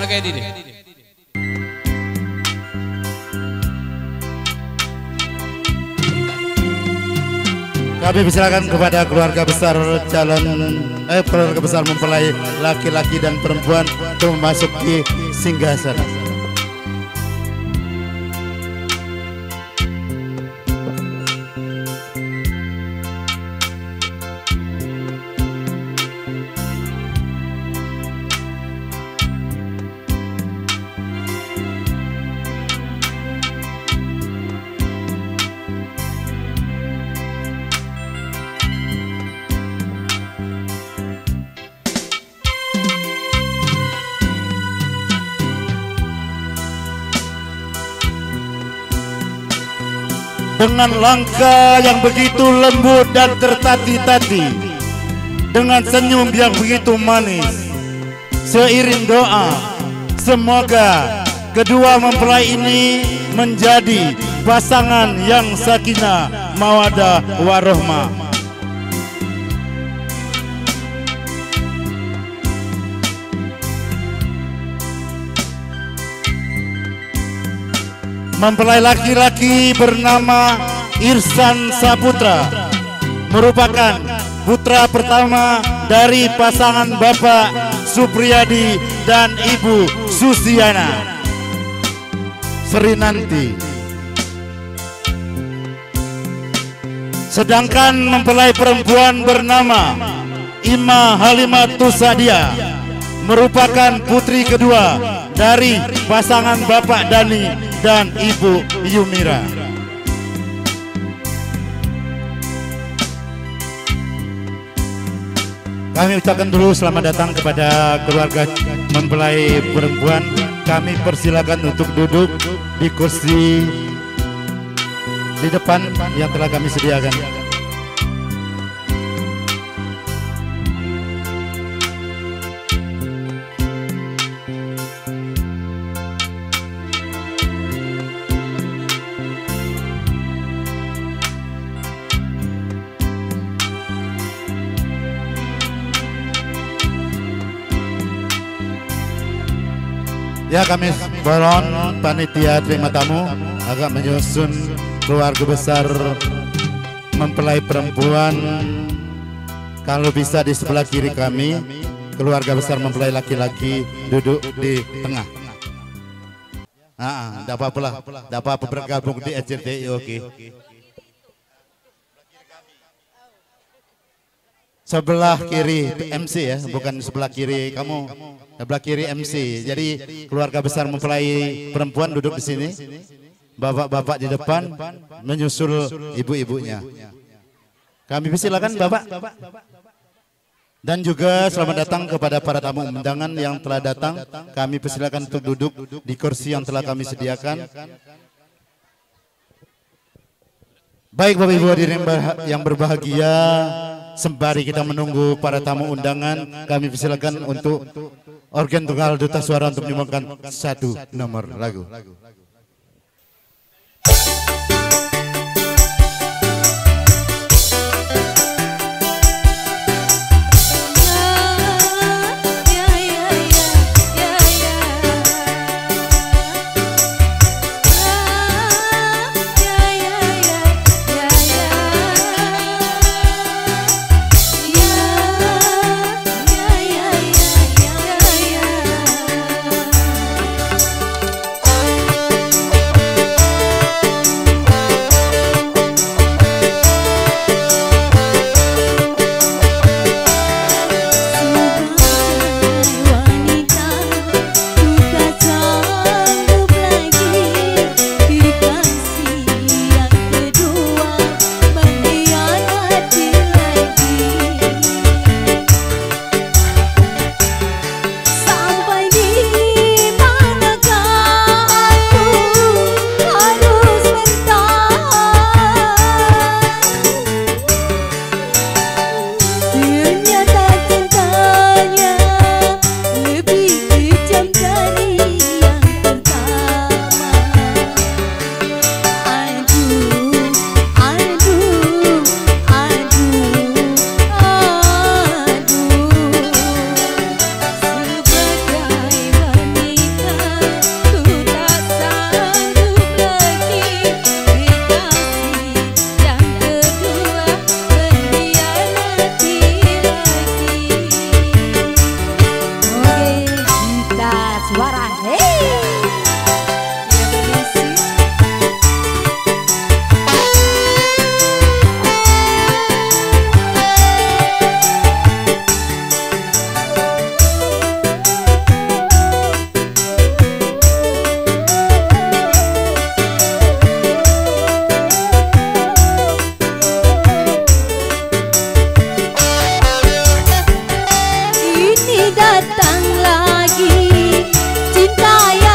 kayak gini. Kami persilakan kepada keluarga besar keluarga besar mempelai laki-laki dan perempuan untuk memasuki singgasana. Dengan langkah yang begitu lembut dan tertati-tati, dengan senyum yang begitu manis, seiring doa, semoga kedua mempelai ini menjadi pasangan yang sakinah, mawaddah, warahmah. Mempelai laki-laki bernama Irsan Saputra merupakan putra pertama dari pasangan Bapak Supriyadi dan Ibu Susiana Serinanti. Sedangkan mempelai perempuan bernama Ima Halimatus Sadia merupakan putri kedua dari pasangan Bapak Dani dan Ibu Yumira. Kami ucapkan dulu selamat datang kepada keluarga mempelai perempuan. Kami persilakan untuk duduk di kursi di depan yang telah kami sediakan. Ya, kami mohon panitia terima tamu agak menyusun keluarga besar mempelai perempuan. Kalau bisa di sebelah kiri kami, keluarga besar mempelai laki-laki duduk di tengah. Tidak apa-apa lah, tidak apa-apa bergabung di SCTI, oke. Sebelah kiri MC ya, bukan sebelah kiri kamu. Sebelah kiri MC. Jadi keluarga besar mempelai perempuan duduk di sini. Bapak-bapak di depan menyusul ibu-ibunya. Kami persilakan Bapak. Dan juga selamat datang kepada para tamu undangan yang telah datang. Kami persilakan untuk duduk di kursi yang telah kami sediakan. Baik Bapak Ibu hadirin yang berbahagia, sembari kita menunggu para tamu undangan, kami persilakan untuk organ tunggal duta suara untuk menyumbangkan satu nomor lagu. suara hey. Datang lagi cinta yang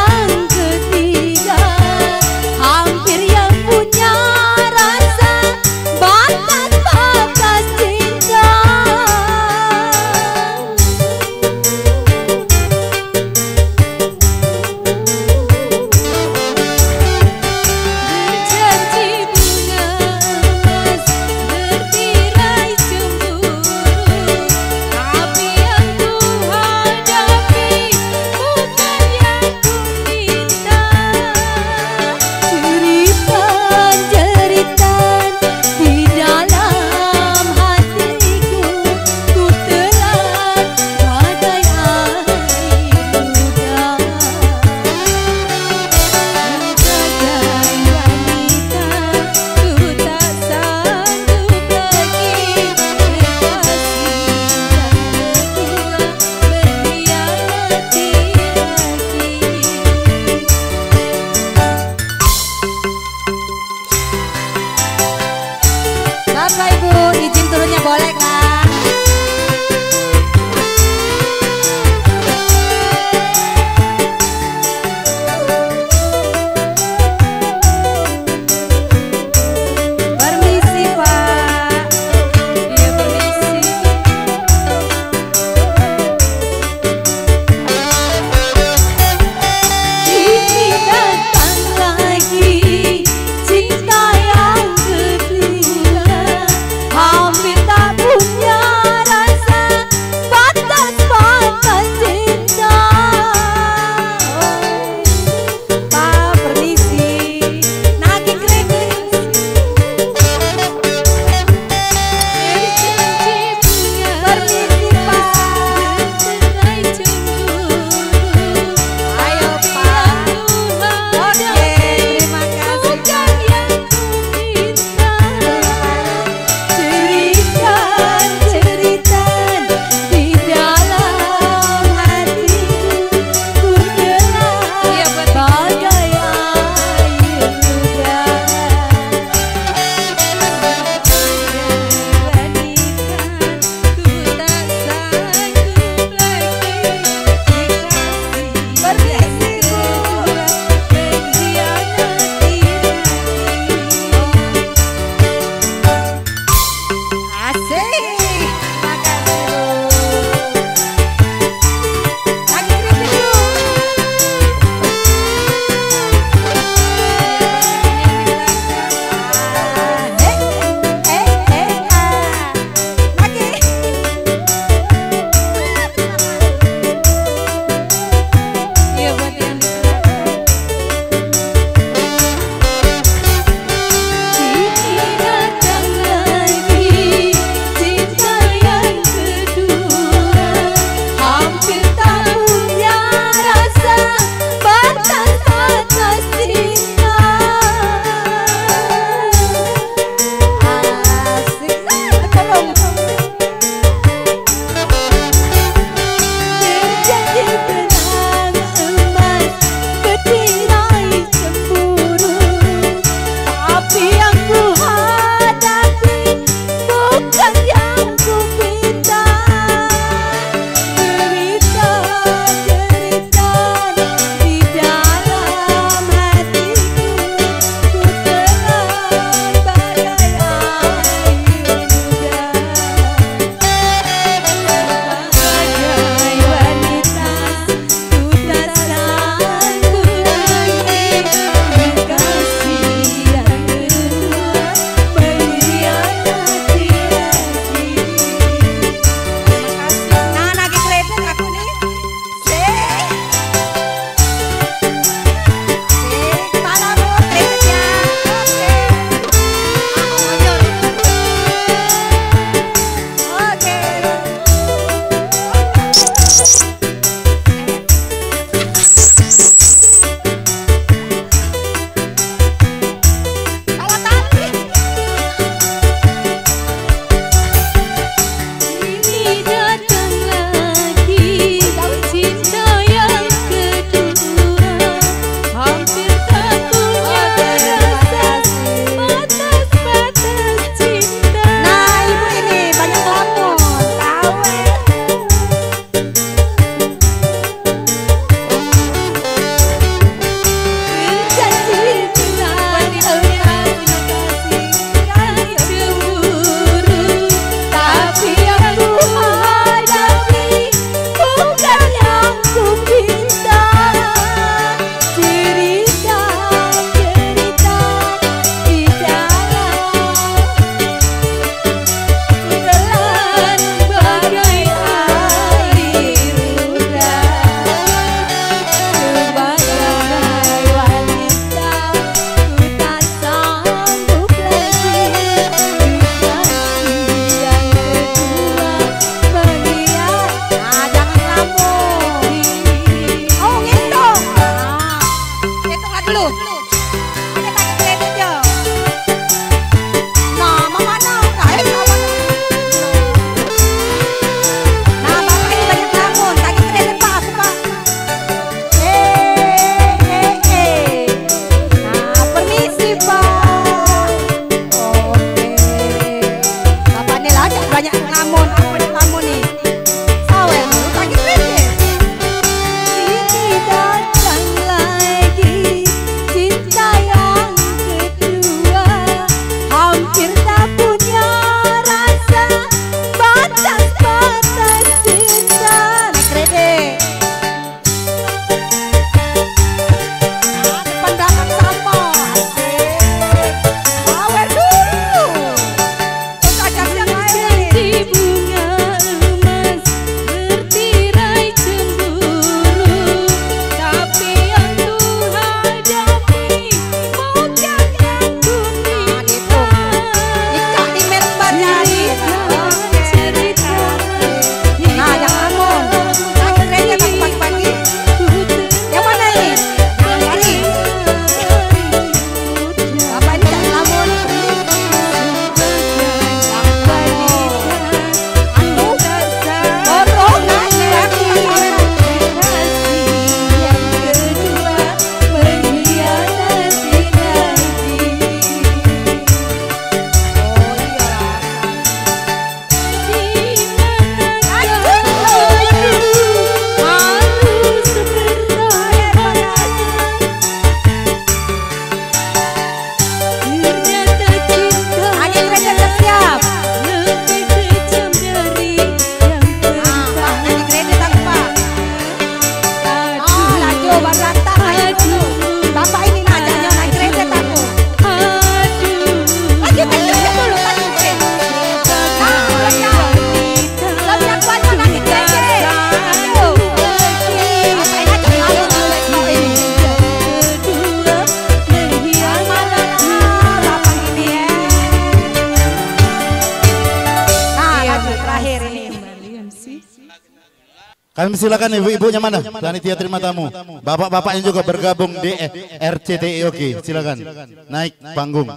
Kami silakan ibu-ibunya mana? Panitia terima tamu. Bapak-bapaknya juga bergabung di RCTI. Oke, silakan. Naik panggung.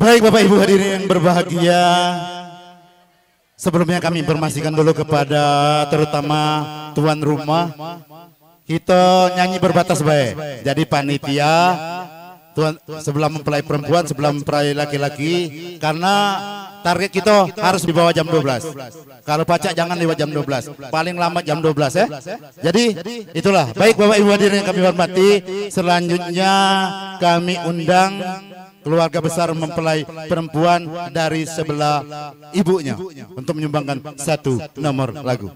Baik Bapak Ibu hadirin yang berbahagia, sebelumnya kami informasikan dulu kepada terutama tuan rumah, kita nyanyi berbatas baik. Jadi panitia tuan sebelah mempelai perempuan, sebelah mempelai laki-laki, karena target kita harus di bawah jam 12. Kalau pacak jangan lewat jam 12, paling lambat jam 12 ya. Jadi itulah. Baik Bapak Ibu hadirin yang kami hormati, selanjutnya kami undang keluarga besar mempelai perempuan dari sebelah ibunya untuk menyumbangkan satu nomor lagu.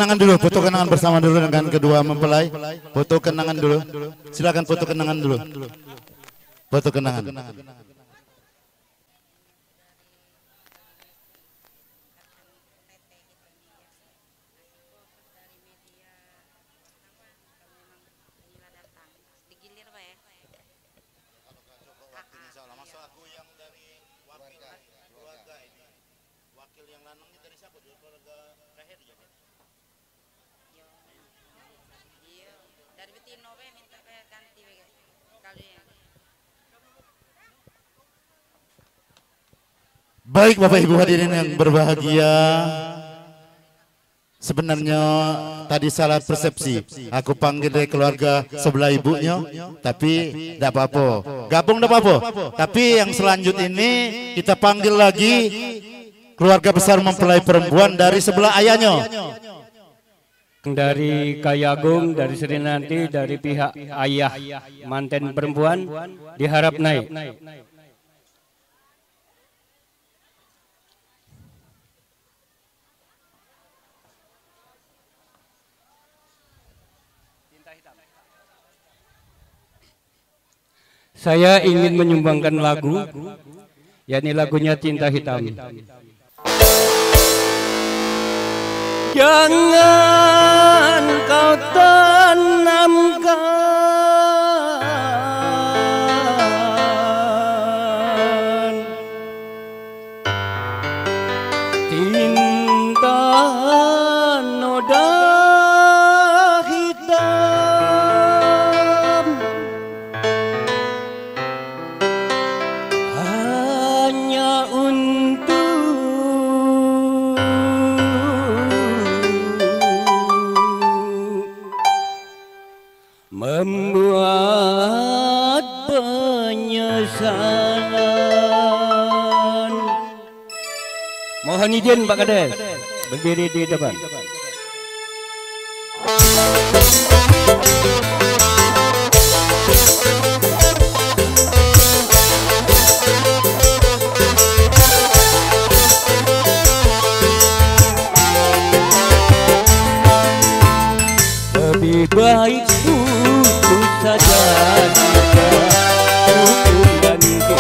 kenangan dulu, foto kenangan bersama dulu dengan kedua mempelai. Foto kenangan dulu. Silakan foto kenangan dulu. Foto kenangan. Baik Bapak Ibu hadirin yang berbahagia, sebenarnya tadi salah persepsi. Aku panggil dari keluarga sebelah ibunya, tapi tidak apa-apa. Gabung tidak apa-apa. Tapi yang selanjutnya ini kita panggil lagi keluarga besar mempelai perempuan dari sebelah ayahnya. Dari Kayagung, dari Sri Nanti, dari pihak ayah manten perempuan diharap naik. Saya ingin menyumbangkan lagu, yakni lagunya Cinta Hitam. Jangan kau tanamkan cinta noda hitam hanya untuk membuat penyesalan. Mohon izin Pak Kades berdiri di depan. Lebih baik putus saja hubungan kita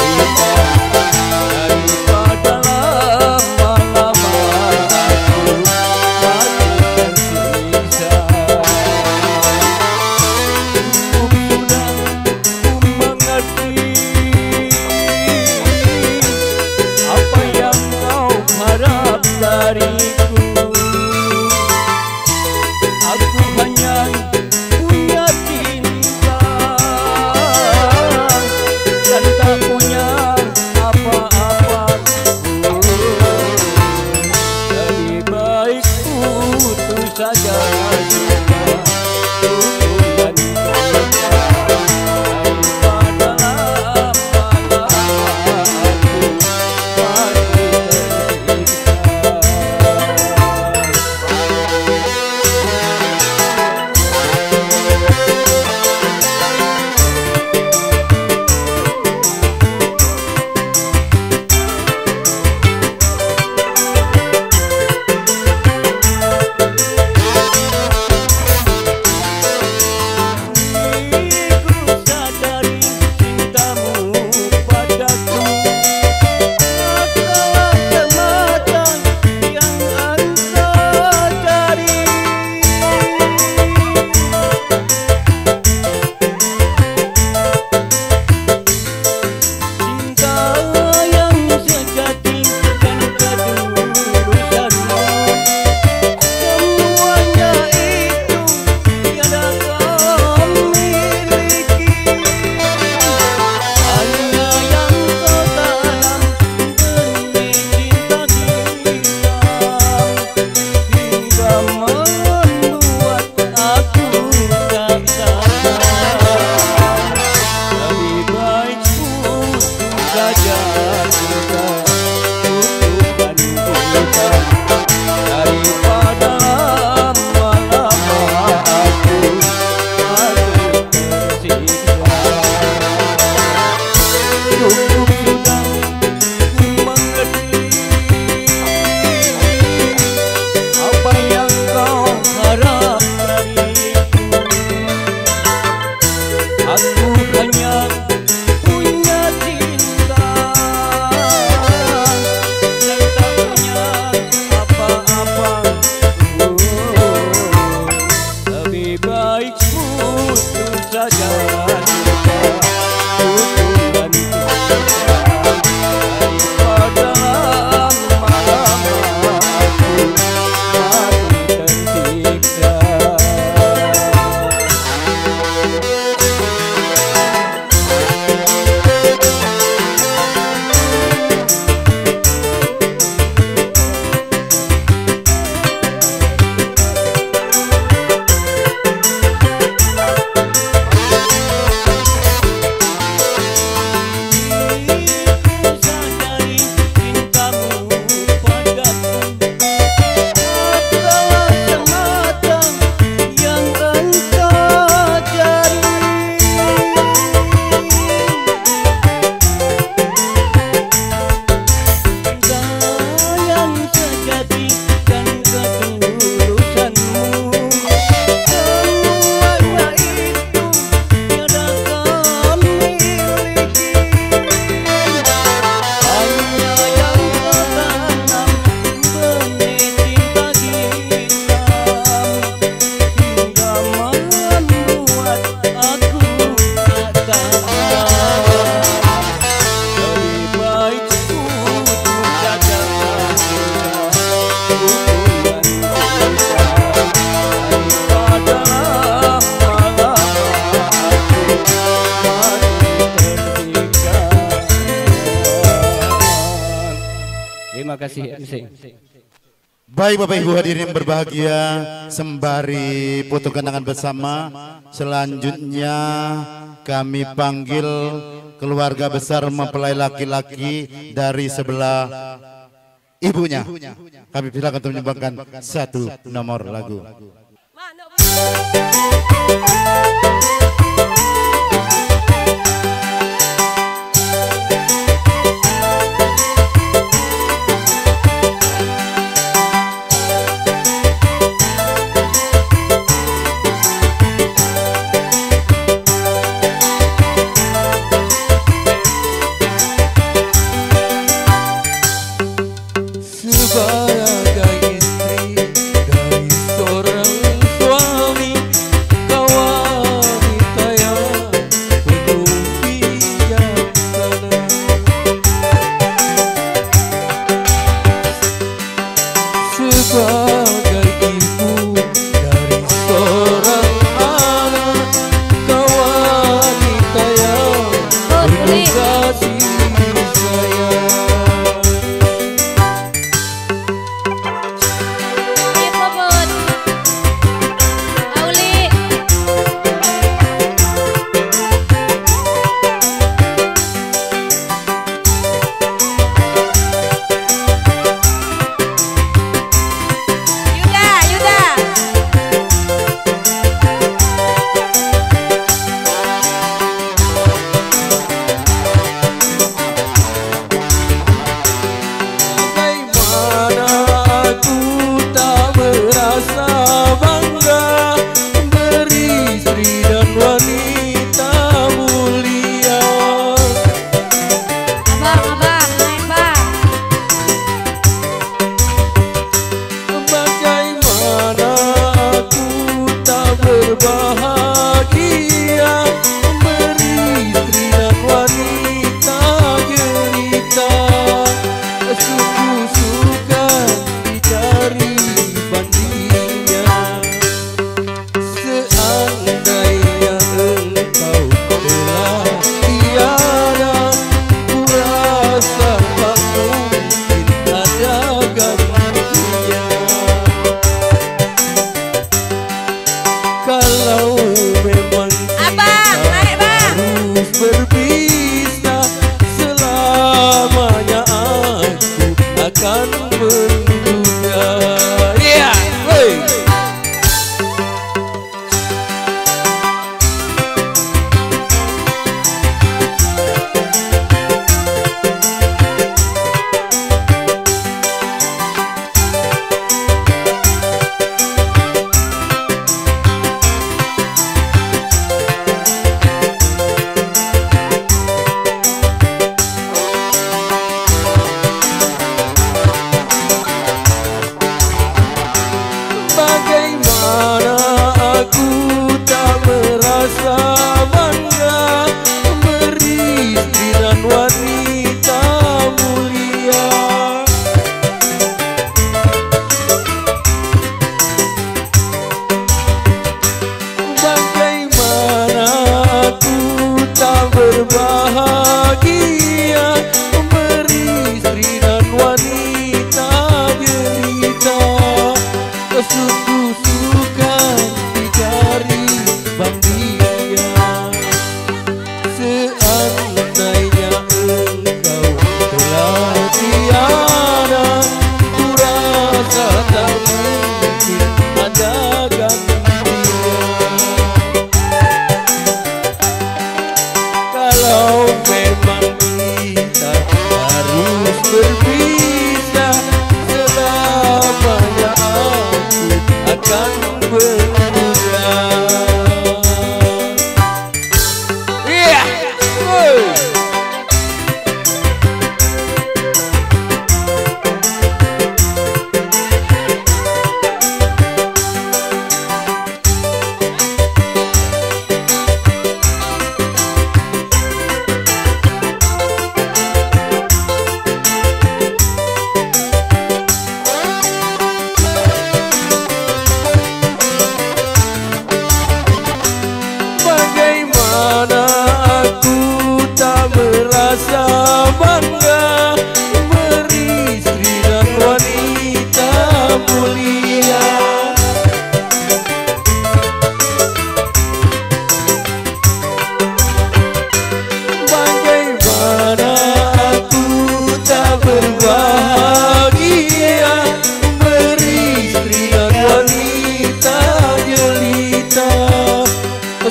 daripada lama-lama aku makin gelisah. Ku sudah mengerti apa yang kau harap dariku. Aku hanya punya cinta kasih MC. Baik Bapak Ibu hadirin yang berbahagia, sembari foto kenangan bersama, selanjutnya kami panggil keluarga besar mempelai laki-laki dari sebelah ibunya. Kami silakan untuk menyumbangkan satu nomor lagu. Sebagai istri dari seorang suami, kau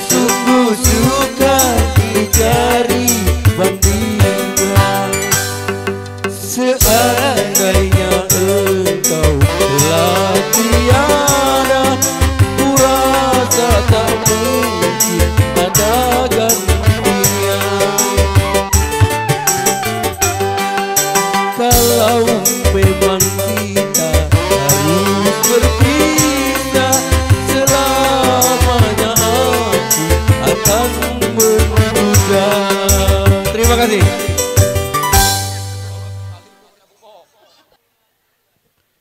sungguh suka dicari bandingan. Seandainya engkau telah tiada, ku rasa tak mungkin ada gantinya. Kalau memang kita harus berpisah, selamanya aku akan menduga. Terima kasih.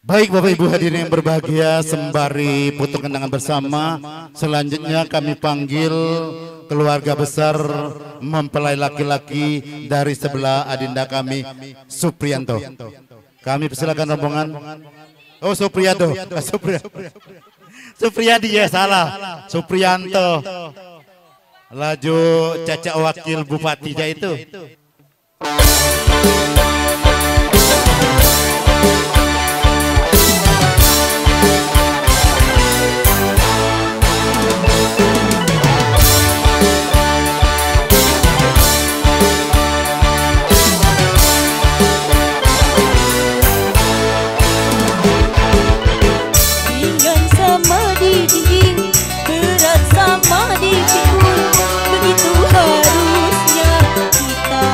Baik Bapak Ibu hadirin yang berbahagia, sembari putus kenangan bersama, selanjutnya kami panggil keluarga besar mempelai laki-laki dari sebelah adinda kami, Supriyanto. Kami persilakan rombongan. Oh Supriyanto, Supriyadi ya salah, Supriyanto. Laju Caca wakil Bupati itu. Berat sama dipikul, begitu harusnya kita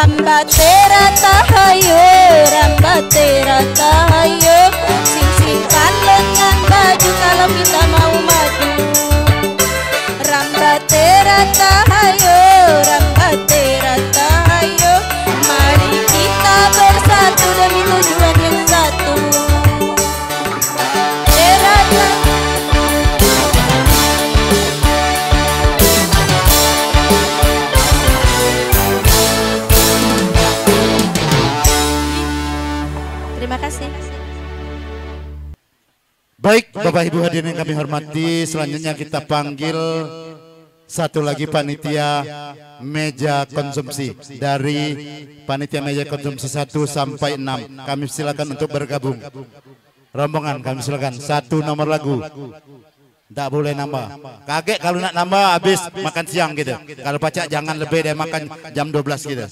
Rambatera tahayo, rambatera tahayo, sing-singkan lengan baju kalau kita mau maju. Rambatera tahayo, rambatera tahayo, mari kita bersatu demi tujuan yang satu. Terima kasih. Baik, Bapak Ibu hadirin yang kami hormati, selanjutnya kita panggil satu lagi panitia meja konsumsi dari panitia meja konsumsi 1 sampai 6. Kami silakan untuk bergabung. Rombongan kami silakan satu nomor lagu. Tidak boleh nambah. Kaget kalau nak nambah habis makan siang gitu. Kalau pacak jangan lebih dari makan jam 12 gitu.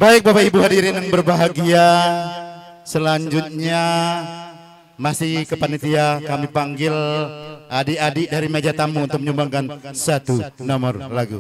Baik Bapak Ibu hadirin yang berbahagia, selanjutnya masih ke panitia kami panggil adik-adik dari meja tamu untuk menyumbangkan satu nomor lagu.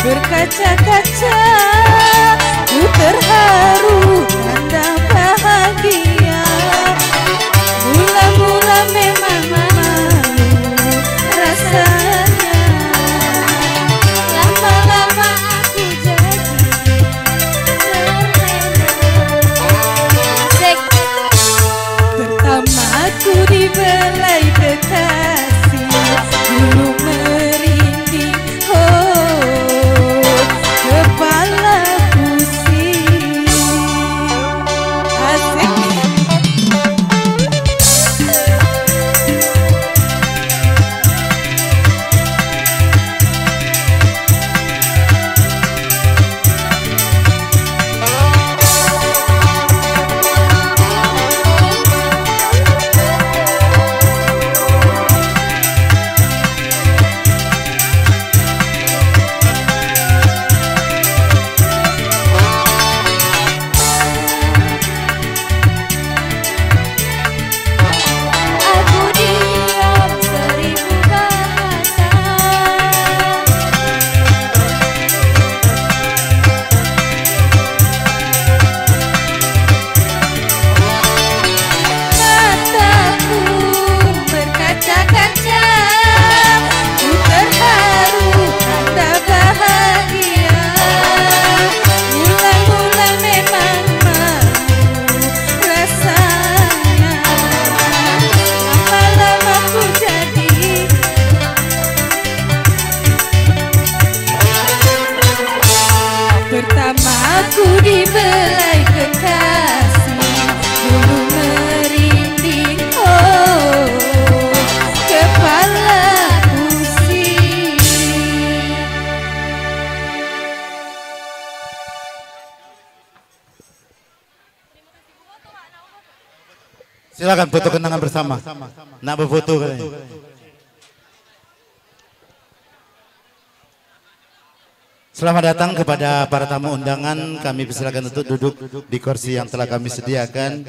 Berkaca-kaca, ku terharu tanda bahagia. Mula-mula memang malu rasanya, lama-lama aku jadi terlena. Pertama aku dibelai kekasih, dulu merinding, kepala pusing. Asik. Pertama aku dibelai kekasih, dulu merinding, kepala pusing. Silakan foto kenangan bersama. Nak berfoto katanya. Selamat datang kepada para tamu undangan. Kami persilakan untuk duduk di kursi yang telah kami sediakan.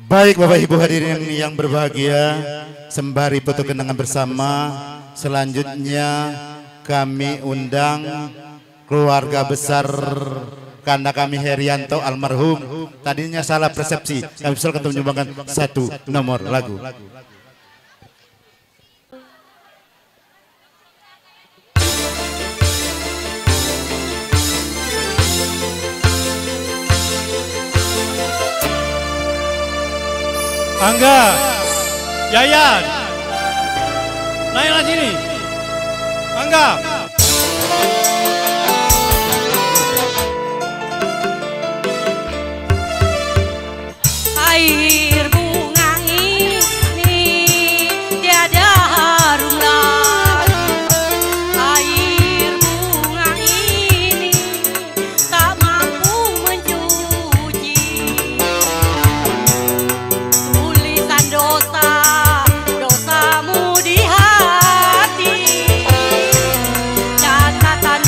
Baik Bapak Ibu hadirin yang berbahagia, sembari foto kenangan bersama, selanjutnya kami undang keluarga besar karena kami Herianto almarhum tadinya salah persepsi, kami usulkan untuk menyumbangkan 1 nomor lagu. Angga, Yayan, naiklah sini. Angga. Air bunga ini tiada harum lagi. Air bunga ini tak mampu mencuci tulisan dosamu di hati. Catatan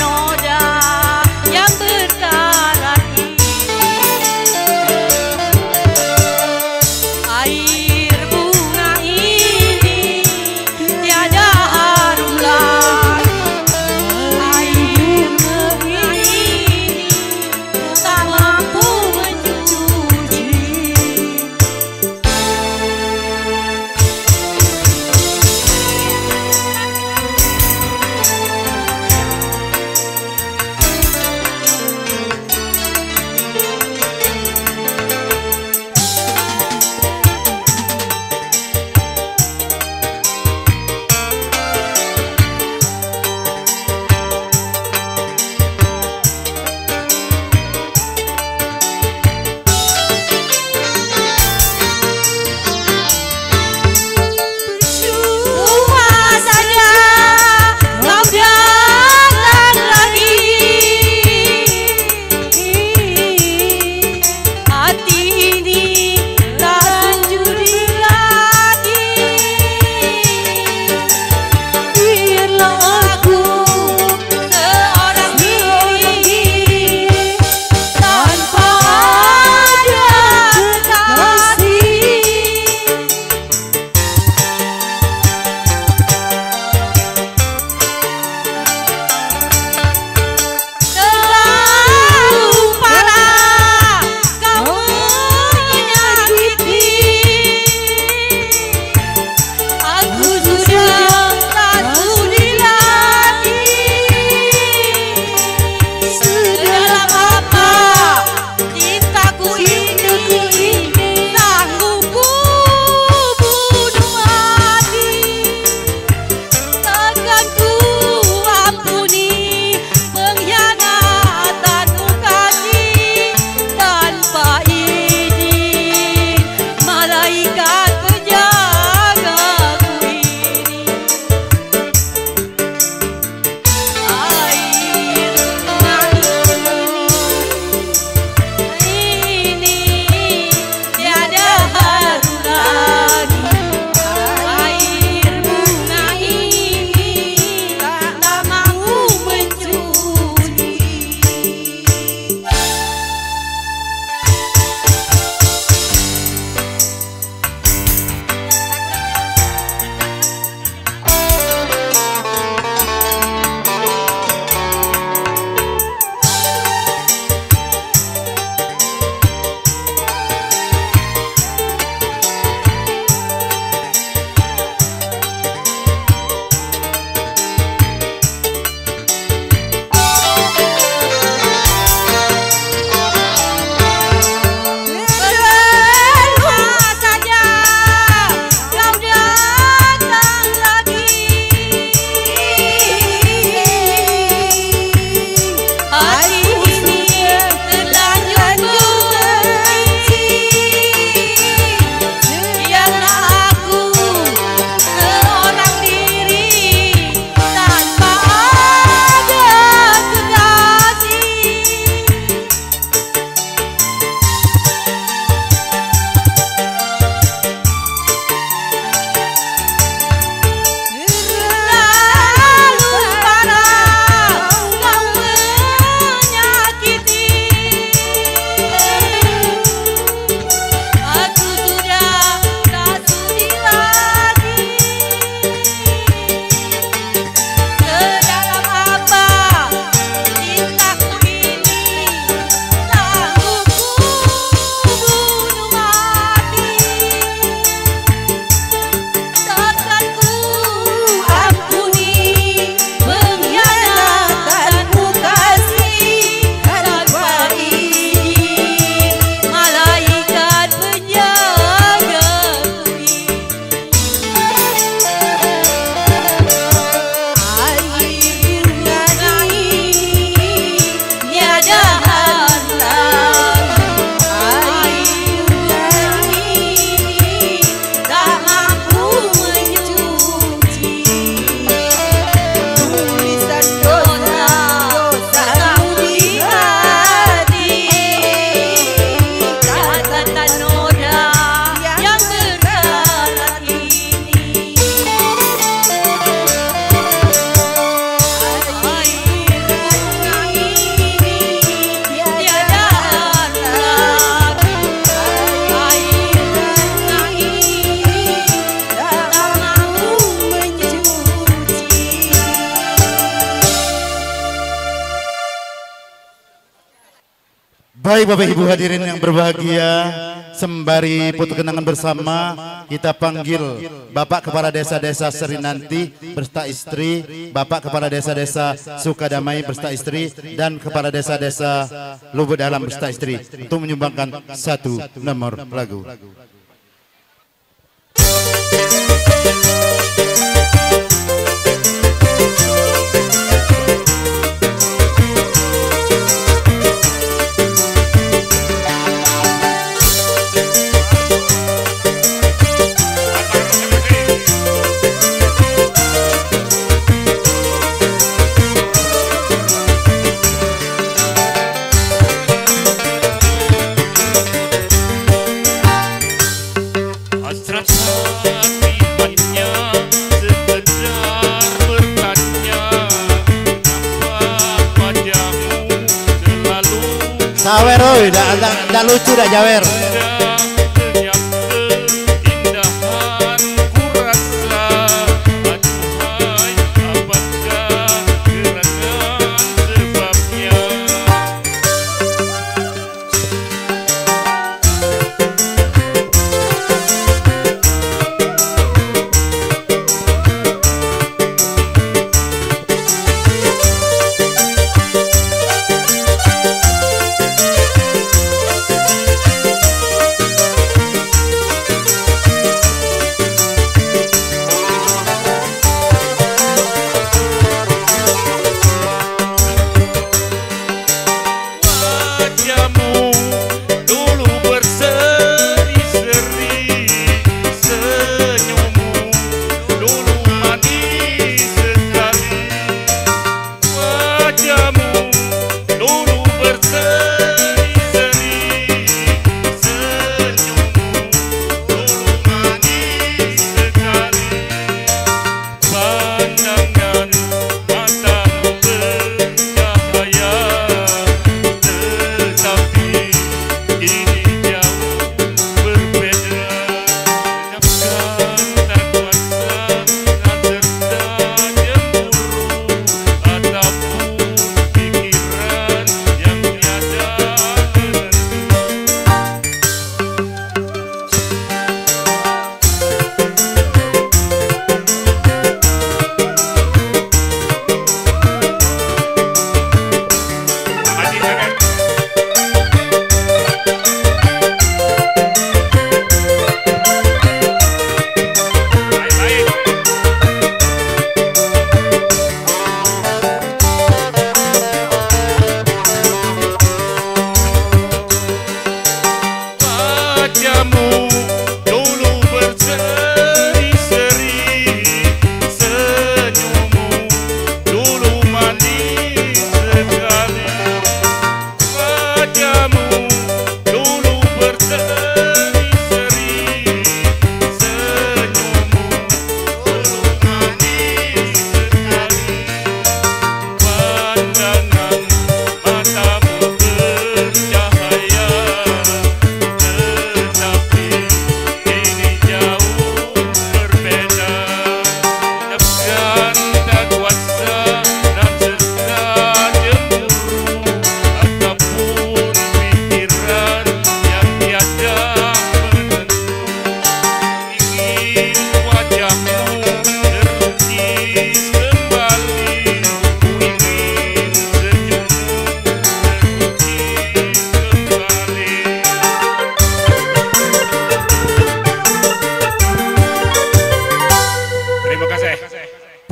Baik Bapak Ibu hadirin yang berbahagia, sembari foto kenangan bersama, kita panggil Bapak Kepala Desa-Desa Serinanti beserta istri, Bapak Kepala Desa-Desa Sukadamai beserta istri, dan Kepala Desa-Desa Lubuk Dalam beserta istri untuk menyumbangkan satu nomor lagu. Jawer, oi, dah lucu dah Jawer.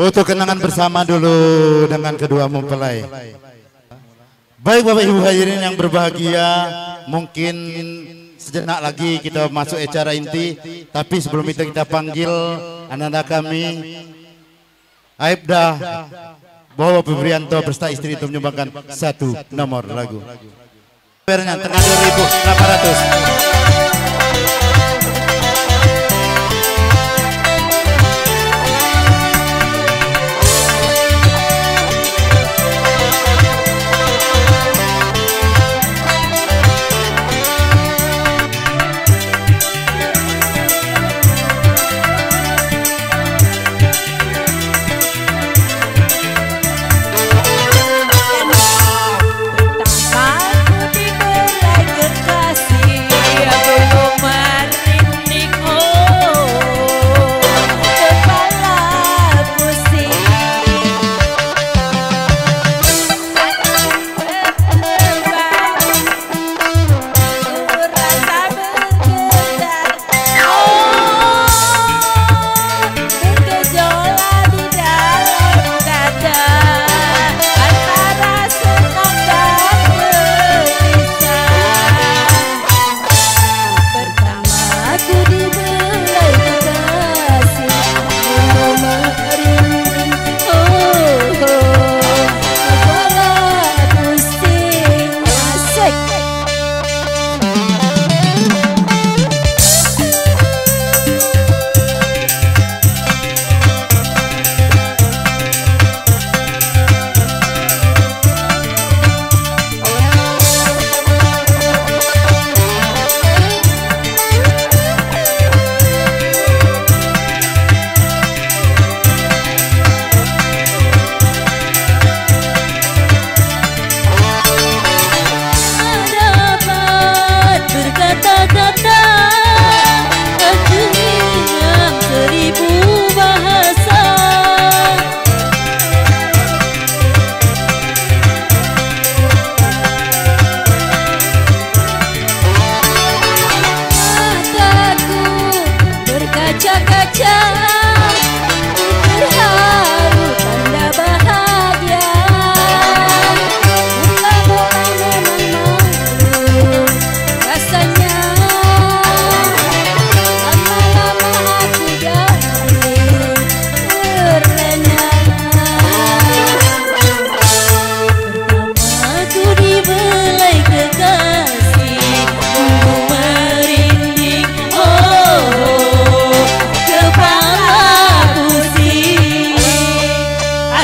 Foto kenangan bersama dulu dengan kedua mempelai. Baik Bapak Ibu hadirin yang berbahagia, mungkin sejenak lagi kita masuk acara inti, tapi sebelum itu kita panggil anak-anak kami, Aibda Bowo Febrianto beserta istri untuk menyumbangkan satu nomor lagu. Pernya tengah 2.800. Pertama ku diberlai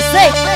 Asik.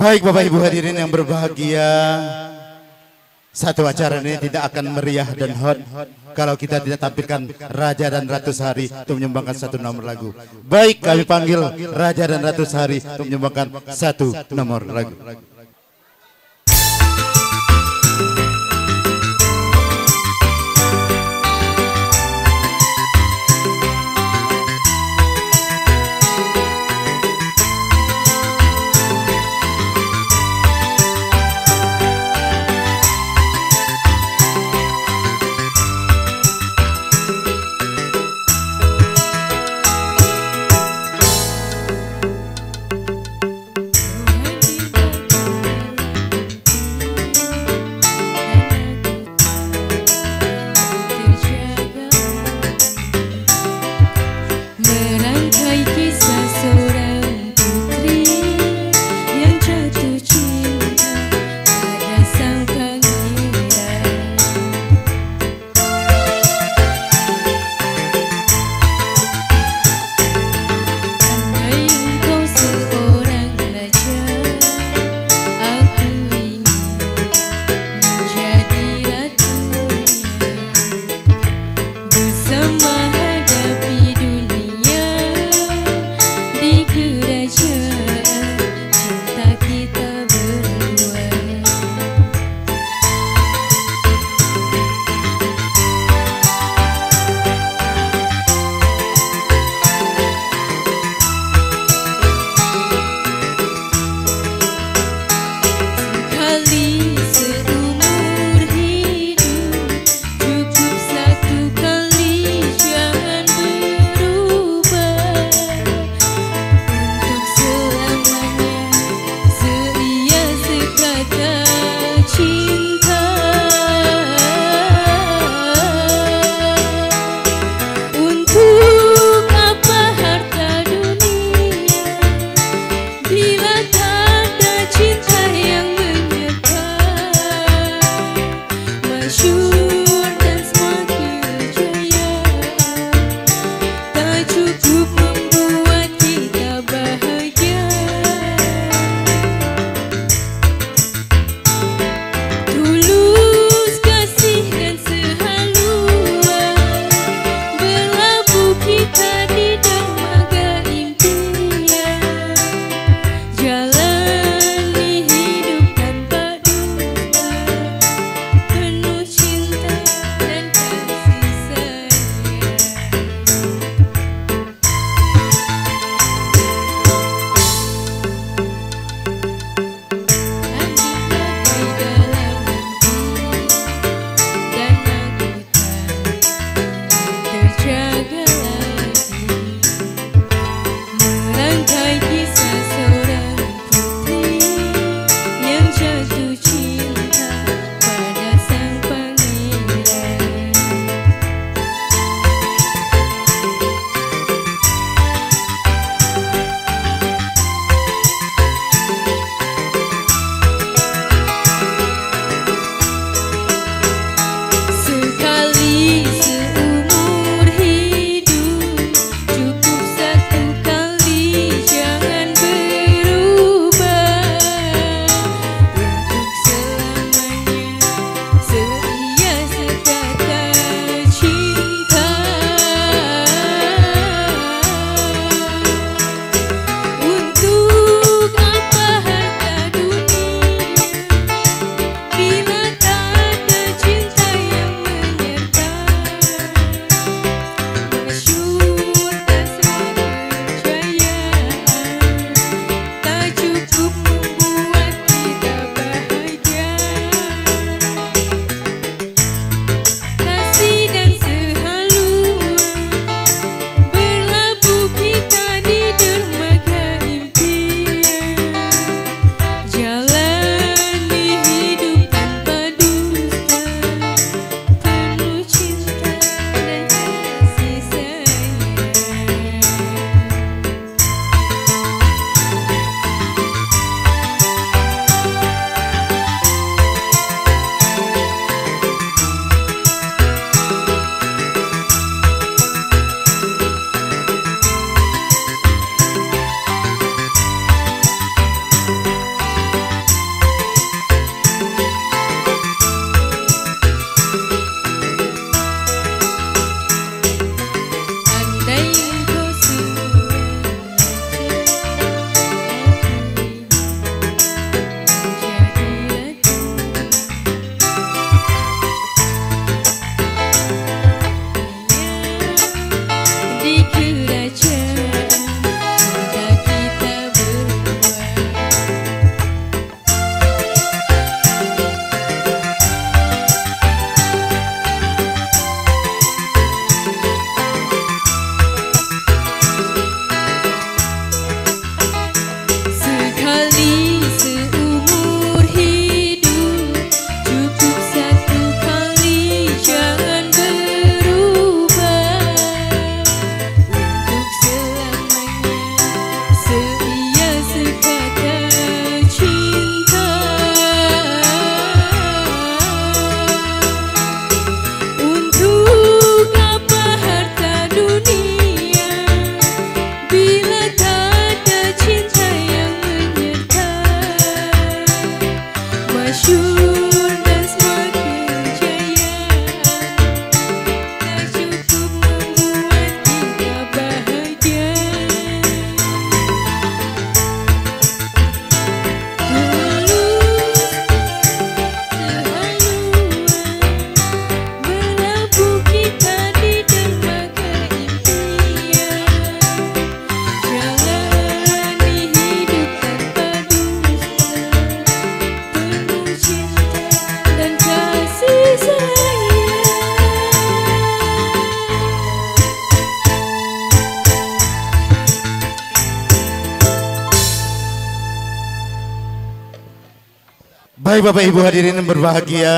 Baik Bapak Ibu hadirin yang berbahagia, satu acara ini tidak akan meriah dan hot kalau kita tidak tampilkan Raja dan Ratu Sehari untuk menyumbangkan satu nomor lagu. Baik, kami panggil Raja dan Ratu Sehari untuk menyumbangkan satu nomor lagu. Baik Bapak Ibu hadirin yang berbahagia,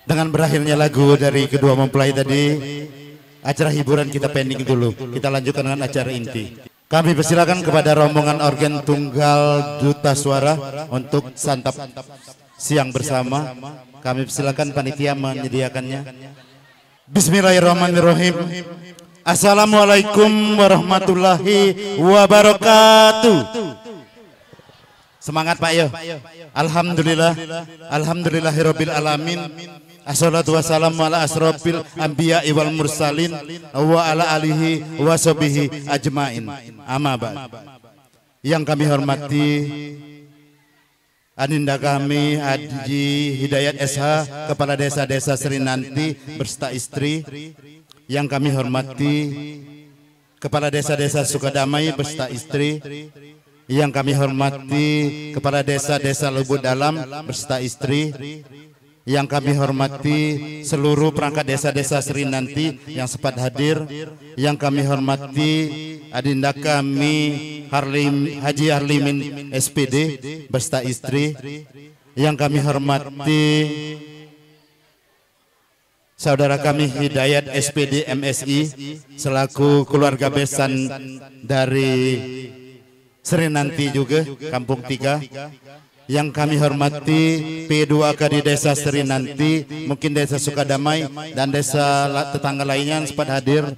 dengan berakhirnya lagu dari kedua mempelai tadi, acara hiburan kita pending dulu. Kita lanjutkan dengan acara inti. Kami persilakan kepada rombongan organ tunggal Duta Suara untuk santap siang bersama. Kami persilakan panitia menyediakannya. Bismillahirrahmanirrahim. Assalamualaikum warahmatullahi wabarakatuh. Semangat Pak yo. Alhamdulillah, alhamdulillahirabbil alamin. Assalatu wassalamu ala asrofil anbiya wal mursalin wa ala alihi wa sahbihi ajmain. Amma ba'd. Yang kami hormati Adinda kami Haji Hidayat SH, Kepala Desa Serinanti berserta istri. Yang kami hormati Kepala Desa Sukadamai berserta istri. Yang kami hormati Kepala Desa Lubuk Dalam berserta istri. Yang kami hormati seluruh perangkat desa Serinanti yang sempat hadir. Yang kami hormati Adinda kami Haji Harlimin SPD berserta istri. Yang kami hormati saudara kami Hidayat SPD MSI selaku keluarga besan dari Serinanti juga, Kampung 3. Yang kami hormati P2K di Desa Serinanti, mungkin Desa Sukadamai dan desa tetangga lainnya yang sempat hadir.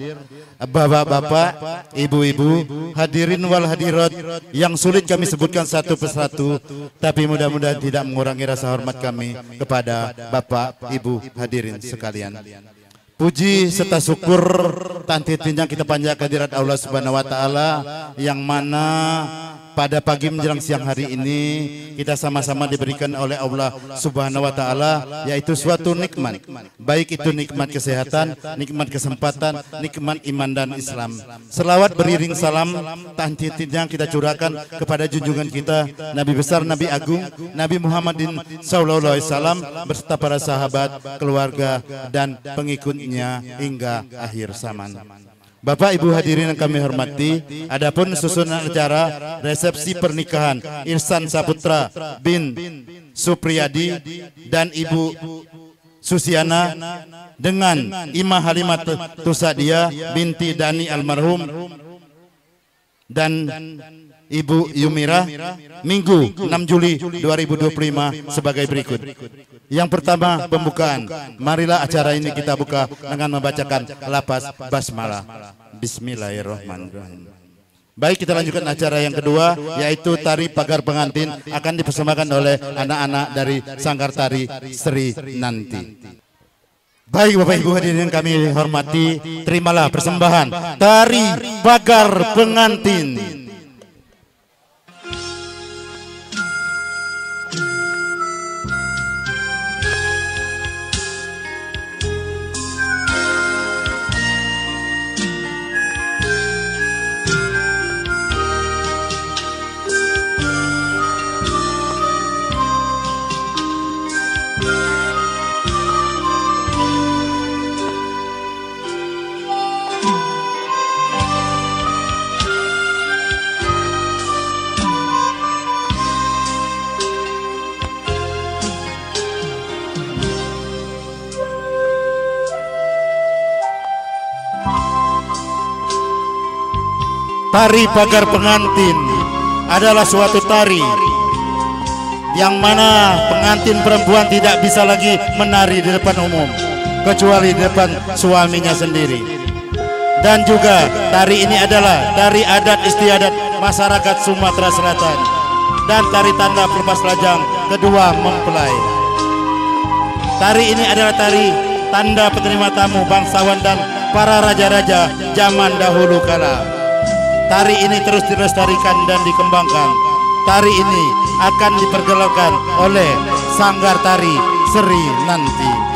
Bapak-bapak, ibu-ibu, hadirin wal hadirat yang sulit kami sebutkan satu persatu, tapi mudah-mudahan tidak mengurangi rasa hormat kami kepada Bapak, Ibu, hadirin sekalian. Puji serta syukur tanti-tinjang kita panjatkan kehadirat Allah Subhanahu wa taala yang mana pada pagi menjelang siang hari ini kita sama-sama diberikan oleh Allah Subhanahu wa taala yaitu suatu nikmat, baik itu nikmat kesehatan, nikmat kesempatan, nikmat iman dan Islam. Selawat beriring salam tanti-tinjang kita curahkan kepada junjungan kita Nabi besar, Nabi agung, Nabi Muhammadin sallallahu alaihi wasallam beserta para sahabat, keluarga dan pengikutnya hingga akhir zaman. Bapak Ibu hadirin yang kami hormati, adapun susunan acara resepsi pernikahan Irsan Saputra bin Supriyadi dan Ibu Susiana dengan Imah Halimat Tusadia binti Dani almarhum dan Ibu Yumira Minggu 6 Juli 2025 sebagai berikut. Yang pertama pembukaan. Marilah acara ini kita buka dengan membacakan lafaz basmalah. Bismillahirrahmanirrahim. Baik, kita lanjutkan acara yang kedua yaitu tari pagar pengantin akan dipersembahkan oleh anak-anak dari Sanggar Tari Serinanti. Baik Bapak Ibu hadirin yang kami hormati, terimalah persembahan tari pagar pengantin. Tari pagar pengantin adalah suatu tari yang mana pengantin perempuan tidak bisa lagi menari di depan umum kecuali di depan suaminya sendiri. Dan juga tari ini adalah tari adat istiadat masyarakat Sumatera Selatan dan tari tanda pelepas lajang kedua mempelai. Tari ini adalah tari tanda penerima tamu bangsawan dan para raja-raja zaman dahulu kala. Tari ini terus dilestarikan dan dikembangkan. Tari ini akan diperkenalkan oleh Sanggar Tari Seri nanti.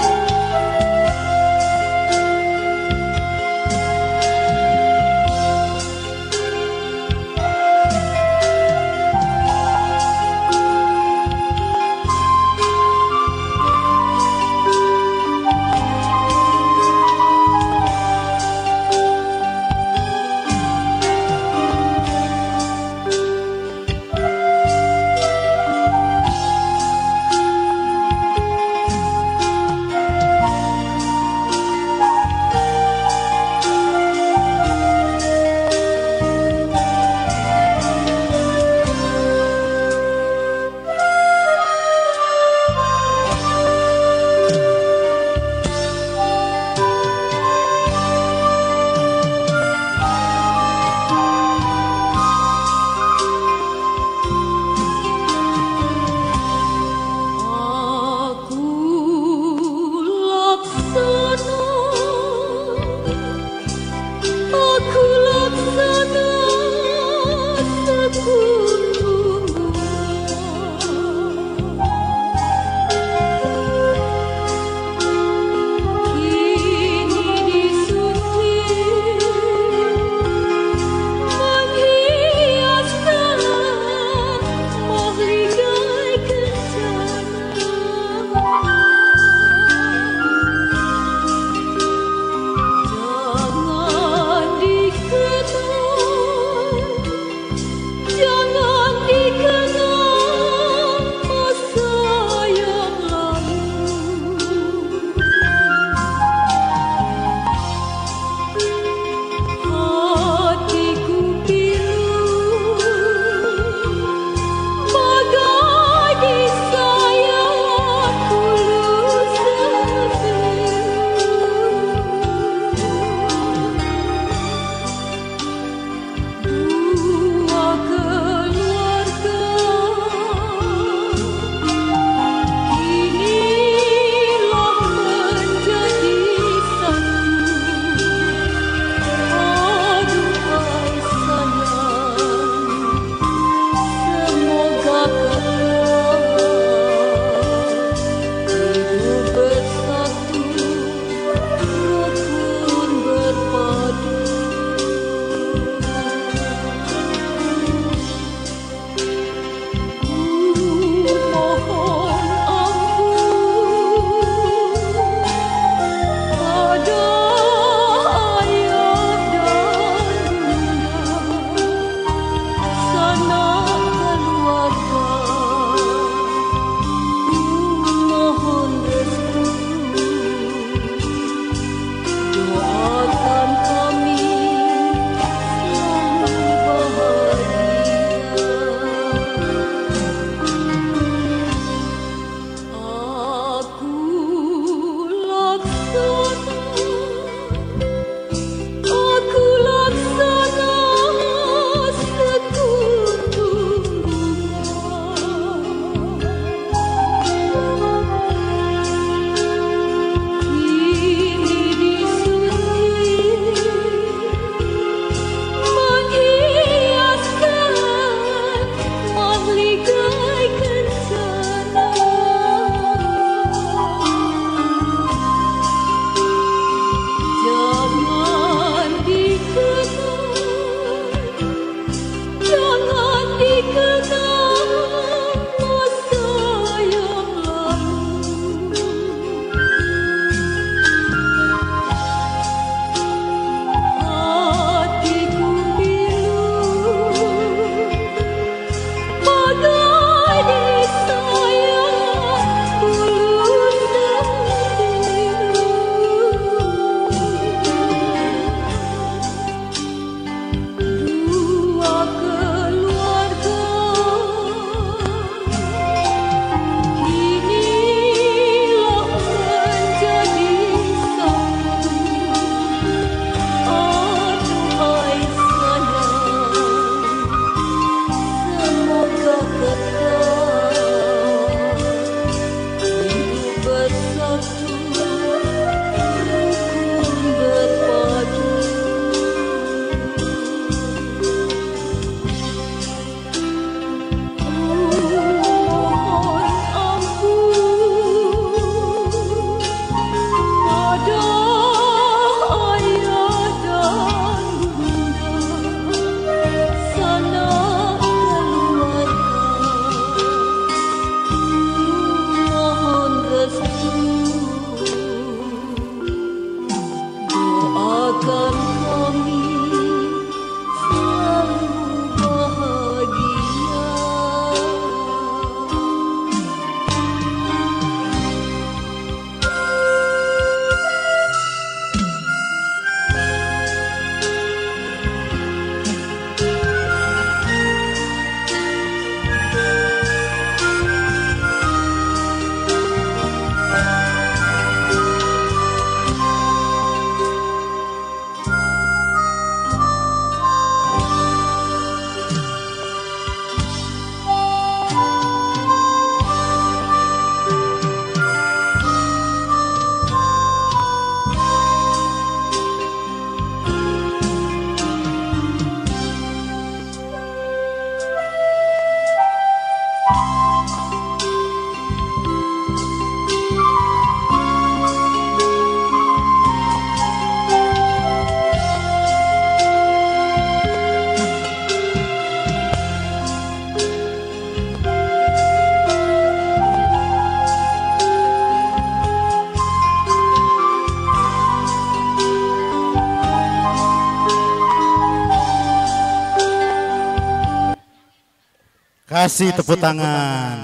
Kasih tepuk tangan.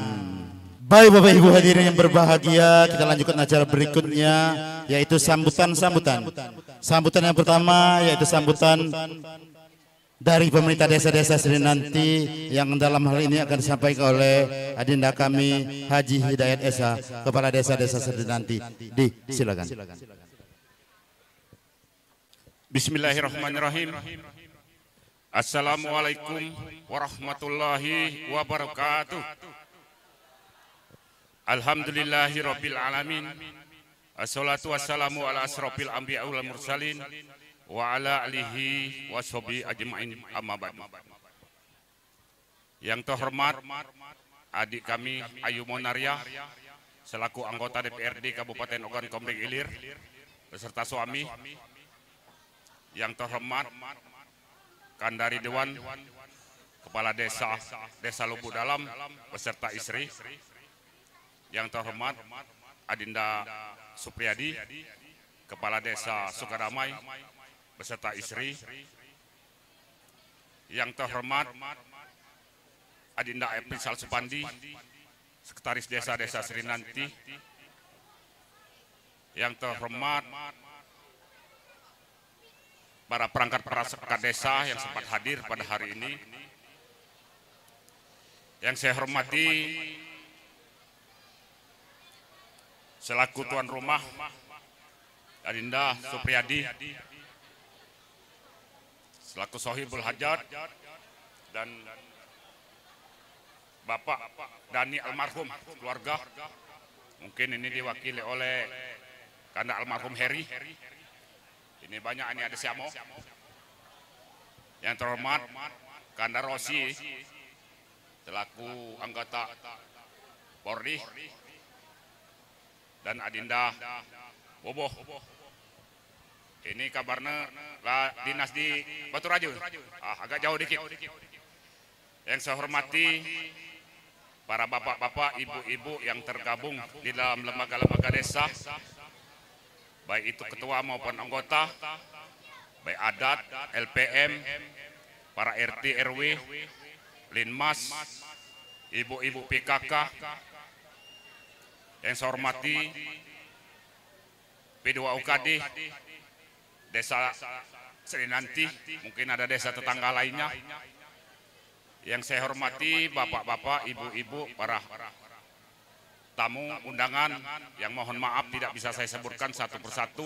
Baik Bapak Ibu hadirin yang berbahagia, kita lanjutkan acara berikutnya yaitu sambutan. Sambutan yang pertama yaitu sambutan dari pemerintah desa-desa Serinanti yang dalam hal ini akan disampaikan oleh adinda kami Haji Hidayat Esa, Kepala Desa-Desa Serinanti. Silakan. Bismillahirrahmanirrahim. Assalamualaikum warahmatullahi wabarakatuh. Alhamdulillahirabbil alamin. Assalatu wassalamu ala asrofil anbiya wal mursalin wa ala alihi washabihi ajmain, amma ba'du. Yang terhormat adik kami Ayu Monaria selaku anggota DPRD Kabupaten Ogan Komering Ilir beserta suami. Yang terhormat Kandari Dewan Kepala Desa Lubuk Dalam beserta istri. Yang terhormat Adinda Supriyadi Kepala Desa Sukadamai beserta istri. Yang terhormat Adinda Eprisal Supandi Sekretaris Desa-Desa Serinanti. Yang terhormat para perangkat desa yang sempat hadir pada hari ini. Yang saya hormati selaku tuan rumah Adinda Supriyadi, selaku Sohibul Hajat, dan Bapak Dani almarhum keluarga. Mungkin ini diwakili oleh Kanda almarhum Heri. Ini banyak, ini ada Siamo. Yang terhormat Kanda Rosi selaku anggota Polri, dan Adinda Boboh. Ini kabarnya lah dinas di Batu Raju. Agak jauh dikit. Yang saya hormati para bapak-bapak, ibu-ibu yang tergabung di dalam lembaga-lembaga desa, baik itu ketua maupun anggota, baik adat, LPM, para RT RW, Linmas, ibu-ibu PKK. Yang saya hormati P2UKD Desa Serinanti, mungkin ada desa tetangga lainnya. Yang saya hormati bapak-bapak, ibu-ibu, para tamu undangan yang mohon maaf tidak bisa saya sebutkan satu persatu,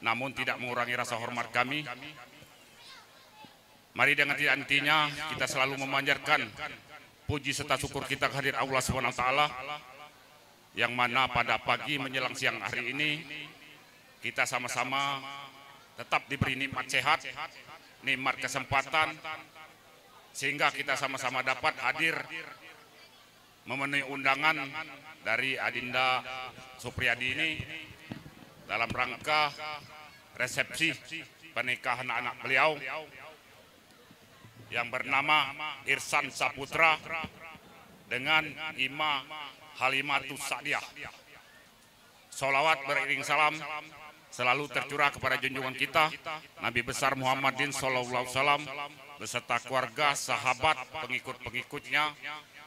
namun tidak mengurangi rasa hormat kami. Mari dengan tidak hentinya kita selalu memanjatkan puji serta syukur kita kehadirat Allah SWT, yang mana pada pagi menjelang siang hari ini kita sama-sama tetap diberi nikmat sehat, nikmat kesempatan, sehingga kita sama-sama dapat hadir memenuhi undangan dari Adinda Supriyadi ini dalam rangka resepsi pernikahan anak beliau yang bernama Irsan Saputra dengan Ima Halimatus Sa'diyah. Sholawat beriring salam selalu tercurah kepada junjungan kita Nabi besar Muhammadin sallallahu alaihi wasallam beserta keluarga, sahabat, pengikut-pengikutnya.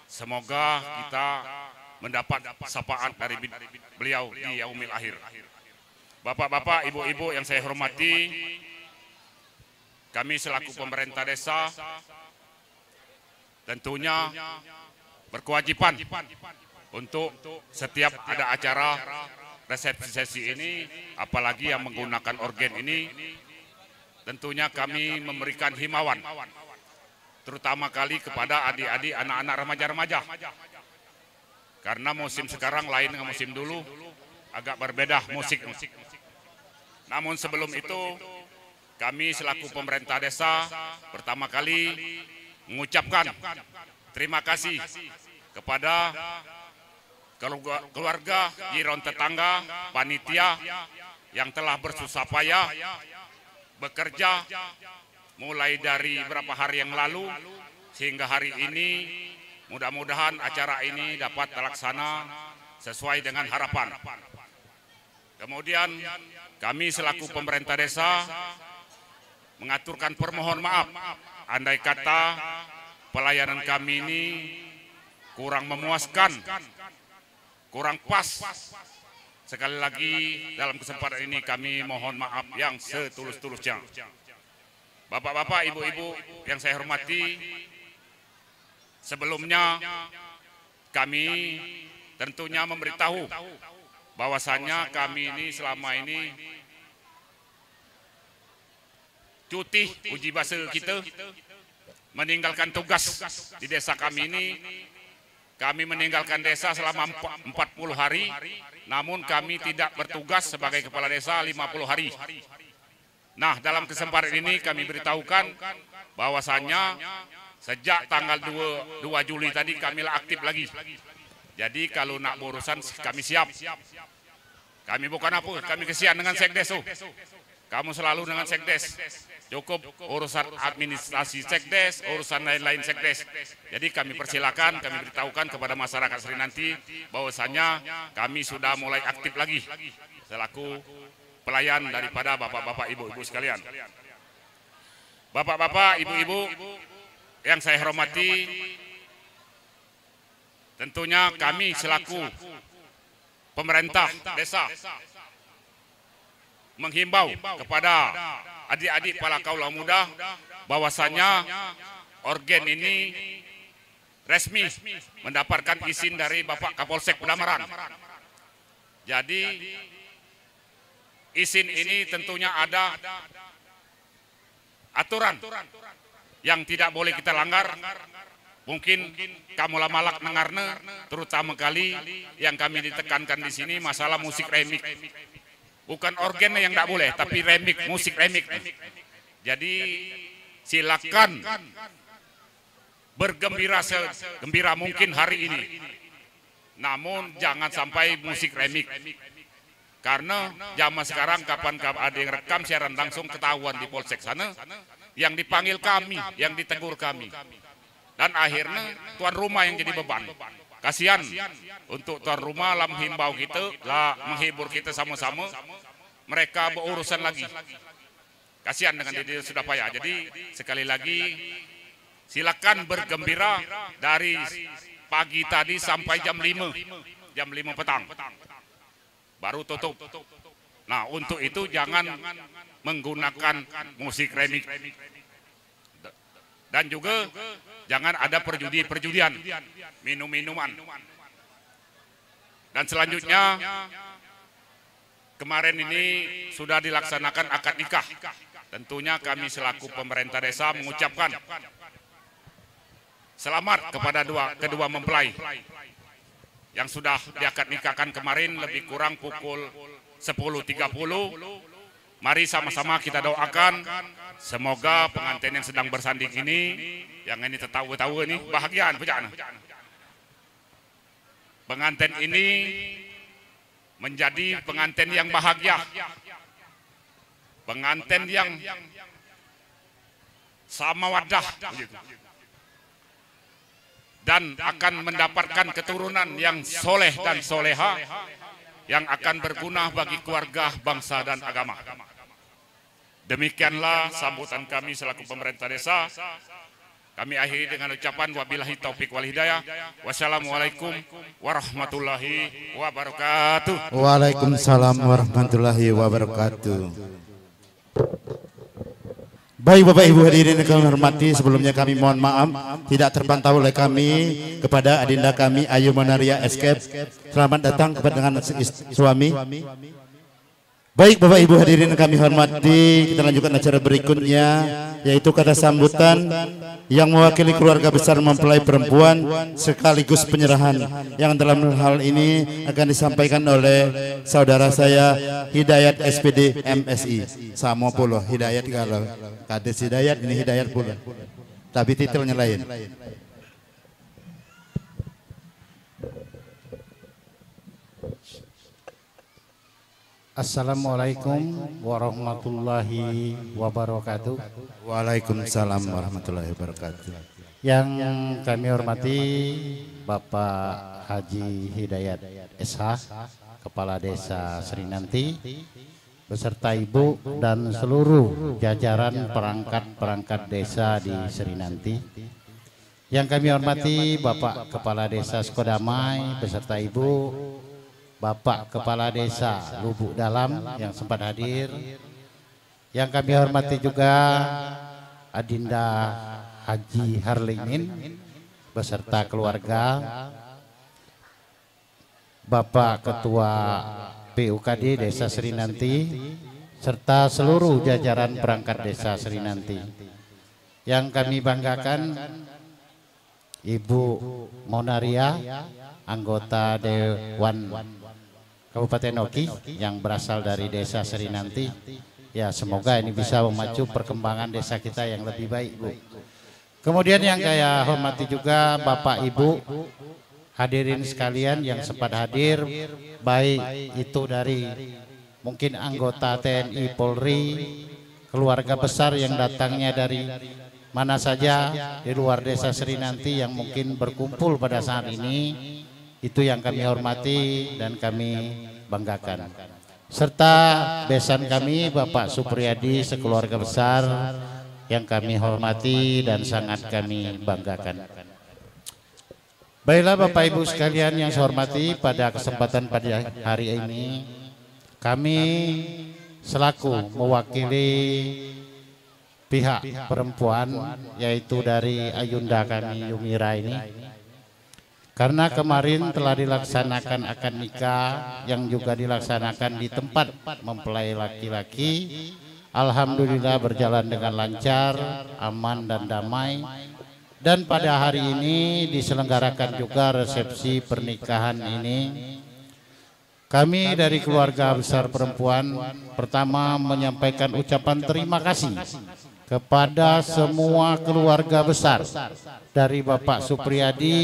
Semoga kita mendapat syafaat dari beliau di yaumil akhir. Bapak-bapak, ibu-ibu yang saya hormati, kami selaku pemerintah desa tentunya berkewajiban untuk setiap ada acara resepsi ini, apalagi yang menggunakan organ ini, tentunya kami memberikan himbauan, terutama kali kepada adik-adik, anak-anak remaja-remaja. Karena musim sekarang lain dengan musim dulu, agak berbeda musik. Namun sebelum itu, kami selaku pemerintah desa pertama kali mengucapkan terima kasih kepada keluarga, jiran tetangga, panitia yang telah bersusah payah bekerja mulai dari beberapa hari yang lalu sehingga hari ini. Mudah-mudahan acara ini dapat terlaksana sesuai dengan harapan. Kemudian kami selaku pemerintah desa mengaturkan permohon maaf andai kata pelayanan kami ini kurang memuaskan, kurang pas. Sekali lagi dalam kesempatan ini kami mohon maaf yang setulus-tulusnya. Bapak-bapak, ibu-ibu yang saya hormati, sebelumnya kami tentunya memberitahu bahwasannya kami ini selama ini cuti uji bahasa kita, meninggalkan tugas di desa kami ini. Kami meninggalkan desa selama 40 hari, namun kami tidak bertugas sebagai kepala desa 50 hari. Nah, dalam kesempatan ini kami beritahukan bahwasannya sejak tanggal 2 Juli tadi kami aktif lagi. Jadi kalau nak berurusan kami siap. Kami bukan apa, kami kesian dengan Sekdes. Kamu selalu dengan Sekdes. Cukup urusan administrasi Sekdes, urusan lain-lain Sekdes. Jadi kami persilakan, kami beritahukan kepada masyarakat Sri Nanti bahwasanya kami sudah mulai aktif lagi selaku pelayan daripada bapak-bapak, ibu-ibu sekalian. Bapak-bapak, ibu-ibu yang saya hormati, tentunya kami selaku pemerintah desa menghimbau kepada adik-adik para kaula muda bahwasanya organ ini resmi mendapatkan izin dari Bapak Kapolsek Pedamaran. Jadi izin ini tentunya ada aturan yang tidak boleh kita langgar. Mungkin kamu lamalak dengarnya, terutama kali yang kami ditekankan di sini masalah musik remix. Bukan organnya yang tidak boleh, tapi remix, musik remix. Jadi silakan bergembira segembira mungkin hari ini. Namun jangan sampai musik remix. Karena zaman sekarang kapan ada yang rekam siaran langsung ketahuan di Polsek sana, yang dipanggil kami, yang ditegur kami. Dan akhirnya tuan rumah yang jadi beban. Kasihan untuk tuan rumah lah menghimbau kita, lah menghibur kita sama-sama. Mereka berurusan lagi. Kasihan dengan dia sudah payah. Jadi sekali lagi silakan bergembira dari pagi tadi sampai jam 5 petang. Baru tutup. Nah, untuk itu jangan menggunakan musik remix. Dan juga jangan ada perjudian, minum-minuman. Dan selanjutnya kemarin ini sudah dilaksanakan akad nikah. Tentunya kami selaku pemerintah desa mengucapkan selamat kepada kedua mempelai yang sudah diakad nikahkan kemarin lebih kurang pukul 10.30. Mari sama-sama kita doakan semoga pengantin yang sedang bersanding ini, yang ini tertawa-tawa ini, bahagiaan pejana. Pengantin ini menjadi pengantin yang bahagia, pengantin yang sama wadah, dan akan mendapatkan keturunan yang soleh dan soleha, yang akan berguna bagi keluarga, bangsa, dan agama. Demikianlah sambutan kami selaku pemerintah desa. Kami akhiri dengan ucapan wabillahi taufik wal hidayah. Wassalamualaikum warahmatullahi wabarakatuh. Waalaikumsalam warahmatullahi wabarakatuh. Baik Bapak Ibu hadirin yang kami hormati, sebelumnya kami mohon maaf tidak terpantau oleh kami kepada adinda kami Ayu Monaria Escape. Selamat datang kepada dengan suami. Baik Bapak Ibu hadirin yang kami hormati, kita lanjutkan acara berikutnya, yaitu kata sambutan yang mewakili keluarga besar mempelai perempuan sekaligus penyerahan, yang dalam hal ini akan disampaikan oleh saudara saya Hidayat SPD MSI. Sama pula Hidayat, kalau kades Hidayat ini Hidayat pula, tapi titelnya lain. Assalamualaikum warahmatullahi wabarakatuh. Waalaikumsalam warahmatullahi wabarakatuh. Yang kami hormati Bapak Haji Hidayat SH, Kepala Desa Sri Nanti, beserta Ibu dan seluruh jajaran perangkat-perangkat desa di Sri Nanti. Yang kami hormati Bapak Kepala Desa Sukodamai beserta Ibu, Bapak Kepala Desa Lubuk Dalam yang sempat hadir. Yang kami hormati juga Adinda Haji Harlimin beserta keluarga, Bapak Ketua PUKD Desa Serinanti, serta seluruh jajaran perangkat Desa Serinanti. Yang kami banggakan Ibu Monaria, anggota Dewan Kabupaten Oki yang berasal dari Desa Serinanti. Ya, semoga ini bisa memacu perkembangan desa kita yang lebih baik, Bu. Kemudian yang saya hormati juga Bapak Ibu hadirin sekalian yang sempat hadir, baik itu dari mungkin anggota TNI Polri, keluarga besar yang datangnya dari mana saja di luar Desa Serinanti yang mungkin berkumpul pada saat ini, itu yang kami hormati dan kami banggakan. Serta besan kami Bapak Supriyadi sekeluarga besar yang kami hormati dan sangat kami banggakan. Baiklah Bapak Ibu sekalian yang saya hormati, pada kesempatan pada hari ini kami selaku mewakili pihak perempuan, yaitu dari Ayunda kami Yumira ini, karena kemarin telah dilaksanakan akad nikah yang juga dilaksanakan di tempat mempelai laki-laki. Alhamdulillah berjalan dengan lancar, aman dan damai. Dan pada hari ini diselenggarakan juga resepsi pernikahan ini. Kami dari keluarga besar perempuan pertama menyampaikan ucapan terima kasih kepada semua keluarga besar dari Bapak Supriyadi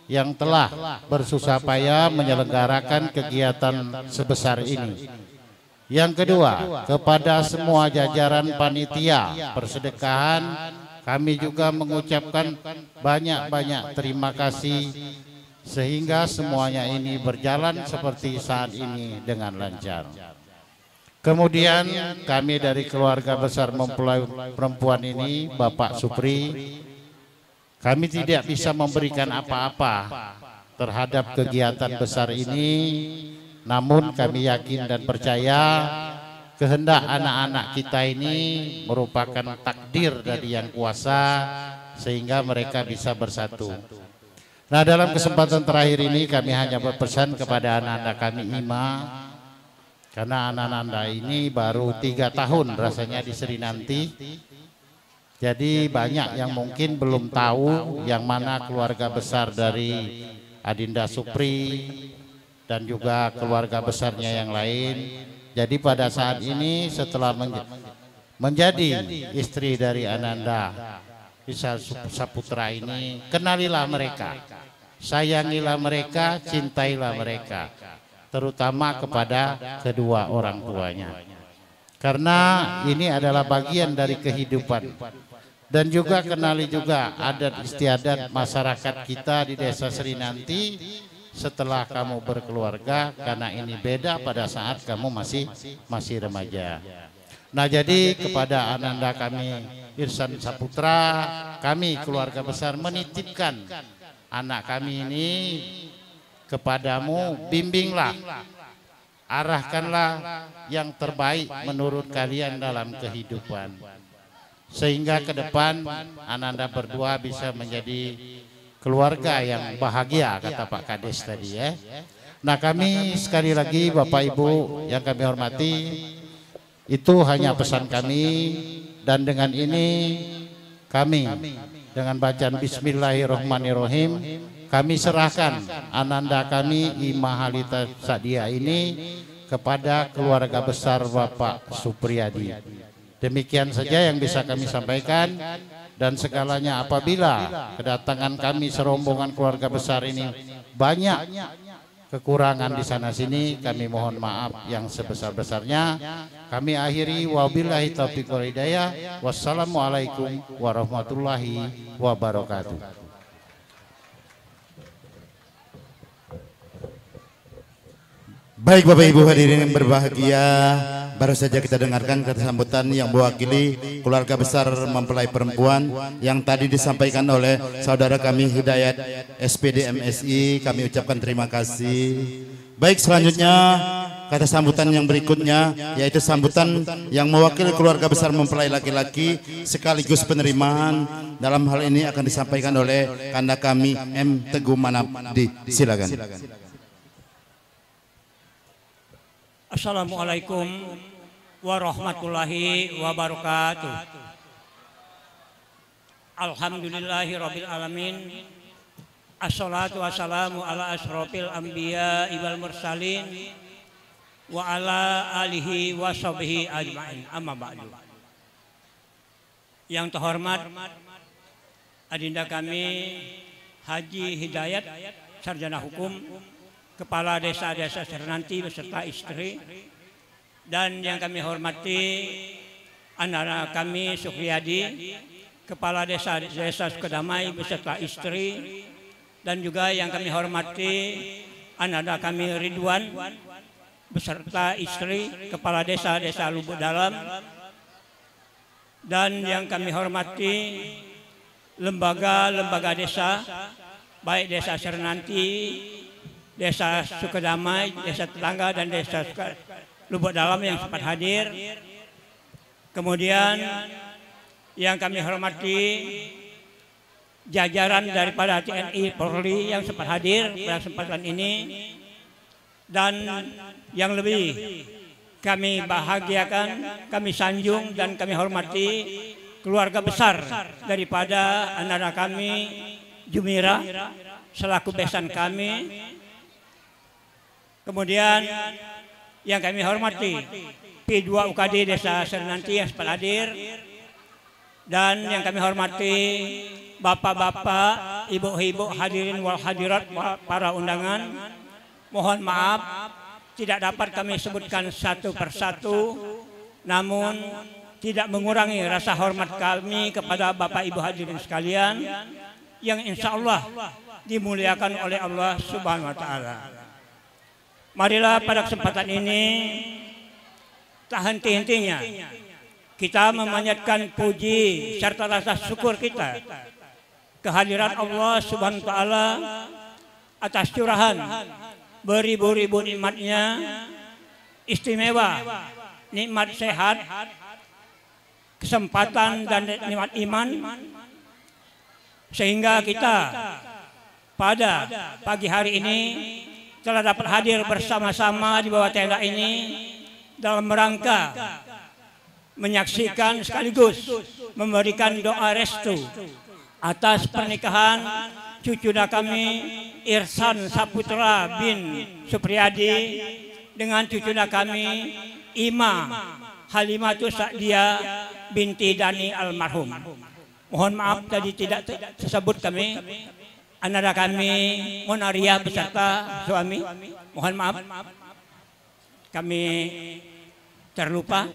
yang telah bersusah payah menyelenggarakan kegiatan sebesar ini. Yang kedua, kepada semua jajaran panitia persedekahan, kami juga mengucapkan banyak-banyak terima kasih sehingga semuanya ini berjalan seperti saat ini dengan lancar. Kemudian kami dari keluarga besar mempelai perempuan ini, Bapak Supri, kami tidak bisa memberikan apa-apa terhadap kegiatan besar ini, namun kami yakin dan percaya kehendak anak-anak kita ini merupakan takdir dari Yang Kuasa sehingga mereka bisa bersatu. Nah, dalam kesempatan terakhir ini kami hanya berpesan kepada anak-anak kami IMA, karena anak-anak ini baru 3 tahun rasanya di Serinanti. Jadi banyak yang mungkin belum tahu yang mana keluarga besar dari Adinda Supri dan juga keluarga besarnya yang lain. Jadi pada saat ini setelah menjadi istri dari Ananda Isa Saputra ini, kenalilah mereka, sayangilah mereka, cintailah mereka, terutama kepada kedua orang tuanya. Karena ini adalah bagian dari kehidupan. Dan juga kenali juga adat istiadat masyarakat kita di Desa Serinanti setelah kamu berkeluarga, karena ini beda pada saat kamu masih remaja. Nah, jadi kepada Ananda kami Irsan Saputra, kami keluarga besar menitipkan anak kami ini kepadamu, bimbinglah, arahkanlah yang terbaik menurut kalian dalam kehidupan, sehingga ke depan Ananda berdua bisa menjadi keluarga yang bahagia, kata Pak Kades tadi ya. Nah, kami sekali lagi Bapak Ibu yang kami hormati, itu hanya pesan kami, dan dengan ini kami dengan bacaan Bismillahirrahmanirrahim kami serahkan Ananda kami Ima Halita Sadia ini kepada keluarga besar Bapak Supriyadi. Demikian saja yang bisa kami sampaikan, dan segalanya apabila kedatangan kami serombongan keluarga besar ini banyak kekurangan di sana sini, kami mohon maaf yang sebesar-besarnya. Kami akhiri, wabillahi taufiq wal hidayah. Wassalamualaikum warahmatullahi wabarakatuh. Baik Bapak Ibu hadirin yang berbahagia, baru saja kita dengarkan kata sambutan yang mewakili keluarga besar mempelai perempuan yang tadi disampaikan oleh saudara kami Hidayat SPD MSI. Kami ucapkan terima kasih. Baik, selanjutnya kata sambutan yang berikutnya yaitu sambutan yang mewakili keluarga besar mempelai laki-laki sekaligus penerimaan. Dalam hal ini akan disampaikan oleh kanda kami M. Teguh Manapdi. Silakan. Assalamualaikum warahmatullahi wabarakatuh. Alhamdulillahirabbil alamin. Assalatu wassalamu ala asrofil anbiya wal mursalin wa ala alihi wa sahbihi ajma'in. Amma ba'du. Yang terhormat adinda kami Haji Hidayat, sarjana hukum, Kepala Desa-Desa Sernanti beserta istri, dan yang kami hormati anak kami Sukriyadi, Kepala Desa-Desa Sukedamai beserta istri, dan juga yang kami hormati anak kami Ridwan beserta istri, Kepala Desa-Desa Lubuk Dalam, dan yang kami hormati lembaga-lembaga desa, baik Desa Sernanti, Desa Sukedamai, Desa Tetangga, dan Desa Lubuk Dalam yang sempat hadir. Kemudian yang kami hormati jajaran daripada TNI Polri yang sempat hadir pada kesempatan ini, dan yang lebih kami bahagiakan, kami sanjung dan kami hormati keluarga besar daripada anak kami Jumira selaku besan kami. Kemudian yang kami hormati P2 UKD Desa Sernanti yang sempat hadir, dan yang kami hormati bapak-bapak, ibu-ibu hadirin wal hadirat para undangan. Mohon maaf tidak dapat kami sebutkan satu persatu, namun tidak mengurangi rasa hormat kami kepada bapak ibu hadirin sekalian yang insya Allah dimuliakan oleh Allah Subhanahu wa Ta'ala. Marilah pada kesempatan ini tak henti-hentinya kita memanjatkan puji serta rasa syukur kita kehadiran Allah Subhanahu wa Ta'ala atas curahan beribu-ribu nikmatnya, istimewa nikmat sehat, kesempatan dan nikmat iman, sehingga kita pada pagi hari ini telah dapat hadir bersama-sama di bawah tenda ini dalam rangka menyaksikan sekaligus memberikan doa restu atas pernikahan cucu kami Irsan Saputra bin Supriyadi dengan cucu kami Ima Halimatus Sa'dia binti Dani almarhum. Mohon maaf tadi tidak tersebut kami anak kami Monaria beserta suami. Mohon maaf kami terlupa.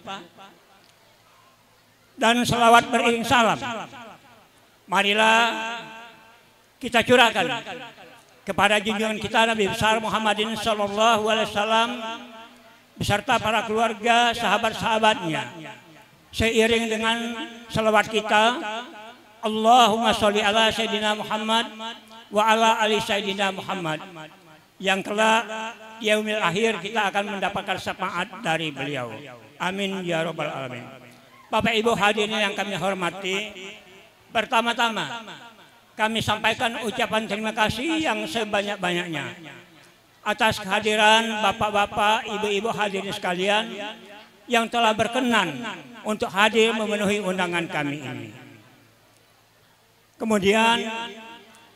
Dan selawat beriring salam marilah kita curahkan kepada junjungan kita Nabi besar Muhammadin sallallahu alaihi wasallam beserta para keluarga, sahabat-sahabatnya, seiring dengan selawat kita, Allahumma sholli ala Sayyidina Muhammad wa ala ali Sayyidina Muhammad, yang kelak di yaumil akhir kita akan mendapatkan syafaat dari beliau. Amin ya rabbal alamin. Bapak Ibu hadirin yang kami hormati, pertama-tama kami sampaikan ucapan terima kasih yang sebanyak-banyaknya atas kehadiran bapak-bapak, ibu-ibu hadirin sekalian yang telah berkenan untuk hadir memenuhi undangan kami ini. Kemudian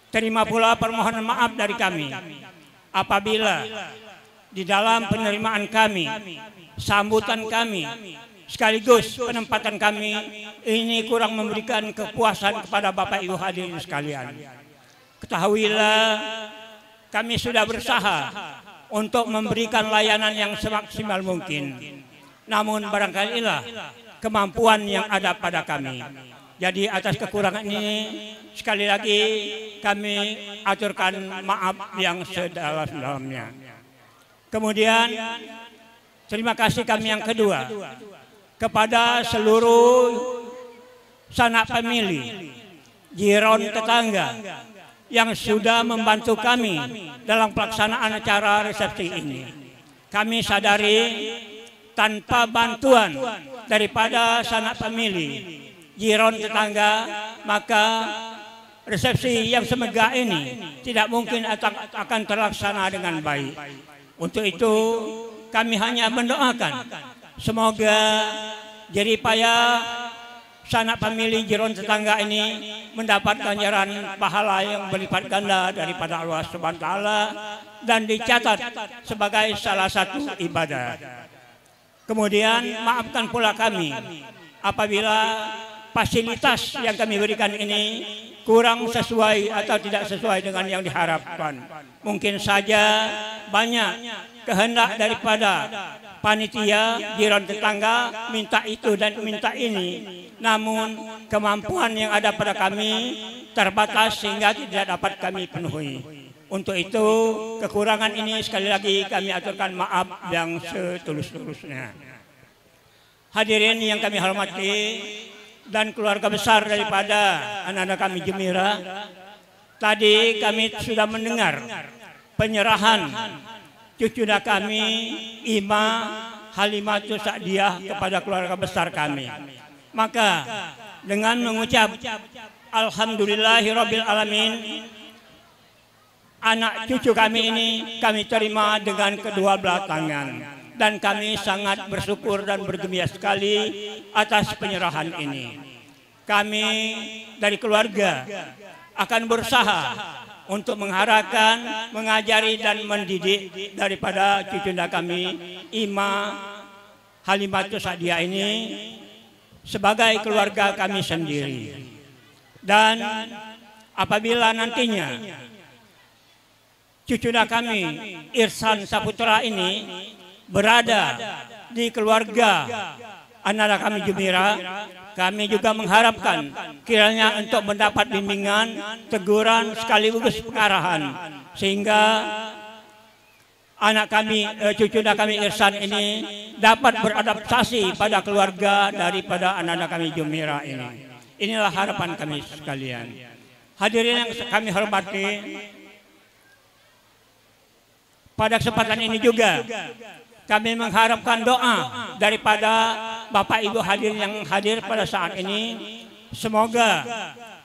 terima pula permohonan maaf dari kami apabila di dalam penerimaan kami, sambutan kami, sekaligus penempatan kami ini kurang memberikan kepuasan kepada Bapak Ibu hadirin sekalian. Ketahuilah kami sudah berusaha untuk memberikan layanan yang semaksimal mungkin. Namun barangkalilah kemampuan yang ada pada kami. Jadi atas kekurangan ini sekali lagi kami aturkan maaf yang sedalam-dalamnya. Kemudian terima kasih kami yang kedua kepada seluruh sanak famili, jiron tetangga yang sudah membantu kami dalam pelaksanaan acara resepsi ini. Kami sadari tanpa bantuan daripada sanak famili, jiron tetangga, maka resepsi yang semegah ini tidak mungkin akan terlaksana dengan baik. Untuk itu kami hanya mendoakan semoga jeripaya sanak famili jiron tetangga ini mendapat ganjaran pahala yang berlipat ganda daripada Allah Subhanahu wa taala dan dicatat sebagai salah satu ibadah. Kemudian maafkan pula kami apabila fasilitas yang kami berikan ini kurang sesuai atau tidak sesuai dengan yang diharapkan. Mungkin saja banyak kehendak daripada panitia jiran tetangga minta itu dan minta ini, namun kemampuan yang ada pada kami terbatas sehingga tidak dapat kami penuhi. Untuk itu kekurangan ini sekali lagi kami aturkan maaf yang setulus-tulusnya. Hadirin yang kami hormati dan keluarga besar daripada anak-anak kami Jumira, tadi kami sudah mendengar penyerahan cucuda kami Ima Halimatus Sa'diyah kepada keluarga besar kami. Maka dengan mengucap Alhamdulillahirabbil alamin, anak cucu kami ini kami terima dengan kedua belah tangan. Dan kami sangat bersyukur dan bergembira sekali atas penyerahan ini. Kami dari keluarga akan berusaha untuk mengharapkan, mengajari dan mendidik daripada cucunda kami Ima Halimatus Sa'diyah ini sebagai keluarga kami sendiri. Dan apabila nantinya cucunda kami Irsan Saputra ini berada di keluarga anak-anak kami Jumira, kami juga mengharapkan kiranya untuk mendapat bimbingan, teguran sekaligus pengarahan sehingga anak kami, cucunda kami Irsan ini dapat beradaptasi pada keluarga daripada anak-anak kami Jumira ini. Inilah harapan kami sekalian. Hadirin yang kami hormati, pada kesempatan ini juga kami mengharapkan doa daripada Bapak Ibu hadirin yang hadir pada saat ini. Semoga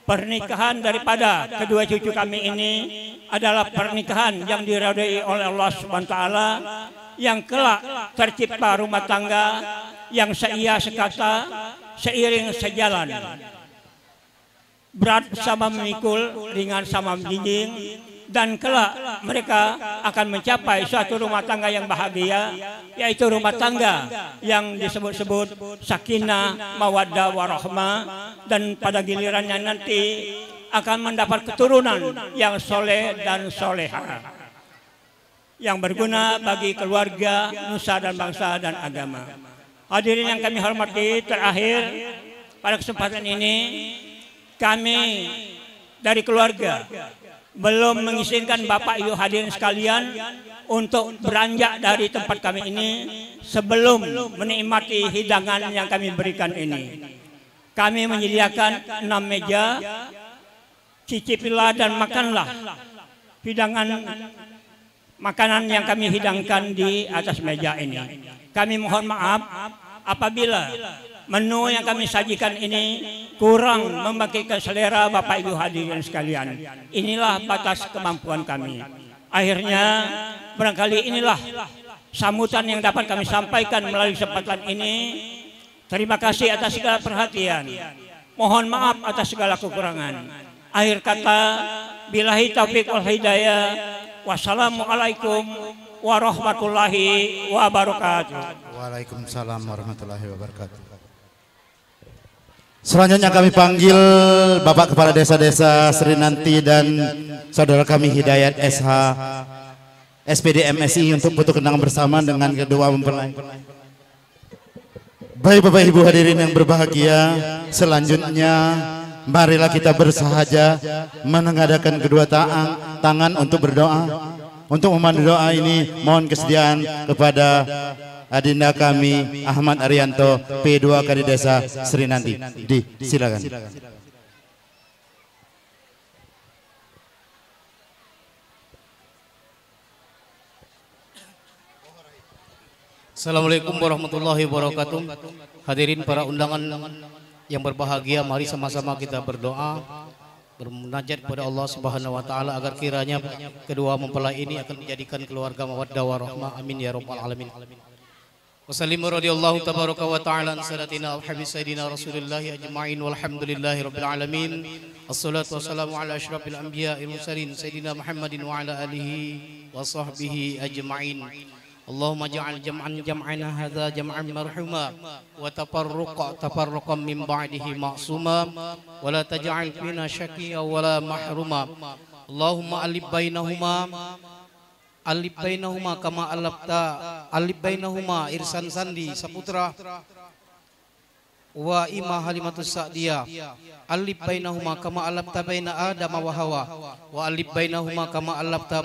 pernikahan daripada kedua cucu kami ini adalah pernikahan yang diridhai oleh Allah Subhanahu wa taala, yang kelak tercipta rumah tangga yang seia sekata, seiring sejalan, berat sama memikul, ringan sama menjinjing, dan kelak mereka akan mencapai suatu rumah tangga yang bahagia, yaitu rumah tangga yang disebut-sebut sakinah, mawaddah, warahmah, dan pada gilirannya nanti akan mendapat keturunan yang soleh dan soleha, yang berguna bagi keluarga, nusa dan bangsa dan agama. Hadirin yang kami hormati, terakhir pada kesempatan ini kami dari keluarga belum mengizinkan Bapak Ibu hadirin sekalian untuk beranjak dari tempat kami ini sebelum menikmati hidangan yang kami berikan ini. Kami menyediakan 6 meja, cicipilah dan makanlah hidangan makanan yang kami hidangkan di atas meja ini. Kami mohon maaf apabila menu yang kami sajikan ini kurang membangkitkan selera Bapak Ibu hadirin sekalian. Inilah batas kemampuan kami. Akhirnya barangkali inilah sambutan yang dapat kami sampaikan melalui kesempatan ini. Terima kasih atas segala perhatian. Mohon maaf atas segala kekurangan. Akhir kata, billahi taufiq wal hidayah. Wassalamualaikum warahmatullahi wabarakatuh. Waalaikumsalam warahmatullahi wabarakatuh. Selanjutnya kami panggil Bapak Kepala Desa-Desa Sri Nanti dan saudara kami Hidayat SH SPD MSI untuk foto kenang bersama dengan kedua mempelai. Baik Bapak Ibu hadirin yang berbahagia, selanjutnya marilah kita bersahaja menengadakan kedua tangan untuk berdoa. Untuk memandu doa ini mohon kesediaan kepada adinda kami Ahmad Arianto P2 Kadidesa Sri Nanti. Silakan. Assalamualaikum warahmatullahi wabarakatuh. Hadirin para undangan yang berbahagia, mari sama-sama kita berdoa, bermunajat kepada Allah Subhanahu wa taala agar kiranya kedua mempelai ini akan dijadikan keluarga mawaddah warahmah. Amin ya rabbal alamin. Wasallimu radhiyallahu tabaraka wa ta'ala an salatina wa habib sayyidina Rasulillah ajma'in walhamdulillahi rabbil alamin. Assalatu wassalamu ala asyrafil anbiya'il mursalin sayyidina Muhammadin wa ala alihi wa sahbihi ajma'in. Allahumma ja'al jam'ana hadza jam'an marhuma wa tafarruqan min ba'dihi ma'suma wa la taj'al fina syaqiyya wa la mahruma. Allahumma alif bainahuma kama alif bainahuma Irsan Sandi Saputra wa Ima Halimatus Sa'diyah. Alif bainahuma kama alafta baina Adam wa Hawa wa alif bainahuma kama alafta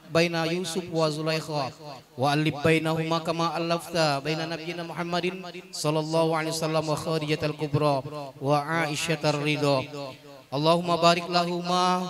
baina Yusuf wa Zulaikha wa alif bainahuma kama alafta baina nabiyina Muhammadin sallallahu alaihi wasallam wa Khadijatul Kubra wa Aisyatar Ridha. Allahumma barik lahuma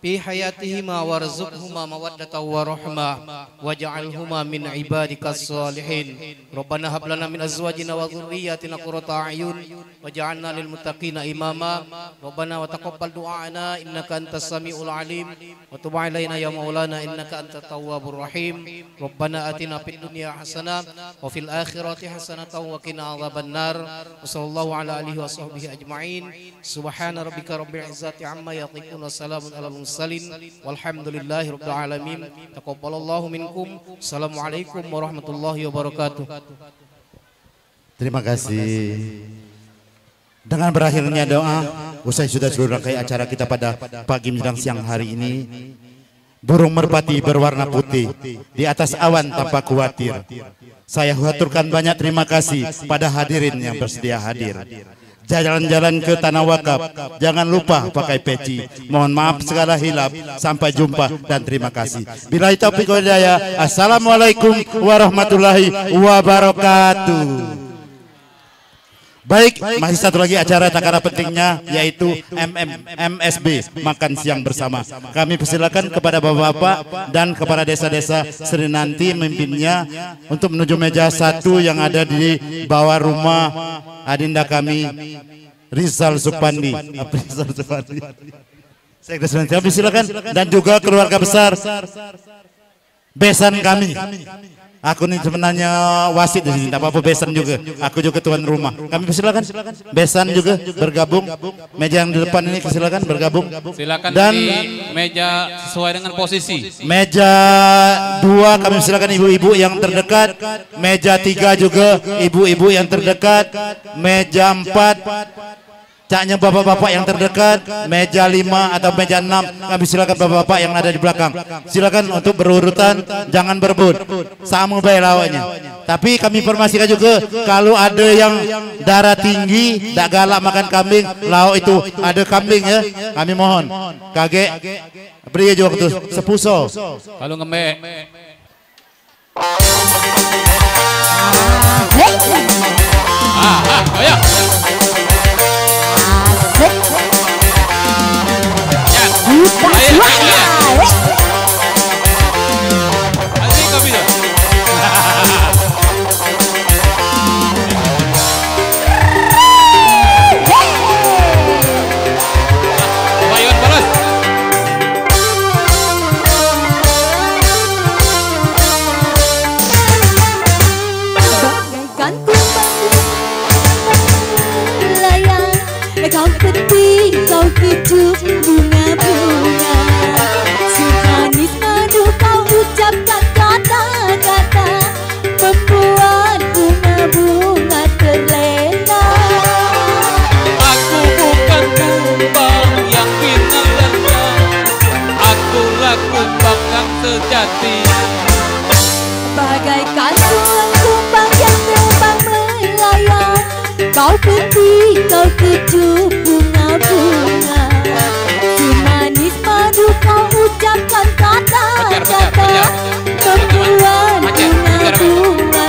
fi hayatihima warzuqhuma mawaddatan wa rahmah waj'alhuma min ibadikas salihin. Rabbana hab lana min azwajina wa dhurriyyatina qurrata a'yun waj'alna lil muttaqina imama. Rabbana wa taqabbal du'ana innaka antas samiul alim wa tub 'alaina ya maulana innaka antat tawwabur rahim. Rabbana atina fid dunya hasanah wa fil akhirati hasanatan wa qina adzabannar. Wa sallallahu ala alihi wa sahbihi ajma'in. Subhana rabbika rabbil izzati amma yasifun wa salamun alal mursalin walhamdulillahi rabbil alamin. Taqabbalallahu minkum. Assalamualaikum warahmatullahi wabarakatuh. Terima kasih. Dengan berakhirnya doa, usai sudah seluruh rangkaian acara kita pada pagi menjelang siang hari ini, burung merpati berwarna putih di atas awan tanpa khawatir. Saya haturkan banyak terima kasih pada hadirin yang bersedia hadir. Jalan-jalan ke Tanah Wakaf, jangan lupa pakai peci. Mohon maaf segala hilap. Sampai jumpa dan terima kasih. Billahi taufiq wal hidayah. Assalamualaikum warahmatullahi wabarakatuh. Baik, masih satu lagi acara tak kalah pentingnya, yaitu MSB, makan siang bersama. Kami persilakan kepada bapak-bapak dan kepada desa-desa Sri Nanti memimpinnya untuk menuju meja 1 yang ada di bawah rumah adinda kami Rizal Supandi. Kami silakan, dan juga keluarga besar besan kami. Aku ini sebenarnya wasit di sini, tak apa-apa besan juga. Aku juga tuan rumah. Kami persilakan besan juga bergabung. Meja yang di depan ini silakan bergabung. Silakan dan di meja sesuai dengan posisi. Meja 2 kami silakan ibu-ibu yang terdekat. Meja 3 juga ibu-ibu yang terdekat. Meja 4 caknya bapak-bapak yang terdekat. Meja 5 atau meja 6 kami silakan bapak-bapak yang ada di belakang. Silakan untuk berurutan, jangan berebut. Sama baik lawaknya. Tapi kami informasikan juga kalau ada yang darah tinggi, tak galak makan kambing, lauk itu ada kambing ya. Kami mohon. Kakek beri juga waktu sepuso. Kalau ngembek. Ayo. Kau penting, kau hidup bunga-bunga, semanis madu kau ucapkan kata-kata, membuat bunga-bunga terlena. Aku bukan kumbang yang pinang lengang, akulah kumbang yang sejati. Bagaikan kumbang yang terbang melayang, kau penting, kau hidup bunga-bunga, semanis madu kau ucapkan kata-kata, membuat bunga-bunga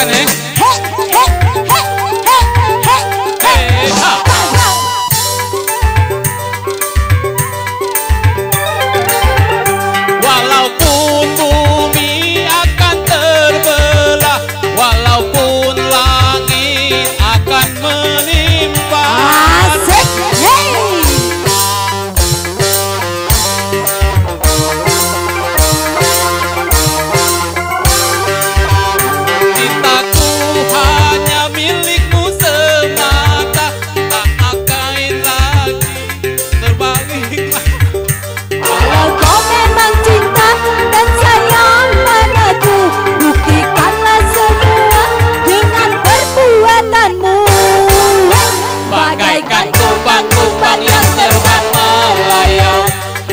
Silakan ya. Walaupun bumi akan terbelah, walaupun langit akan menimpa. Asik. Cintaku hanya milikmu semata, tak akan lagi terbalik. Kalau kau memang cinta dan sayang padaku, buktikanlah semua dengan perbuatanmu. Bagaikan kumbang-kumbang yang terbang melayang,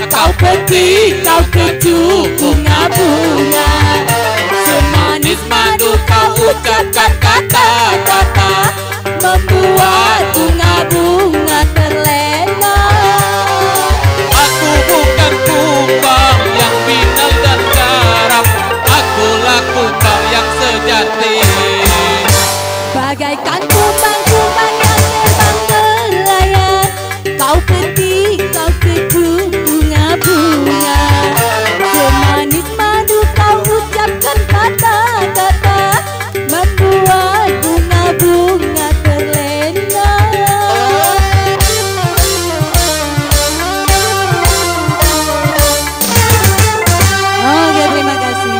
Kau petik, kau kecup bunga-bunga, semanis madu kau ucapkan kata-kata, membuat bunga-bunga terlena. aku bukan kumbang yang final dan garam, akulah kumbang yang sejati. Bagaikan kumbang-kumbang yang terbang melayang, kau petik, kau kecup bunga-bunga, semanis madu kau ucapkan kata-kata, membuat bunga-bunga terlena. Oke, terima kasih.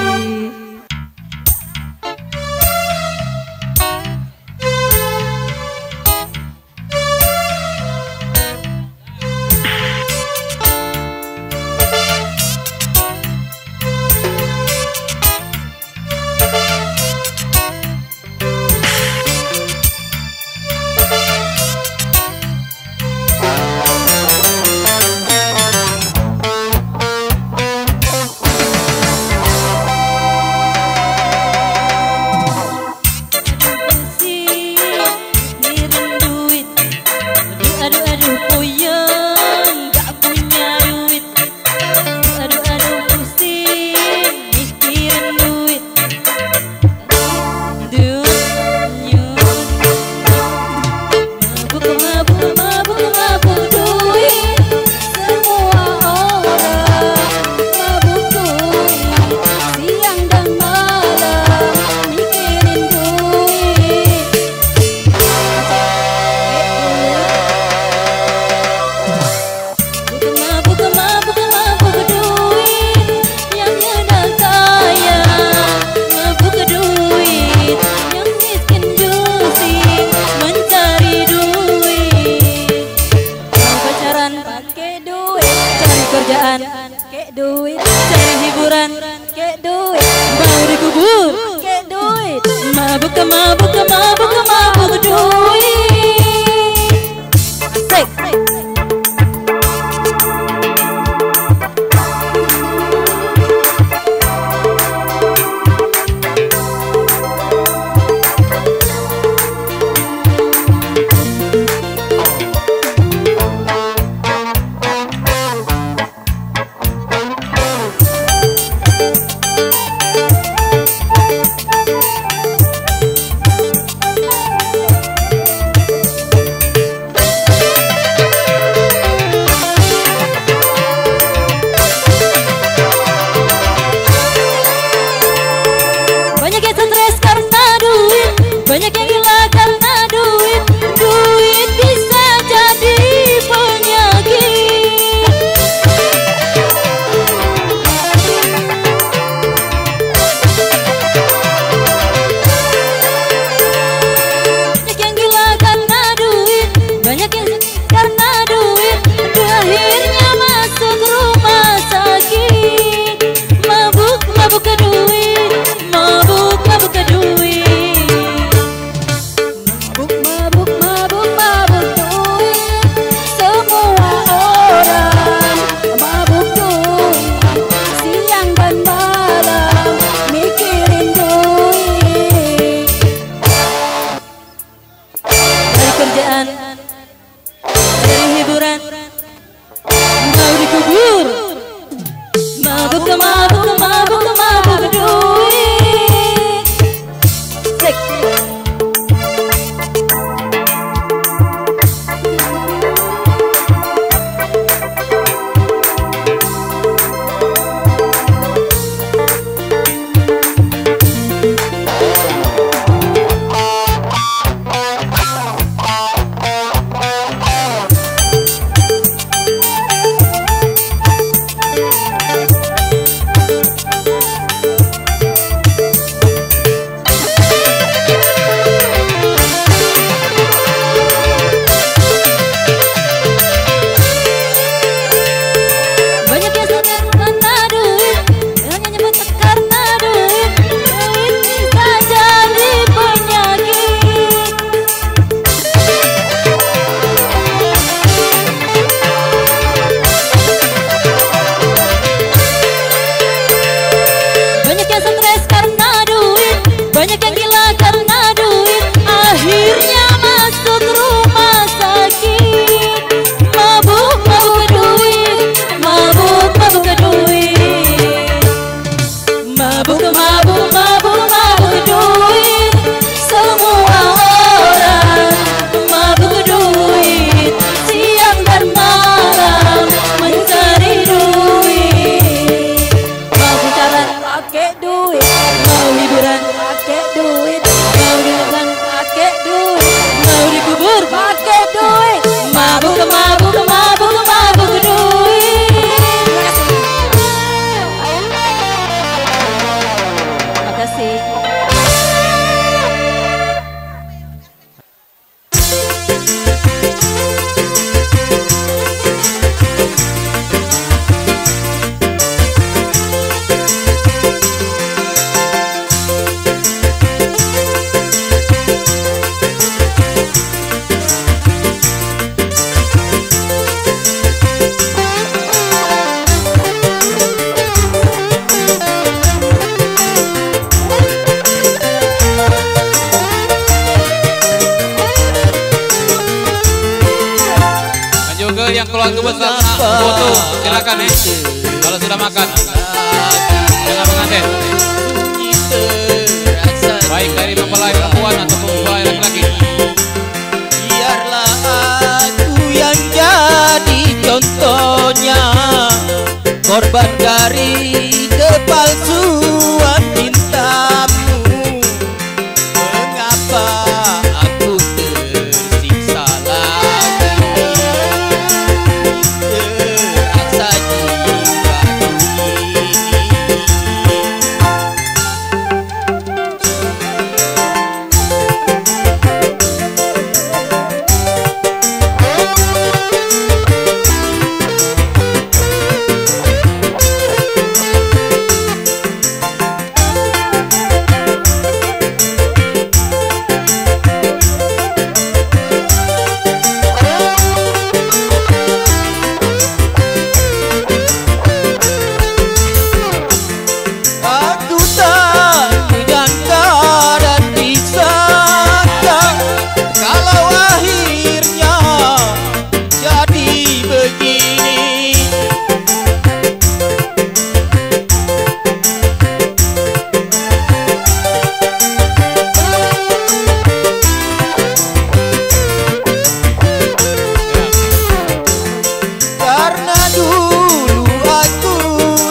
Kerjaan, kek duit, cari hiburan, kek duit, mau dikubur, kek duit, mabuk mabuk mabuk mabuk duit. Asik. keluarga besar foto silakan ya. Kalau sudah makan dengan pengantin. Baik dari mempelai perempuan atau mempelai laki-laki. Biarlah aku yang jadi contohnya, korban dari kepalsuan cintamu. Mengapa aku tersiksa lagi, terasa jiwaku ini. Aku tak menyangka dan disangka kalau akhirnya jadi begini. Karena dulu aku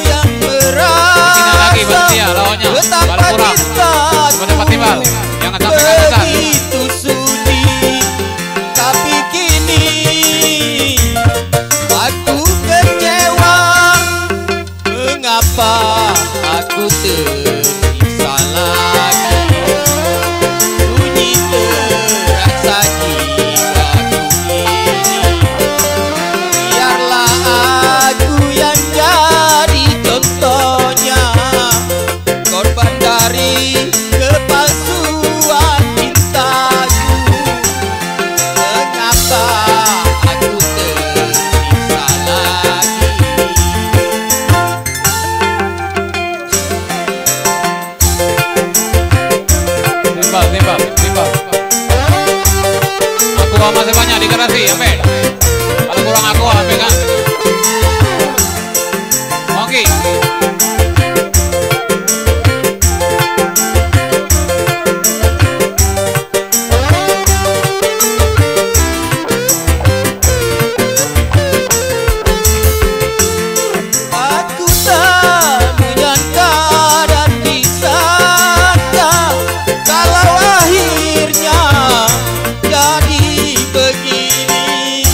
yang Lagi merasa bersedia lawannya. betapa Baru kurang. cintaku Cepat timbal. Jangan sampai kehabisan. begitu suci, tapi kini aku kecewa. Mengapa aku tersiksa lagi, sunyi terasa jiwaku ini. Biarlah aku yang jadi contohnya, korban dari kepalsuan cintaku. Mengapa aku tersiksa lagi. Timbal. Aqua masih banyak di garasi, Ampe. Kalau kurang aqua, Ampe kan. Oke. Aku tak menyangka dan disangka kalau akhirnya jadi begini.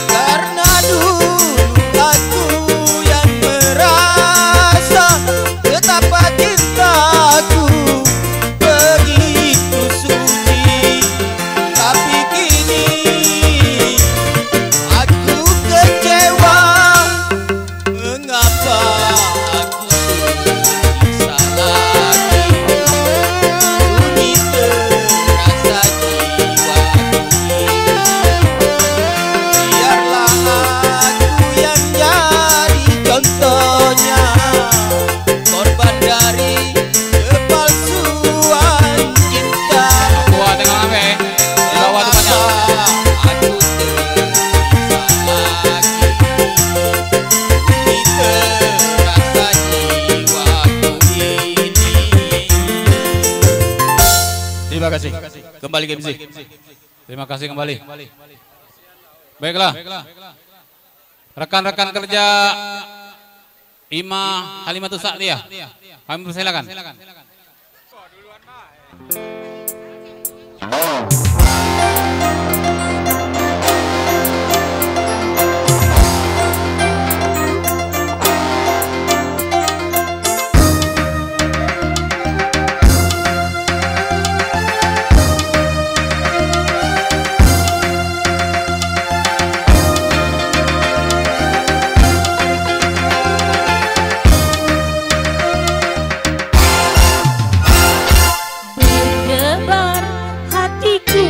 Karena dulu aku yang merasa betapa cintaku begitu suci, tapi kini aku kecewa. Mengapa aku tersiksa lagi, sunyi terasa jiwaku ini. Biarlah aku yang jadi contohnya, korban dari kepalsuan cinta. Aqua tengah Ampe. Di bawah tuh banyak. Aku tersiksa lagi, sunyi terasa jiwaku ini. Terima kasih. Kembali ke MC. Terima kasih kembali. Baiklah. Rekan-rekan kerja Ima Halimatus Sa'diyah. Kami persilakan. Berdebar hatiku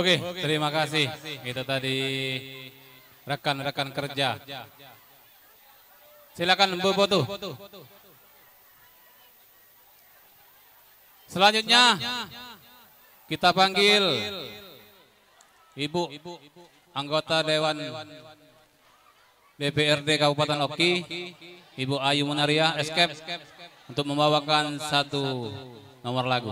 Oke, terima kasih. Itu tadi rekan-rekan kerja. Silakan Boboto. Selanjutnya kita panggil Ibu anggota Dewan DPRD Kabupaten Oki, Ibu Ayu Munaria Eskep, untuk membawakan satu nomor lagu.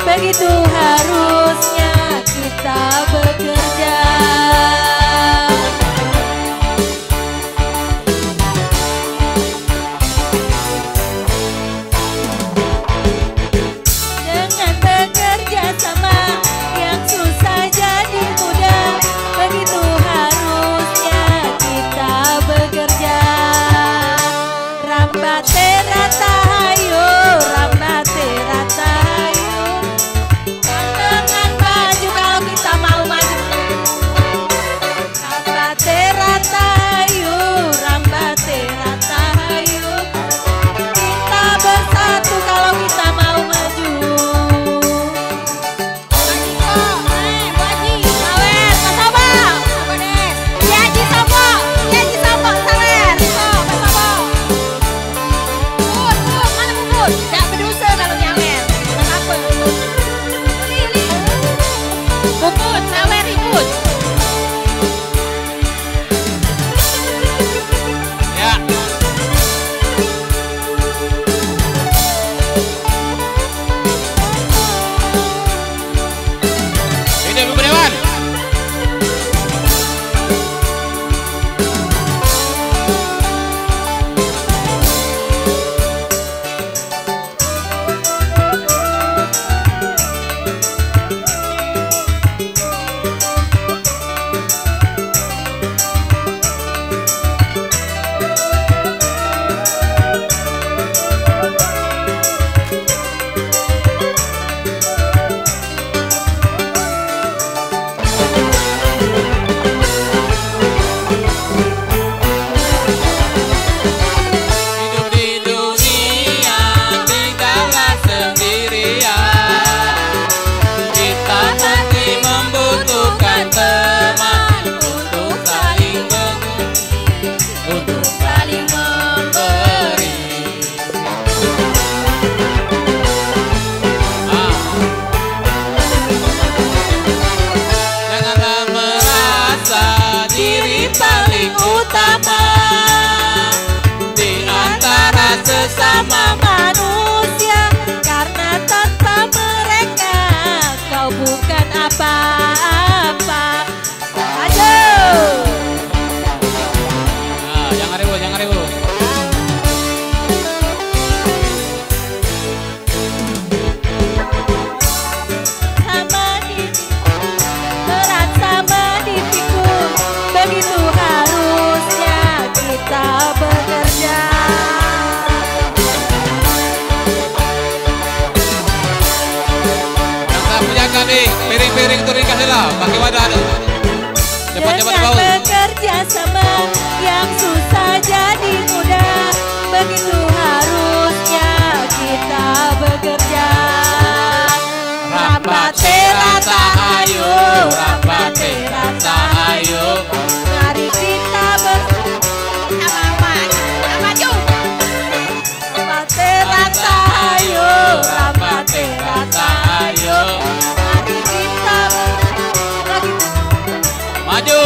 Begitu harusnya kita bekerja. Dengan bekerja sama yang susah jadi mudah. Begitu harusnya kita bekerja. Rambate rata hayo, rambate rata hayo. Sesama manusia, karena tanpa mereka kau bukan apa-apa. Aduh. Jangan ribut, jangan ribut. Sama berat sama dipikul, begitu harusnya kita bekerja. Nih, piring-piring itu ringkas lah, pakai wadah tuh. Cepat-cepat Dengan bau. bekerja sama yang susah jadi mudah. Begitu harusnya kita bekerja. Rapate rata ayo, rapate rata ayo. Mari kita maju. Rapate rata ayo, rapate rata ayo. Maju.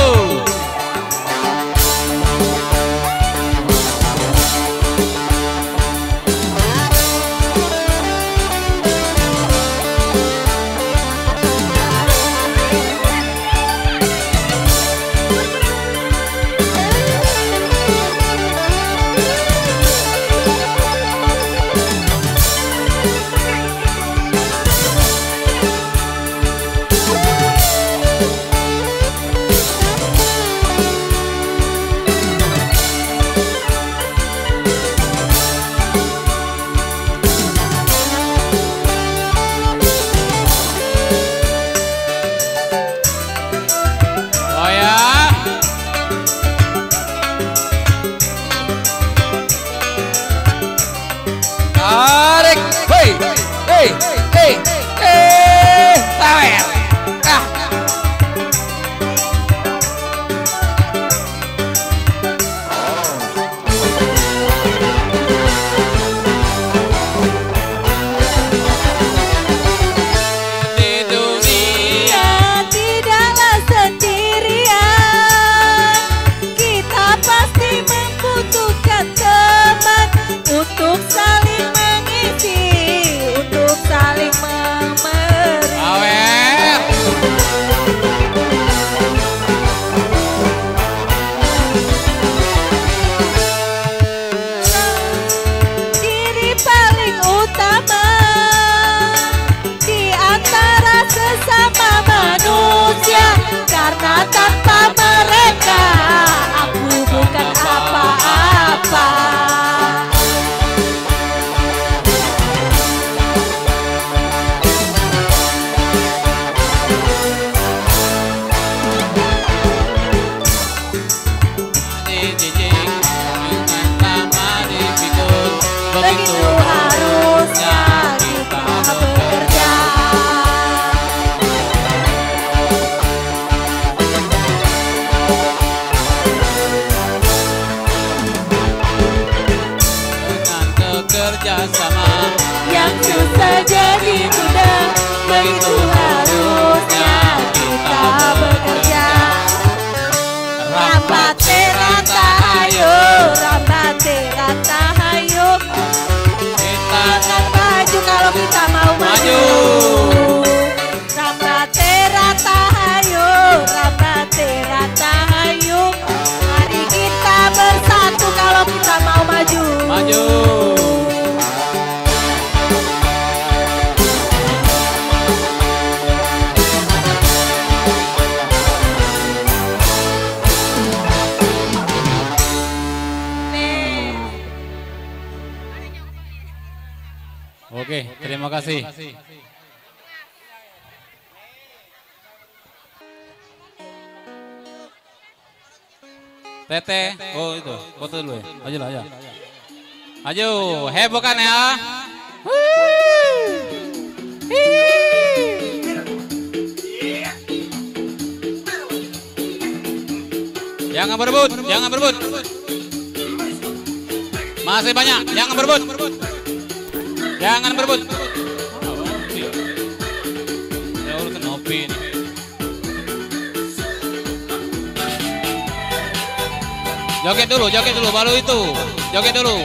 tanpa mereka aku bukan apa-apa. Begitu harusnya kita bekerja. Dengan bekerja sama yang susah jadi mudah, begitu harusnya kita bekerja. Rambate rata hayo, rambate rata hayo. Kita akan maju kalau kita mau maju. Rambate rata hayo, rambate rata hayo. Mari kita bersatu kalau kita mau maju. Maju. Oke, terima kasih. Tete, oh itu, foto dulu ya. Ayo lah, ayo. Ayo, hebohkan ya. Jangan berebut, jangan berebut. Masih banyak, jangan berebut. Jangan berebut. Ya udah kenopi nih. Joget dulu, baru itu. Joget dulu.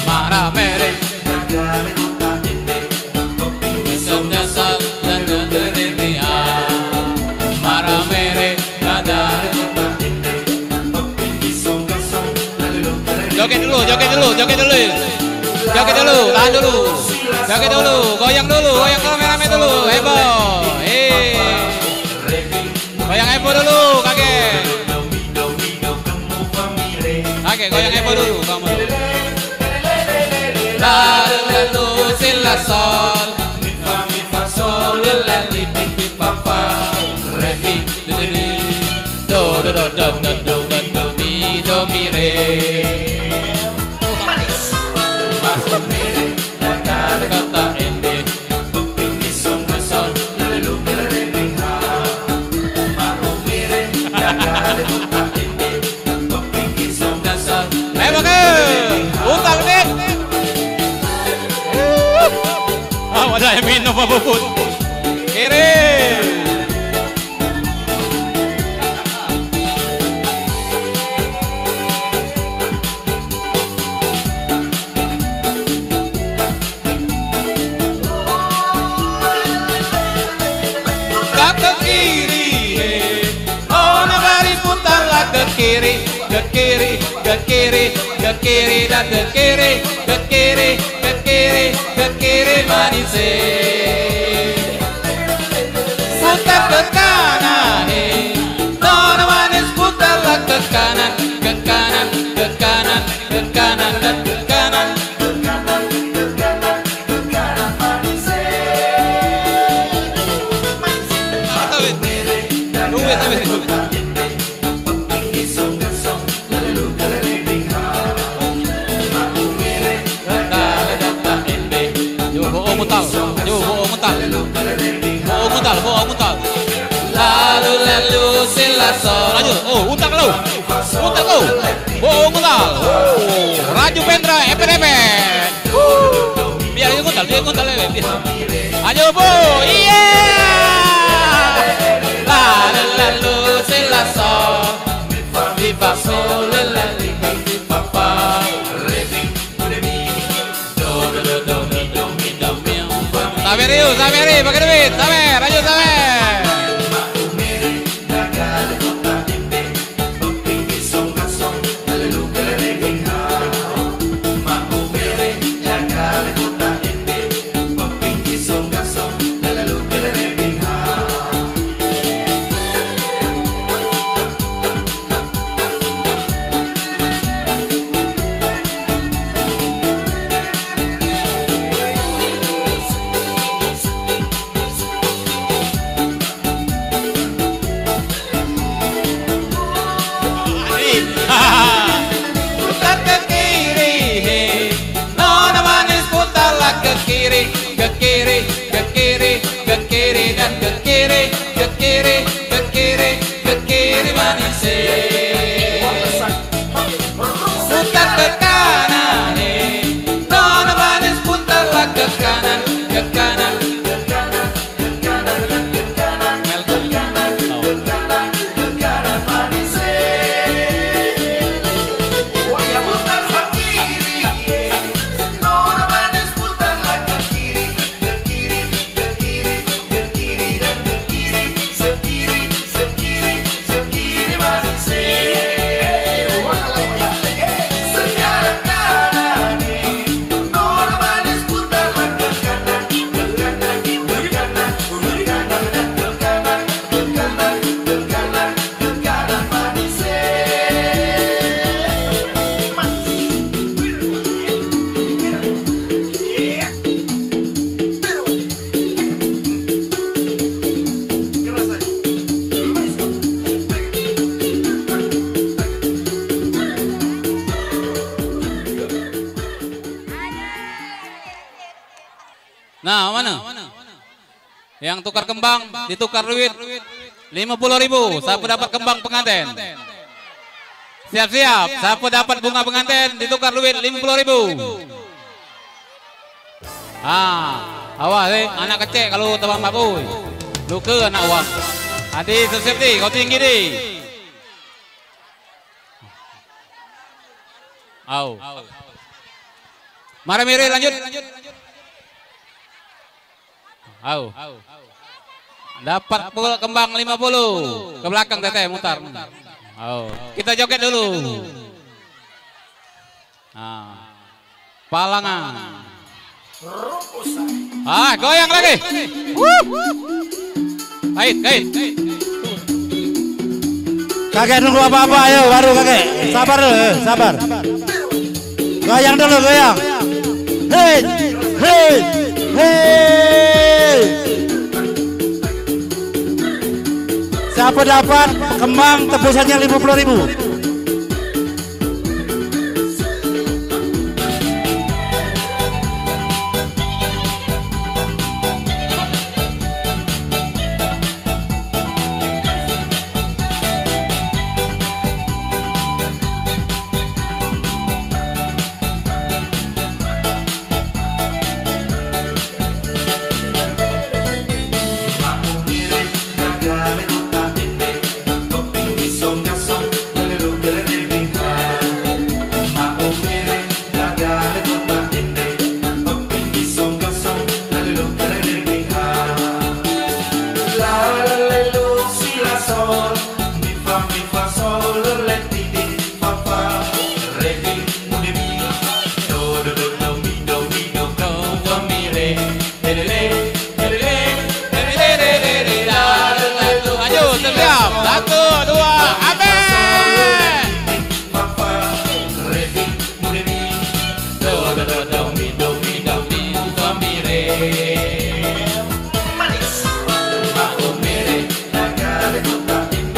Marah mere. Joget dulu, tahan dulu. Joget dulu, goyang kameramen dulu, heboh. Goyang heboh dulu, kakek. Kakek, goyang heboh dulu, kamu. Lalu sila sol, mi fa sol, la li mi fa fa, re mi do do do do do do do do mi re. Ada yang minum apa pun. Kiri. Ke kiri. Oh, nabari putarlah ke kiri, ke kiri, ke kiri, ke kiri dan ke kiri, ke kiri, ke kiri, ke kiri manis. Putar ke kanan, nona manis putarlah ke kanan, ke kanan, ke kanan, ke kanan dan ke kanan. Lalu sila sol. Lanjut. Oh, untak lo. Untak lo. Oh, untal. Raju Pendra, epen-epen. Biar dia nguntal lele. Ayo, Bu. Iya. Lalu sila sol. Mi fa sol, la li mi fa fa. Sabar yuk, pakai duit, sabar, ayo sabar. ke kanan, nona manis putarlah ke kanan, ke kanan, ke kanan, ke kanan, ke kanan, ke kanan, ke kanan, ke kanan manis. Waya putar ke kiri, nona manis putarlah ke kiri, ke kiri, ke kiri, ke kiri dan ke kiri, sekiri, sekiri, sekiri manis. Sekarang kanan, nona manis putarlah ke kanan, ke kanan, ke kanan, ke kanan dan ke kanan, ke kanan, ke kanan, ke kanan manis. Nah, mana? Yang tukar kembang, ditukar duit 50.000. Siapa dapat kembang pengantin? Siap-siap. Siapa dapat bunga pengantin, ditukar duit 50.000. Awas anak kecil kalau tebang babu. Luka anak uang. Hati safety, kau tinggi di. Mari miri lanjut. Dapat kembang 50. Ke belakang teteh mutar. Kita joget dulu. Palangan. Goyang lagi. Kait. Kakek nunggu apa-apa, ayo baru kakek. Sabar dulu, sabar. Goyang dulu, goyang. Hei, hei, hei. Siapa dapat kembang tebusannya 50.000?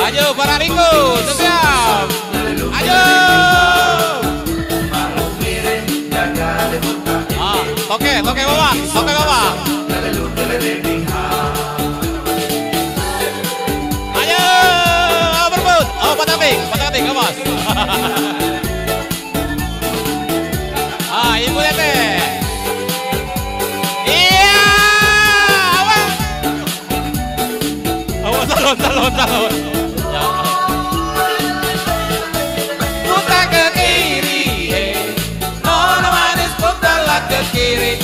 Ayo para Ringo, siap. Ayo. Oke bawah, oke bawah. Ayo, berbut. Patah kambing, awas. Ibu lihat deh. Iya, awas. Talon. Putar ke kiri, nona manis putarlah ke kiri.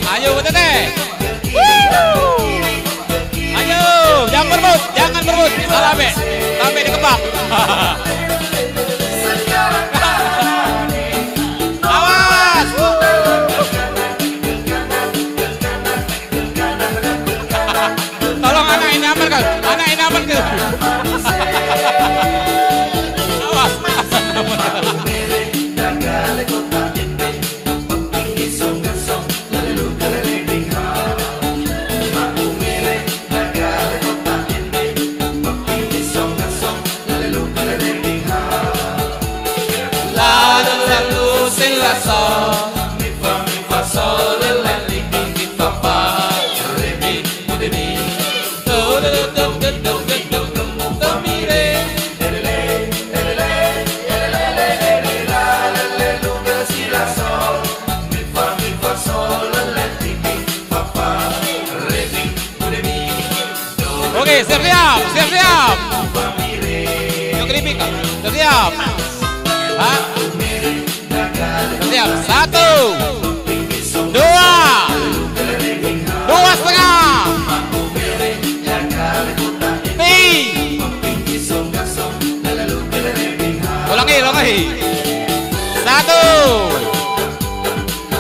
Ayo teteh. Ayo, jangan berebut. Sampai di kembang. Awas. Tolong anak ini aman kan? Awas. Oke, siap-siap, siap-siap. Yuk keripik, siap-siap. Hah? Siap, 1, 2, 2,5. Ulangi, ulangi. 1,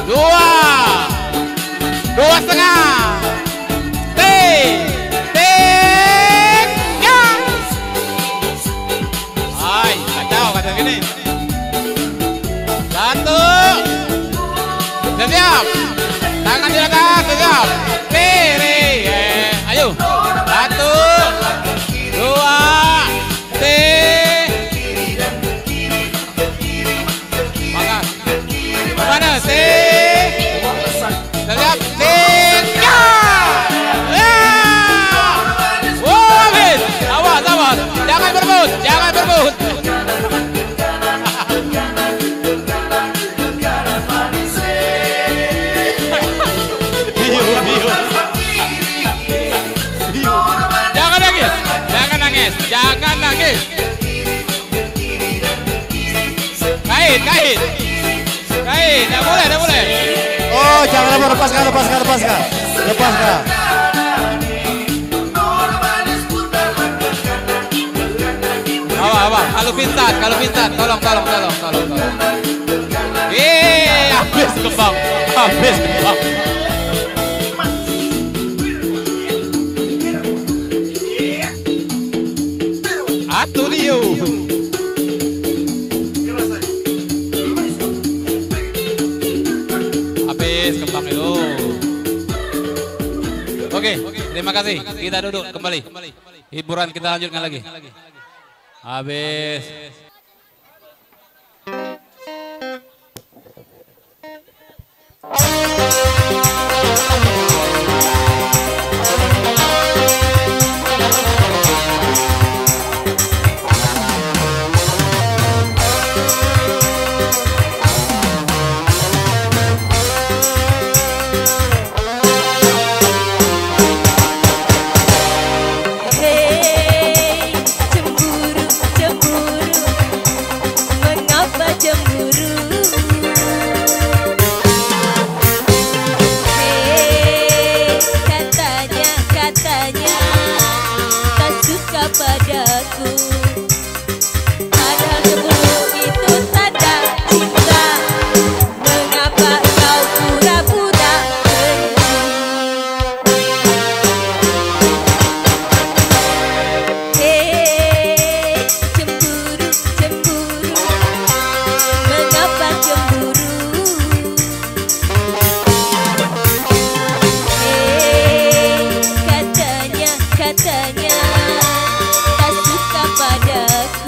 2, 2,5. Hai, kacau, kacau gini. 1, siap, tangan di atas, siap, kiri, ayo, 1, 2, 3, mana sih, siap, 3, habis, awas, awas, jangan berebut, jangan berebut. Jangan nangis, jangan nangis, jangan nangis. Kait, kait, kait, tidak boleh, tidak boleh. Oh, jangan lepaskan, lepaskan, lepaskan, lepaskan. Apa? Kalau pintar, tolong, tolong, tolong, tolong, tolong. Habis kembang, habis kembang. Atuh Rio. Habis kembang itu. Oke, terima kasih. Kita duduk kembali. Hiburan kita lanjutkan lagi. Habis. Katanya tak suka padaku.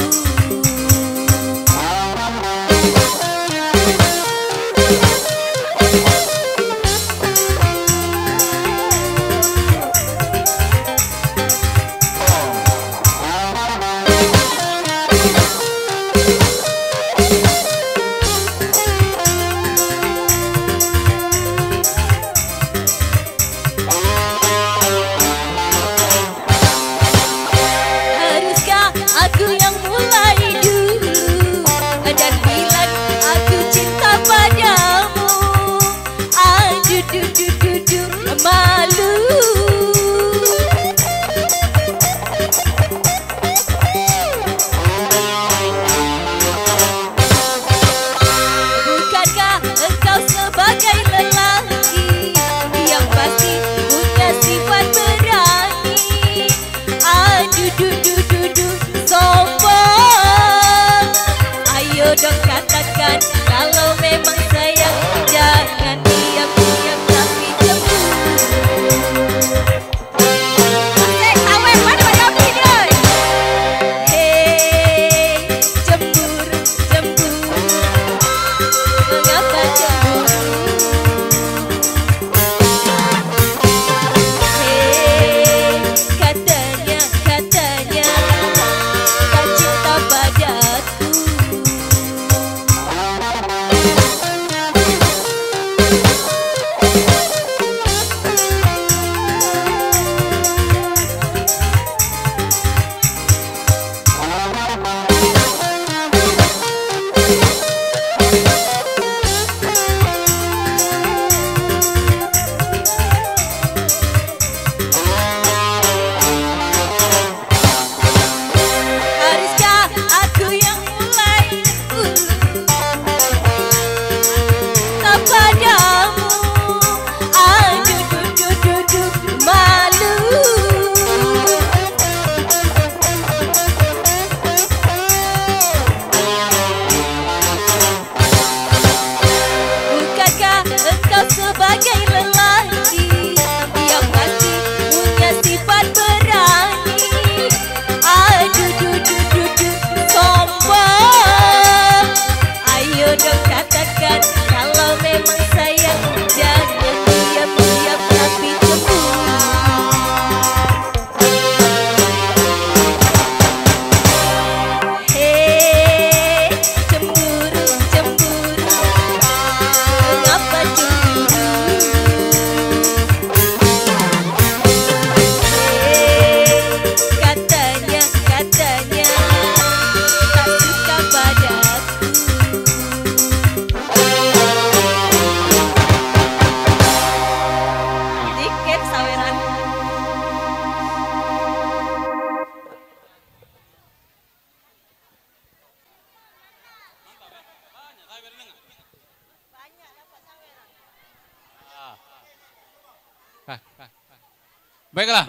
Baiklah,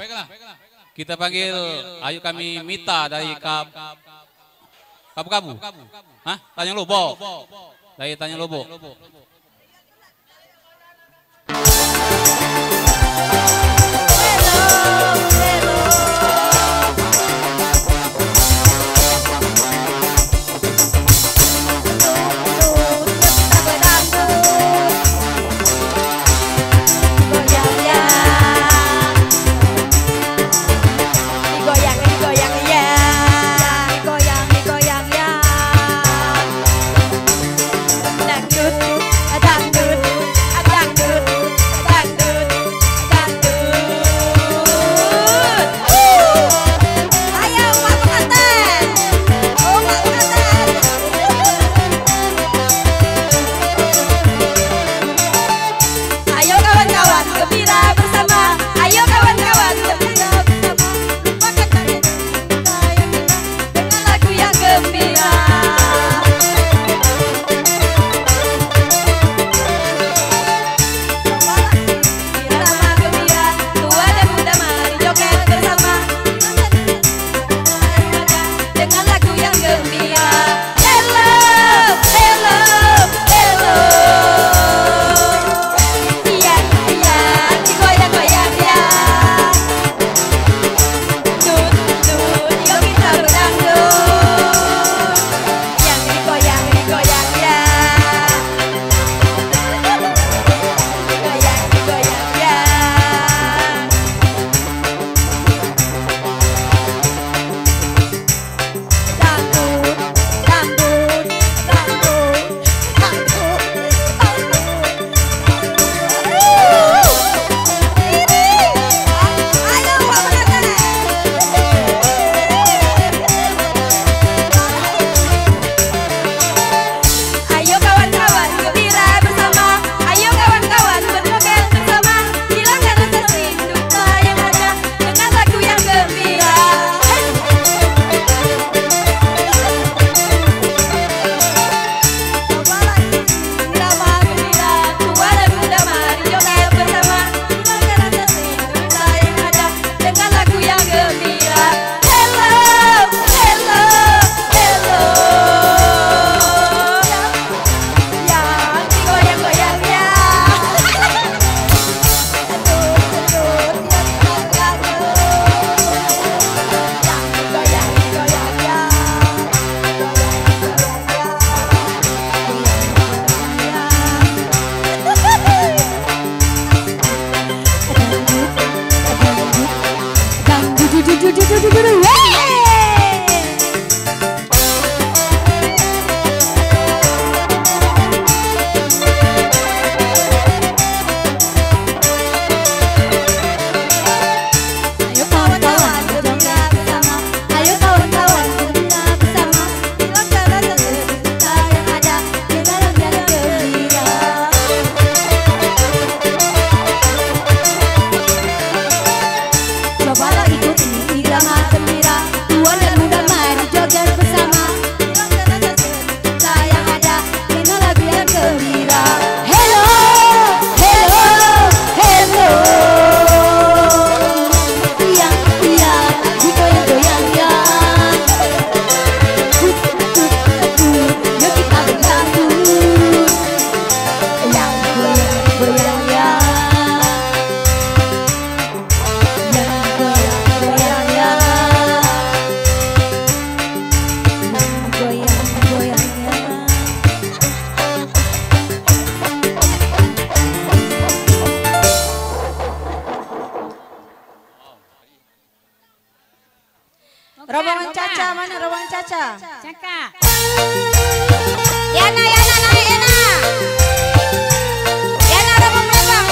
kita panggil Ayu kami Mita dari Kabu-Kabu. Hah? Tanjung Lobo. Dari Tanjung Lobo. Rombongan Caca, mana rombongan Caca? Caca. Yana, Yana, naik Yana. Yana, rombongan belakang.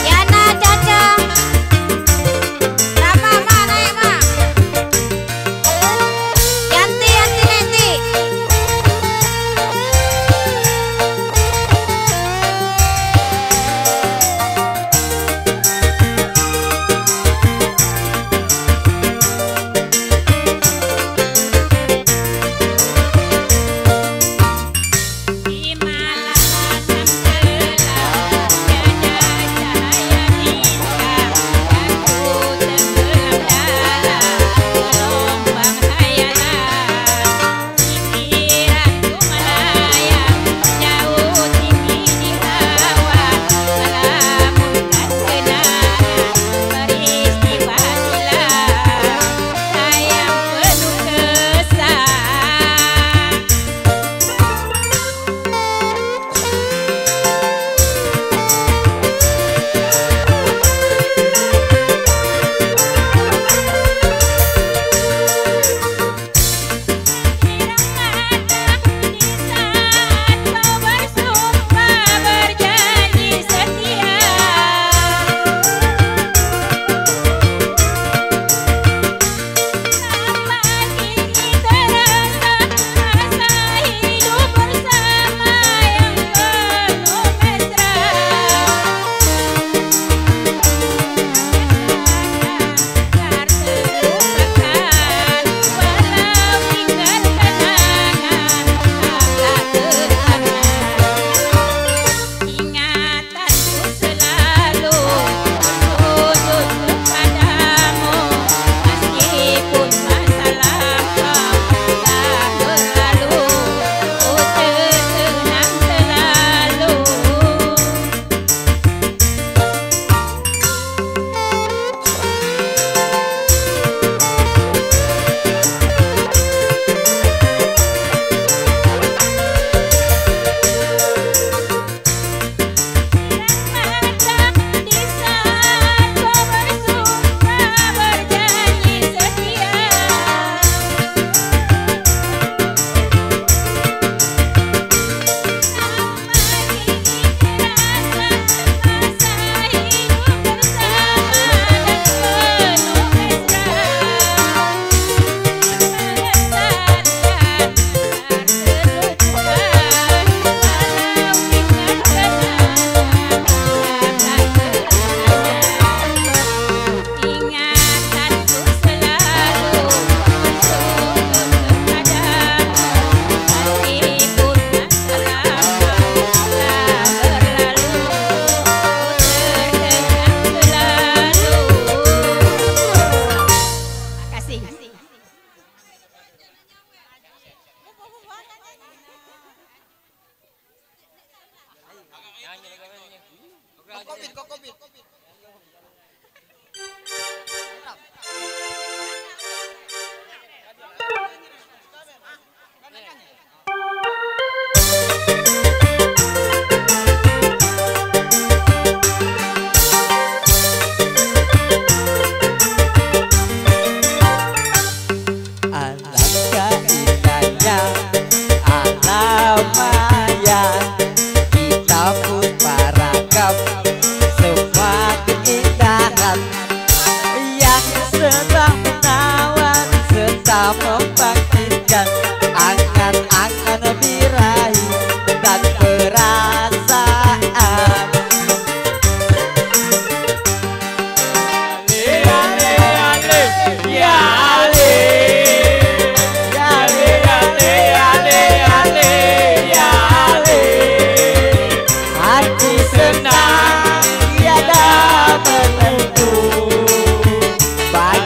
Yana, Caca. Rama, Ma, naik Ma. Yanti, Yanti, Neti.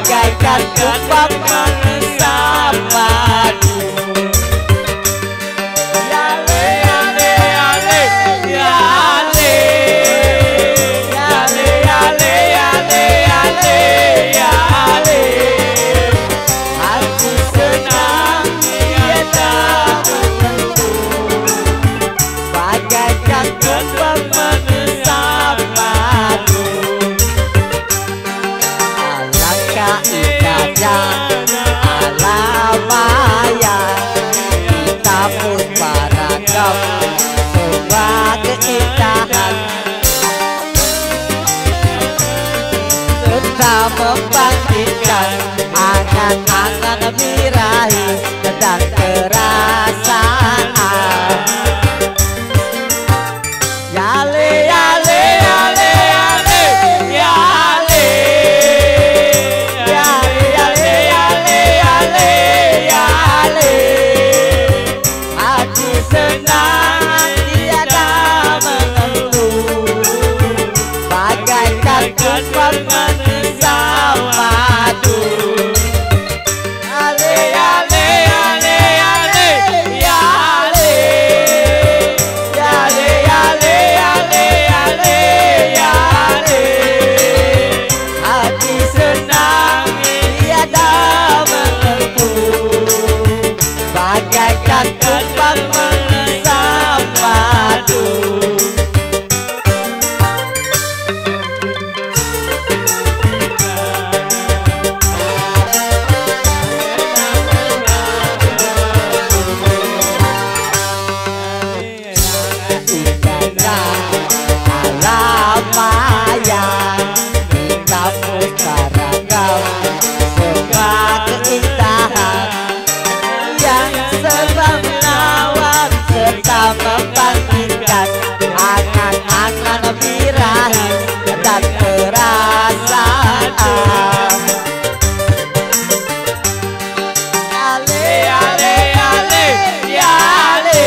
bagaikan tumpang meresap padu. Yale yale yale yale yale yale yale yale yale, hati senang tiada menentu, bagaikan tumpang meresap padu. Alangkah indahnya alam maya, kita pun beragam semua keindahan, serta membangkitkan angan-angan birahi dan perasaan. Yale yale yale yale yale yale yale yale yale yale, hati senang tiada menentu, bagaikan tumpang meresap padu. Yale yale yale yale yale yale yale yale yale yale, hati senang tiada menentu, bagaikan tumpang meresap padu. Indahnya alam maya, kita pun beragam semua keindahan, yang serba menawan serta membangkitkan angan-angan birahi dan perasaan. Yale yale yale yale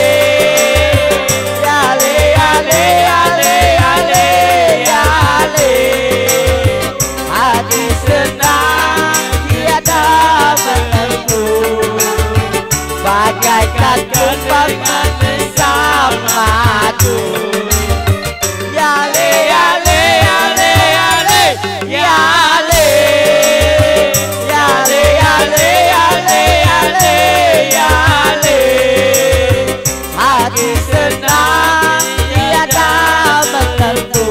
yale yale yale yale yale, hati senang tiada menentu, bagaikan tumpang meresap padu. Yale yale yale yale yale yale yale yale yale yale, hati senang tiada menentu,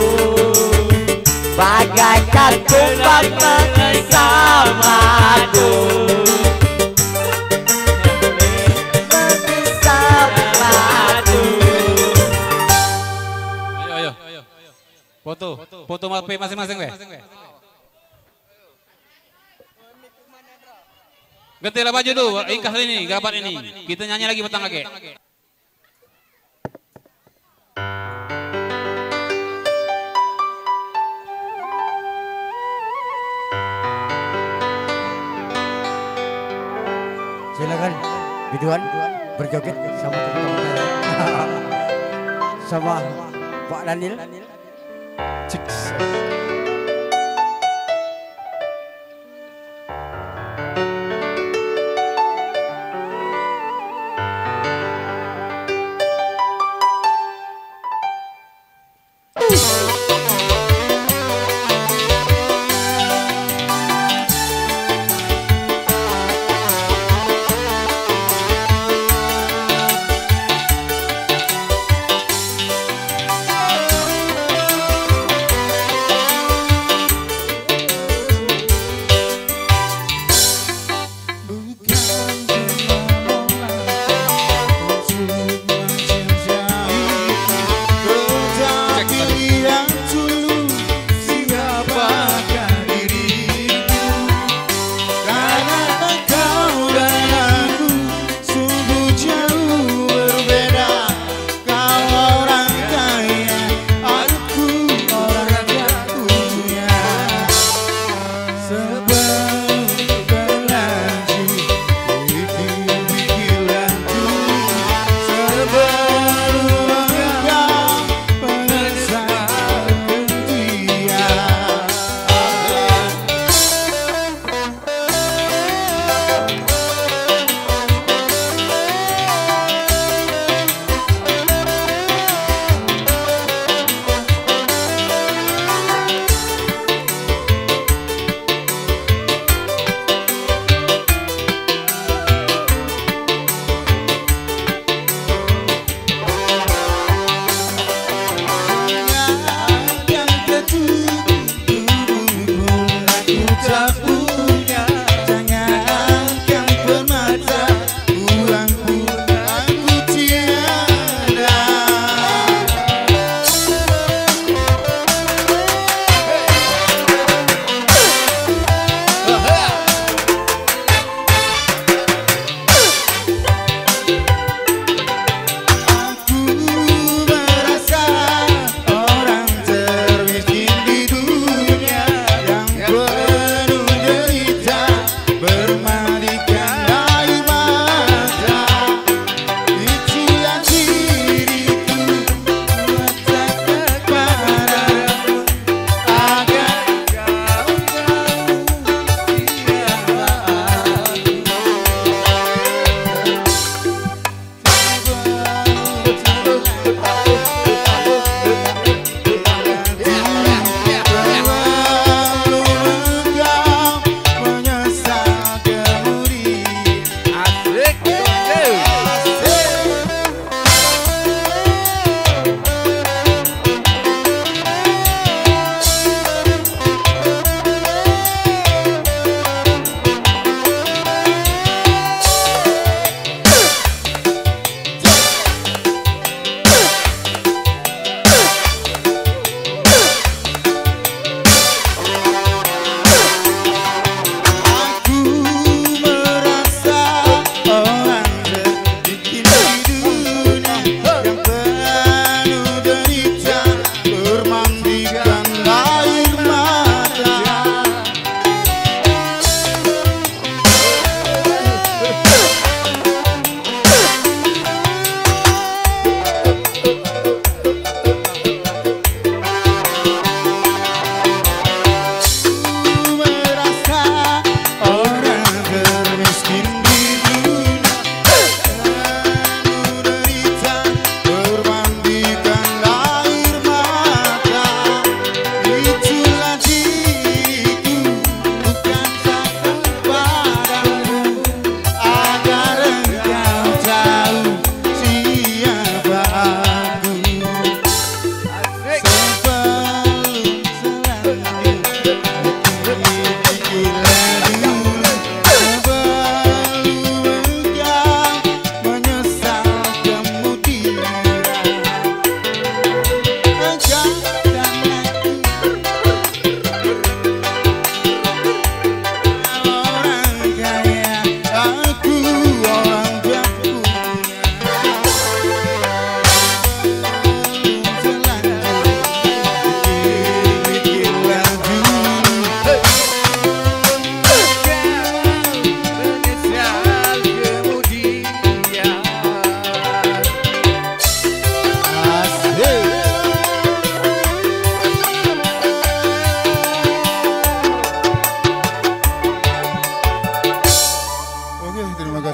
bagaikan tumpang meresap padu. Meresap padu. Ayo, ayo. Foto mape masing-masing weh. Gantilah baju dulu, ingkah ini, gabat ini. Kita nyanyi lagi petang lagi. Silakan biduan berjoget sama teman-teman saya. Sama Pak Daniel. Ciks.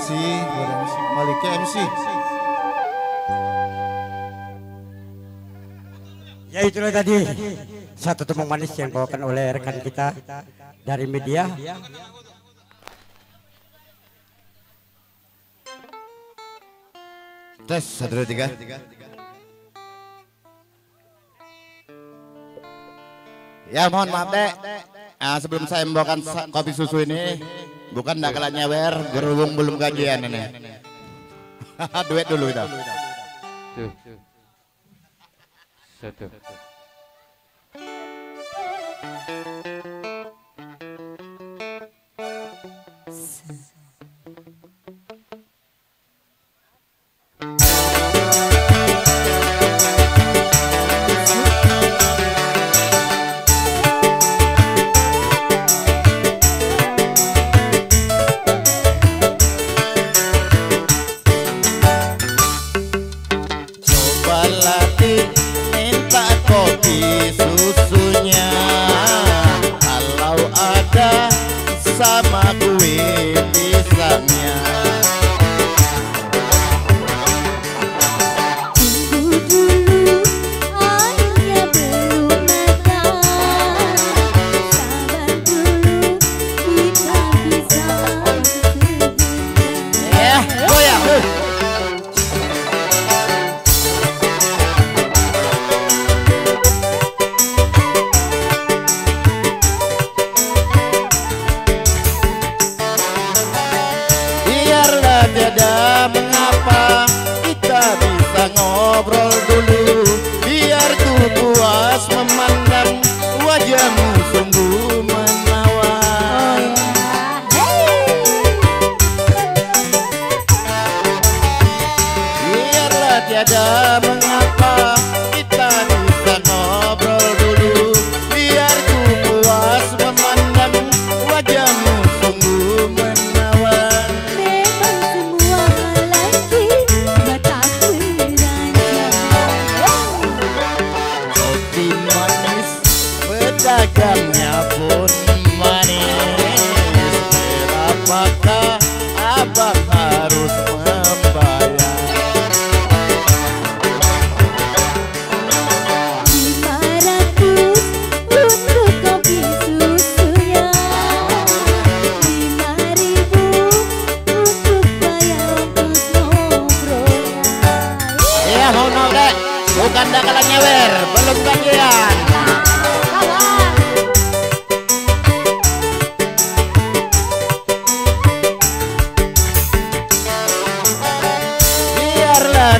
MC, balik ke MC. Ya itulah tadi satu tembang manis yang dibawakan oleh rekan kita dari media. Tes 1, 2, 3. Ya mohon maaf dek. Sebelum saya membawakan kopi susu ini, bukan nak kalah nyawer, berhubung belum gajian ini. Duet dulu kita. Tuh. Satu. Sama kue pisangnya. Tunggu dulu, airnya belum matang. Sabar dulu, kita bisa Ya, goyang. Tiada mengapa kita bisa ngobrol dulu, biar ku puas memandang wajahmu sungguh menawan. Biarlah tiada mengapa kita bisa ngobrol dulu, biar ku puas memandang wajahmu sungguh menawan. Dagangnya pun manis, berapakah abang harus membayar? 500 untuk kopi susunya, 5.000 untuk bayar ongkos ngobrolnya. Ya mohon maaf dek, bukan dakalan nyewer, belum gajian.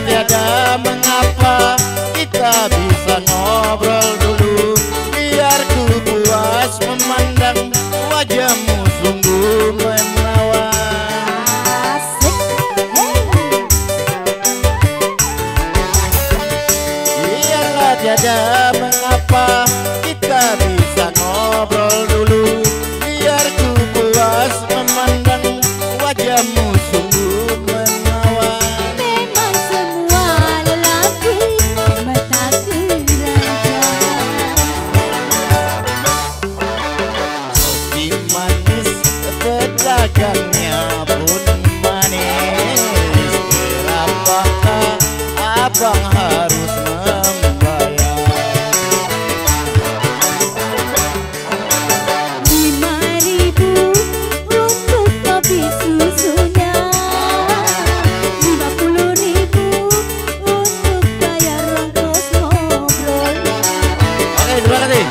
Tiada mengapa kita bisa ngobrol dulu, biar ku puas memandang wajahmu sungguh menawan. Biarlah tiada mengapa kita bisa ngobrol dulu, biar ku puas memandang wajahmu sungguh menawan. Dagangnya pun manis, berapakah abang harus membayar? 5.000 untuk kopi susunya, 50.000 untuk bayar ongkos ngobrolnya. Oke, terima kasih.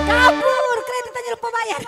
Kabur, kreditnya lupa bayar.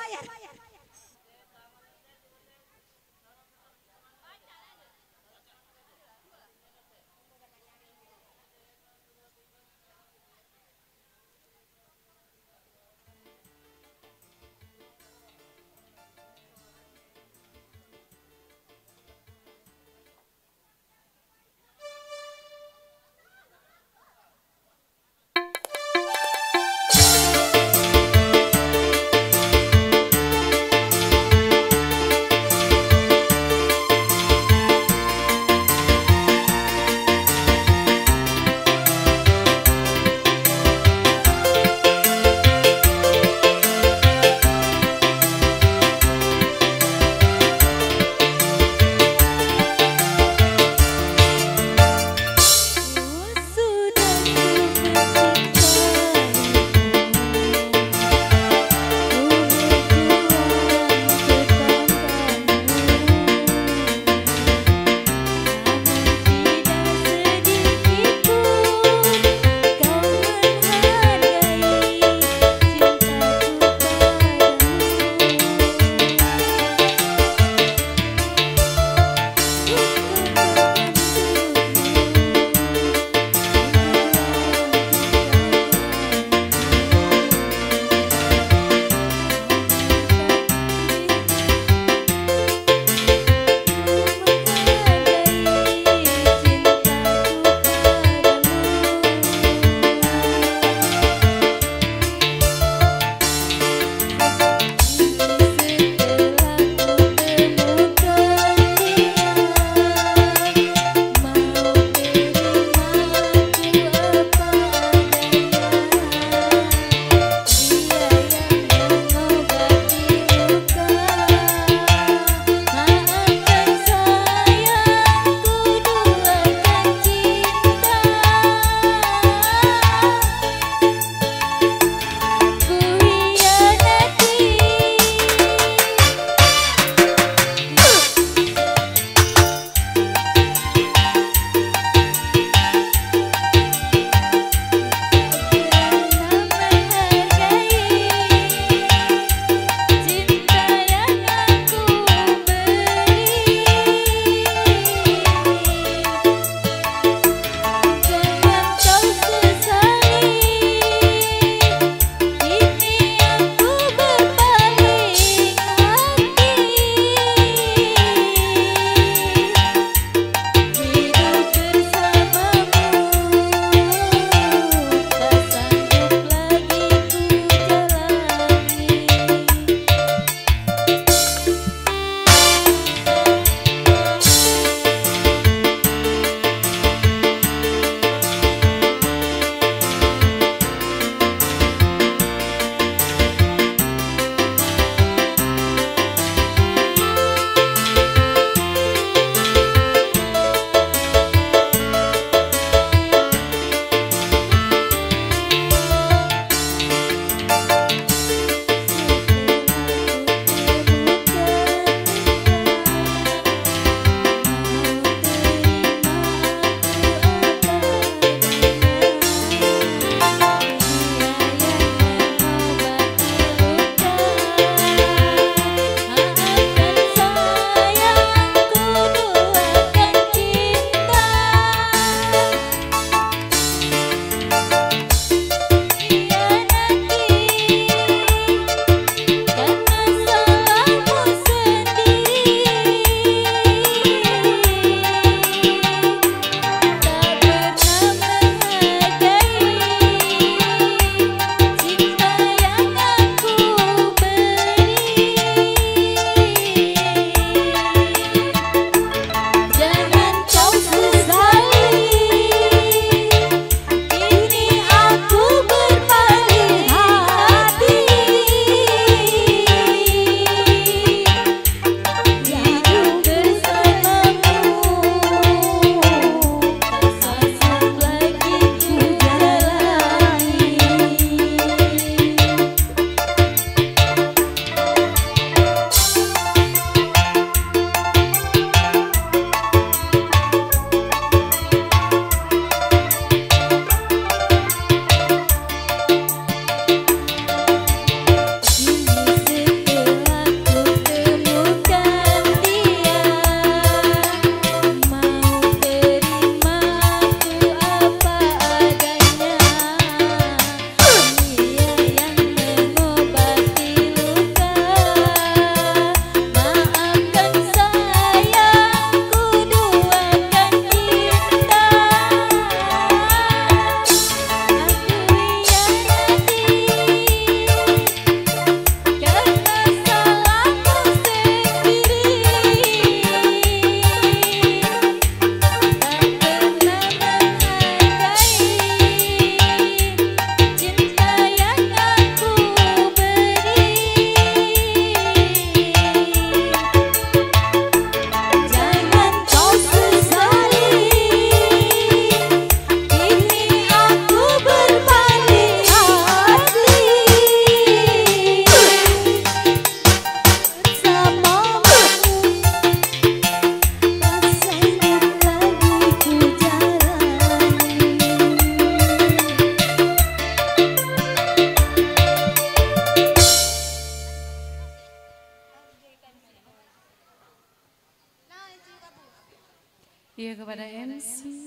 Iya kepada MC.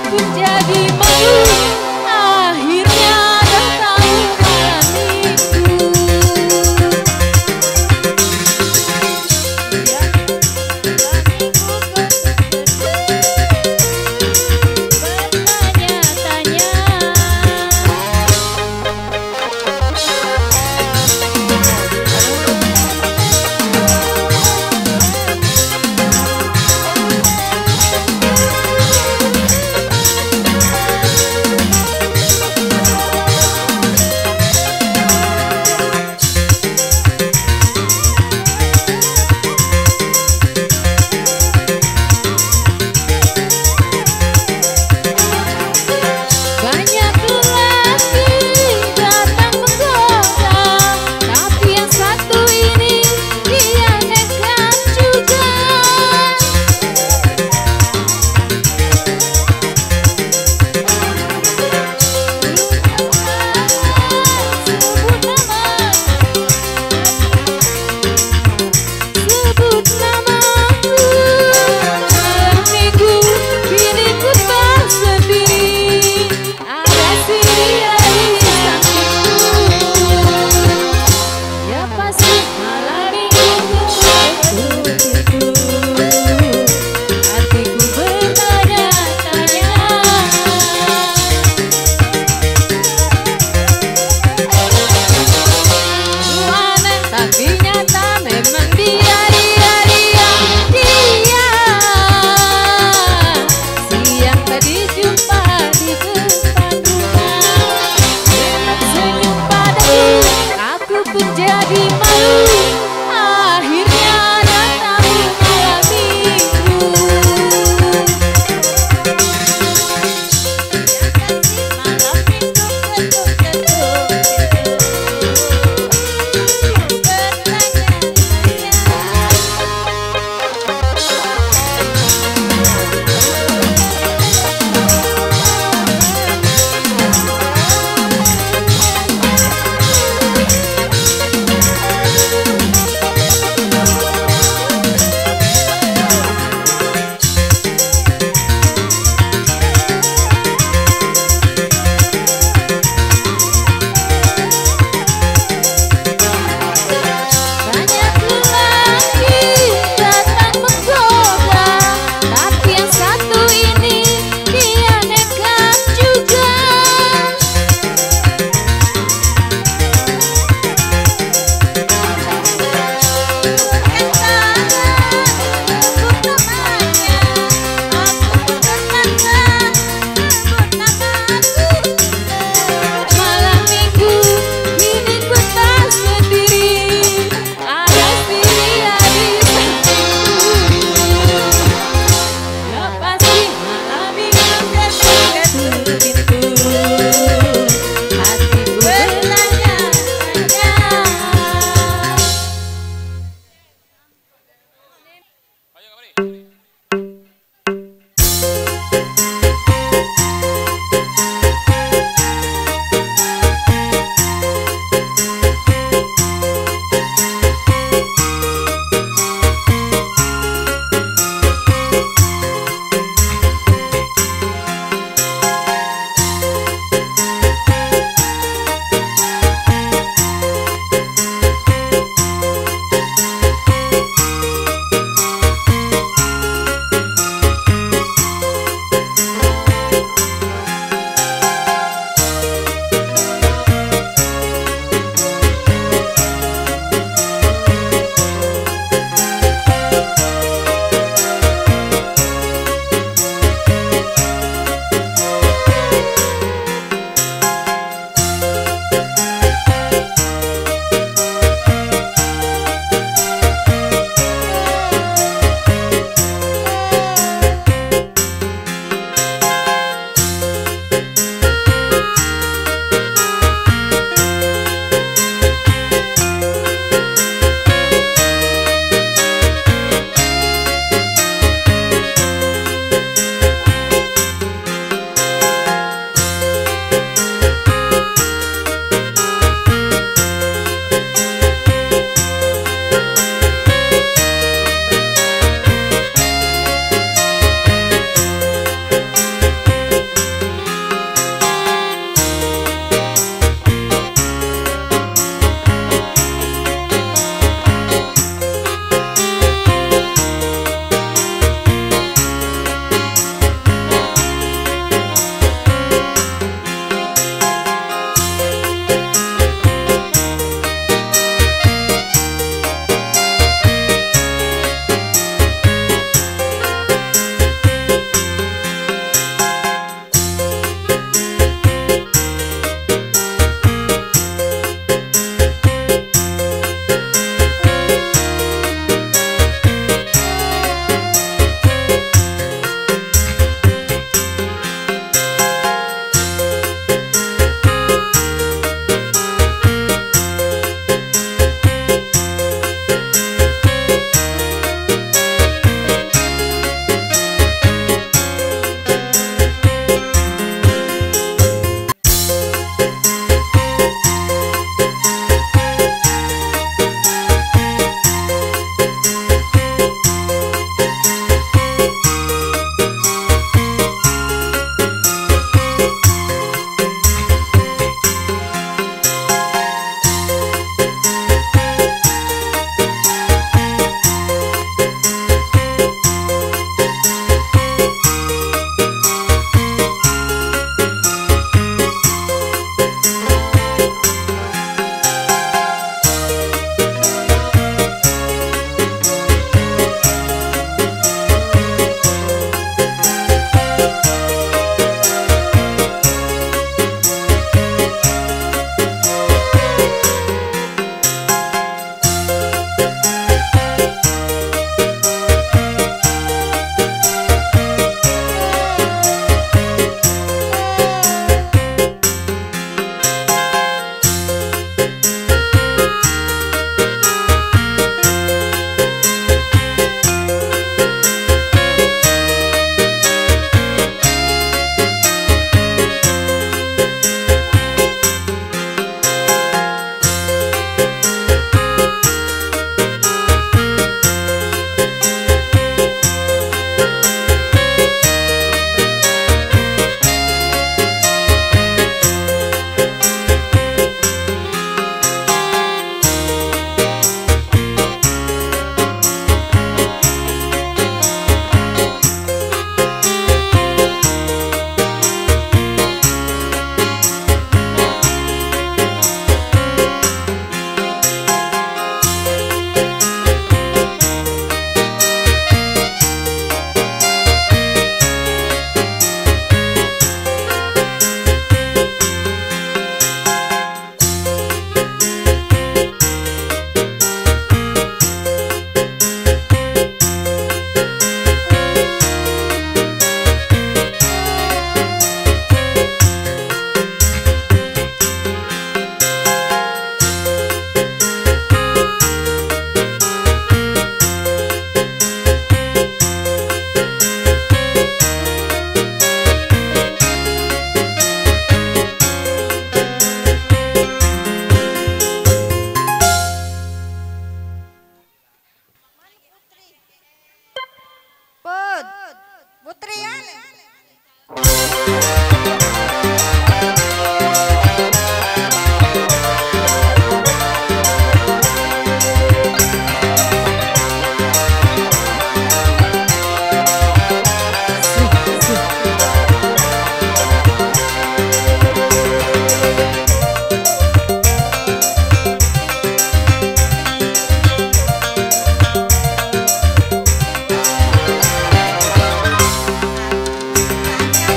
pun jadi malu, akhirnya datang malam itu. Bertanya-tanya.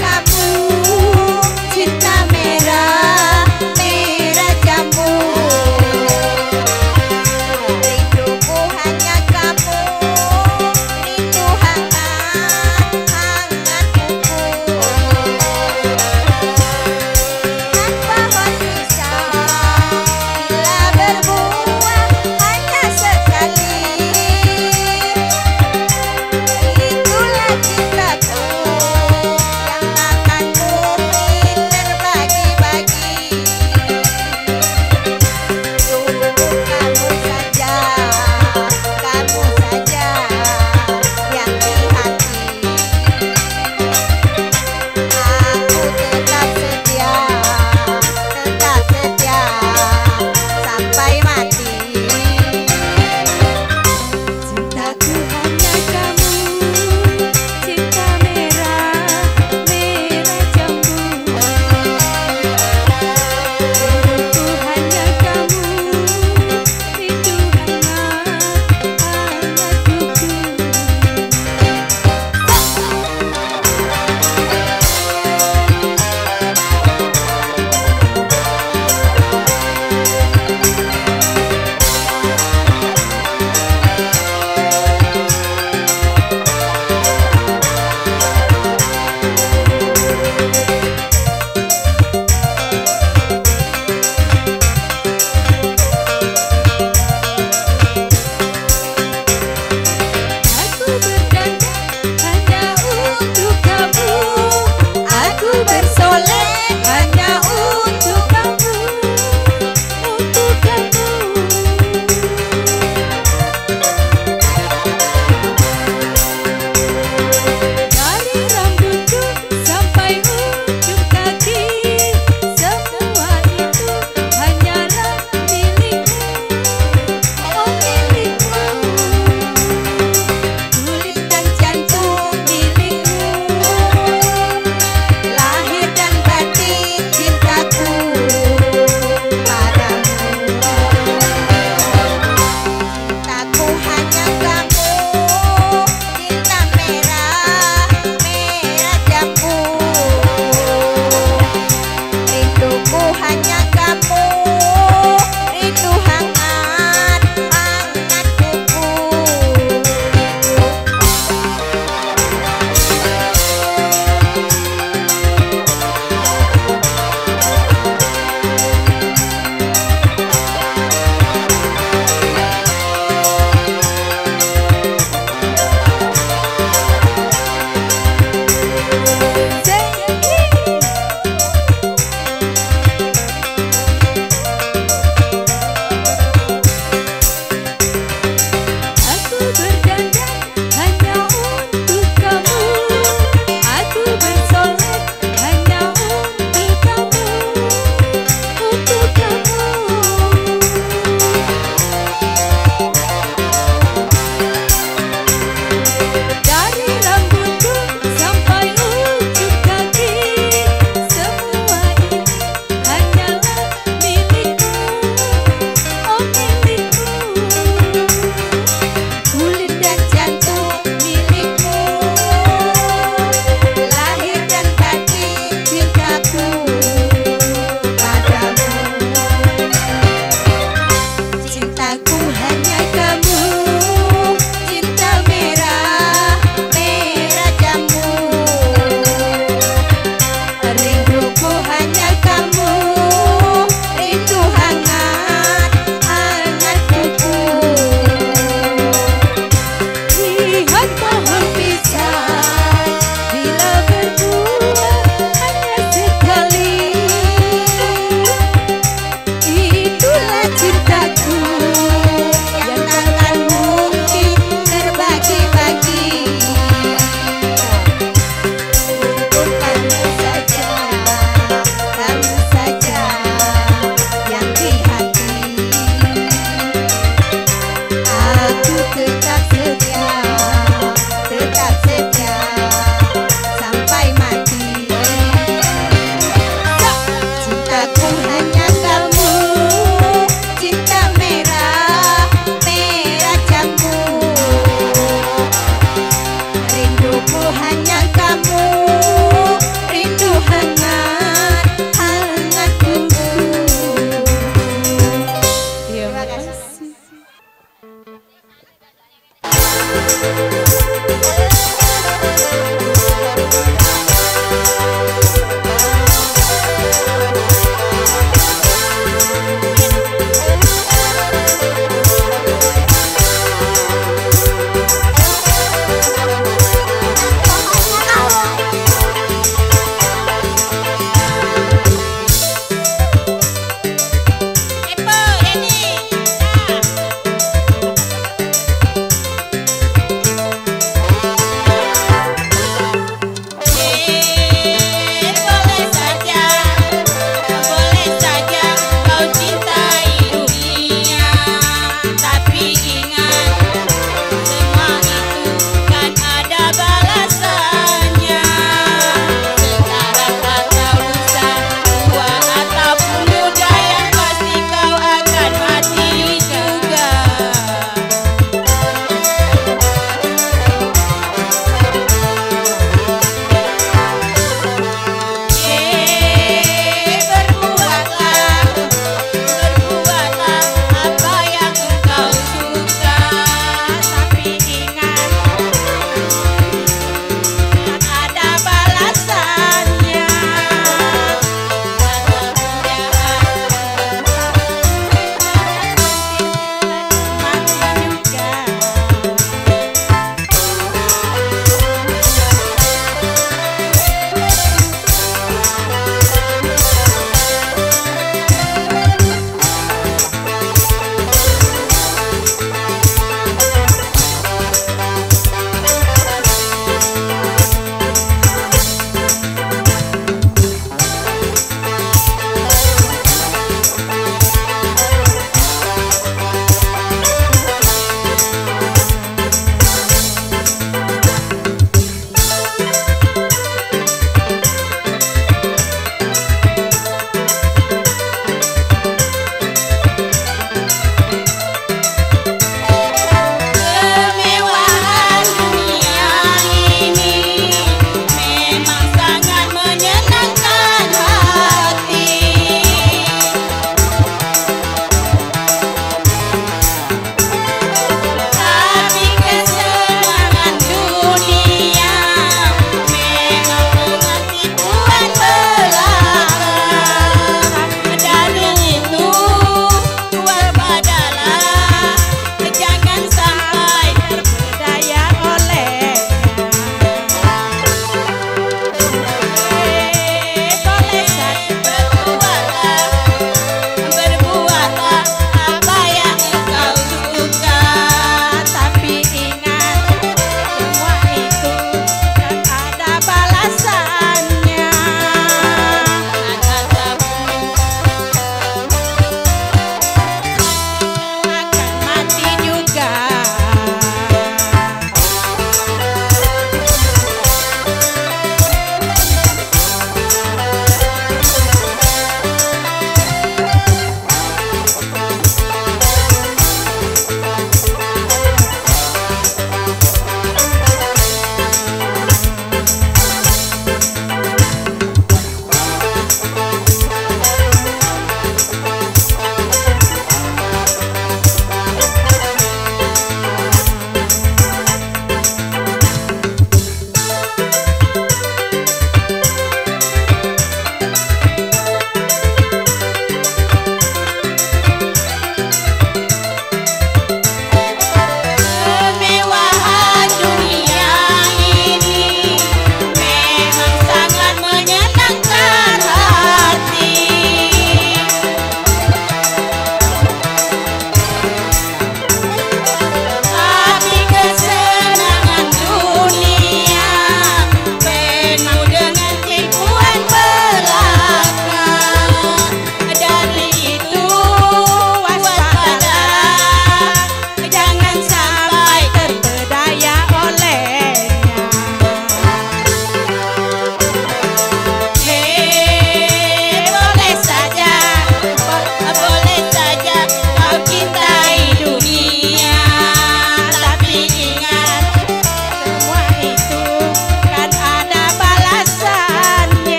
Kamu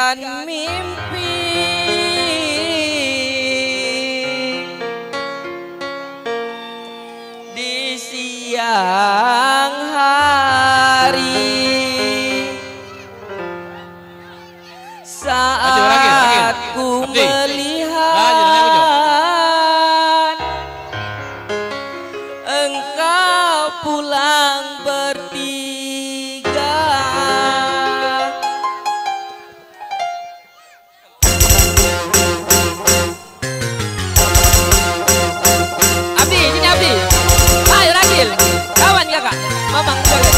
bagaikan mimpi di siang hari saat ku melihat engkau pulang bertiga. Abdi, sini Abdi. Ayo Ragil, kawan kakak, mamang jaga.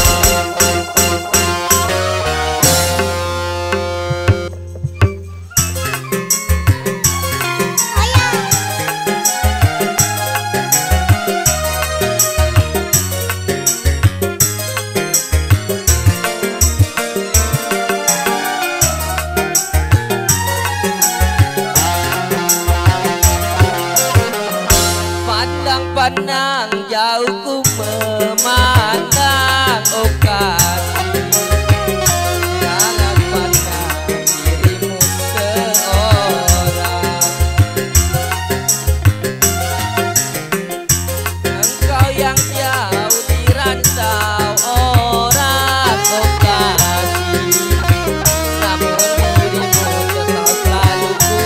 Pandang jauh ku memandang kasih, jangan pandang dirimu seorang. Engkau yang jauh di rantau orang kasih, namun dirimu tetap selalu ku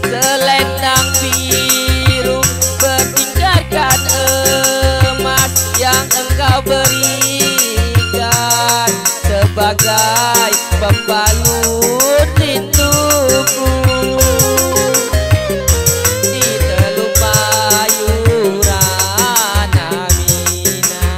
selendang biru bertingkarkan emas yang engkau berikan sebagai pembalut rinduku di Teluk Mayuran Aminah.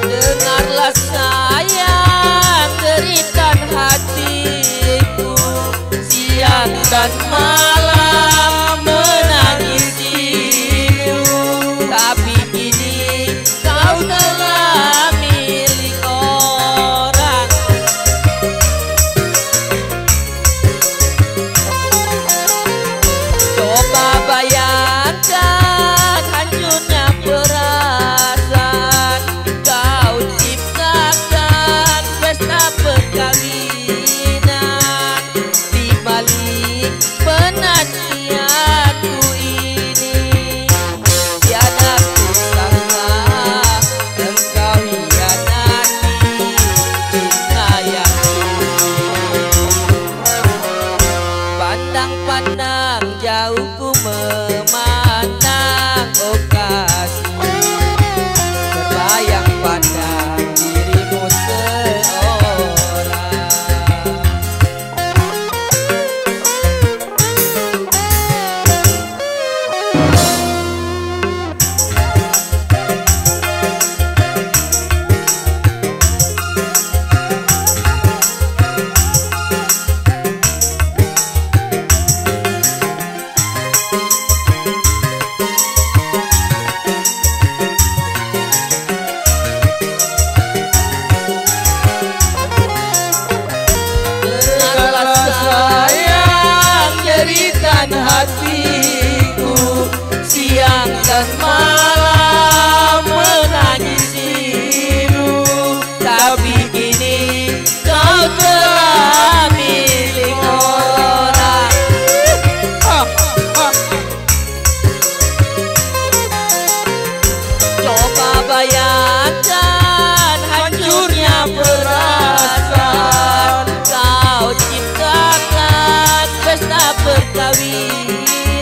Dengarlah sayang deritan hatiku, siang dan malam menangisimu, tapi kini kau telah milik orang. Coba bayangkan hancurnya perasaan kau ciptakan pesta perkawinan di balik penantianku ini. Tiada ku sangka engkau hianati cinta yang pandang-pandang jauh ku memandang kasih, terbayang pada dirimu seorang. Dengarlah sayang jeritan hatiku, siang dan malam menangisimu, tapi kini kau telah milik orang. Coba bayangkan hancurnya perasaan kau ciptakan pesta perkawinan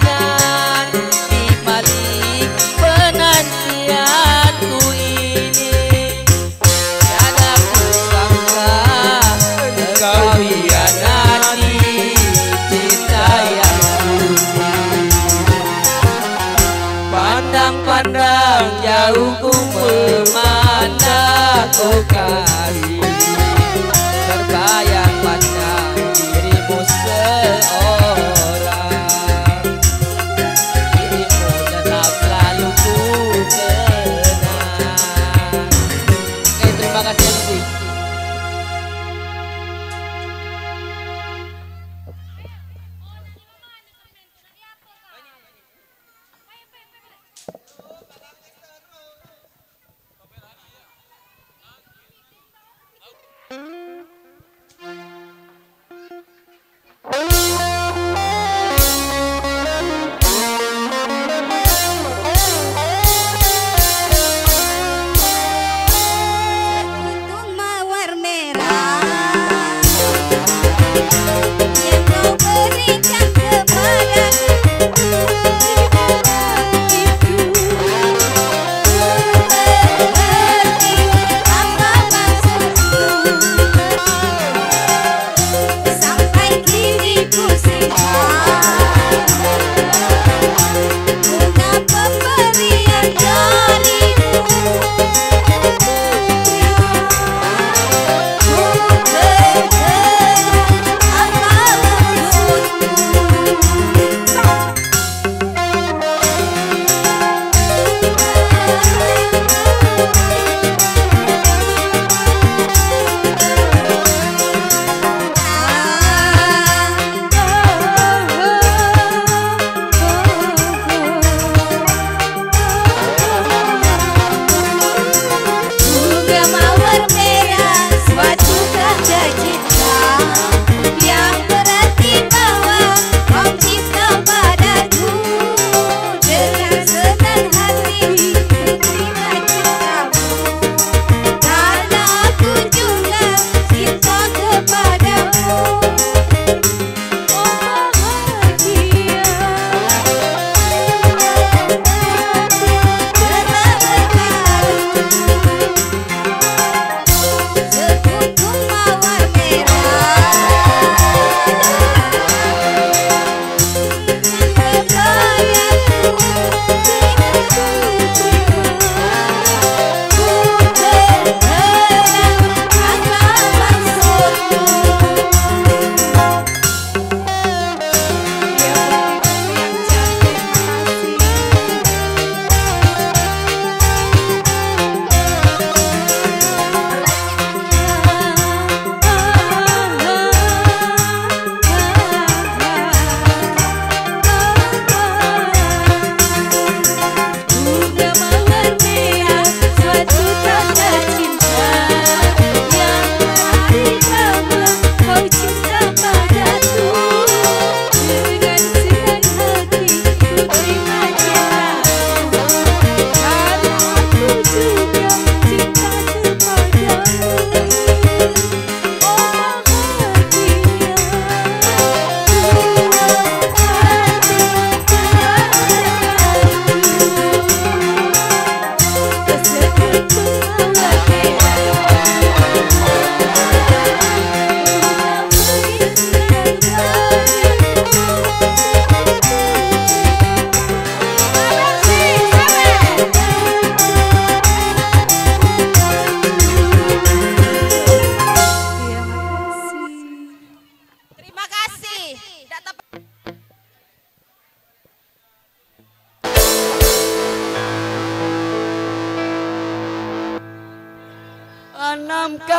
tanamkan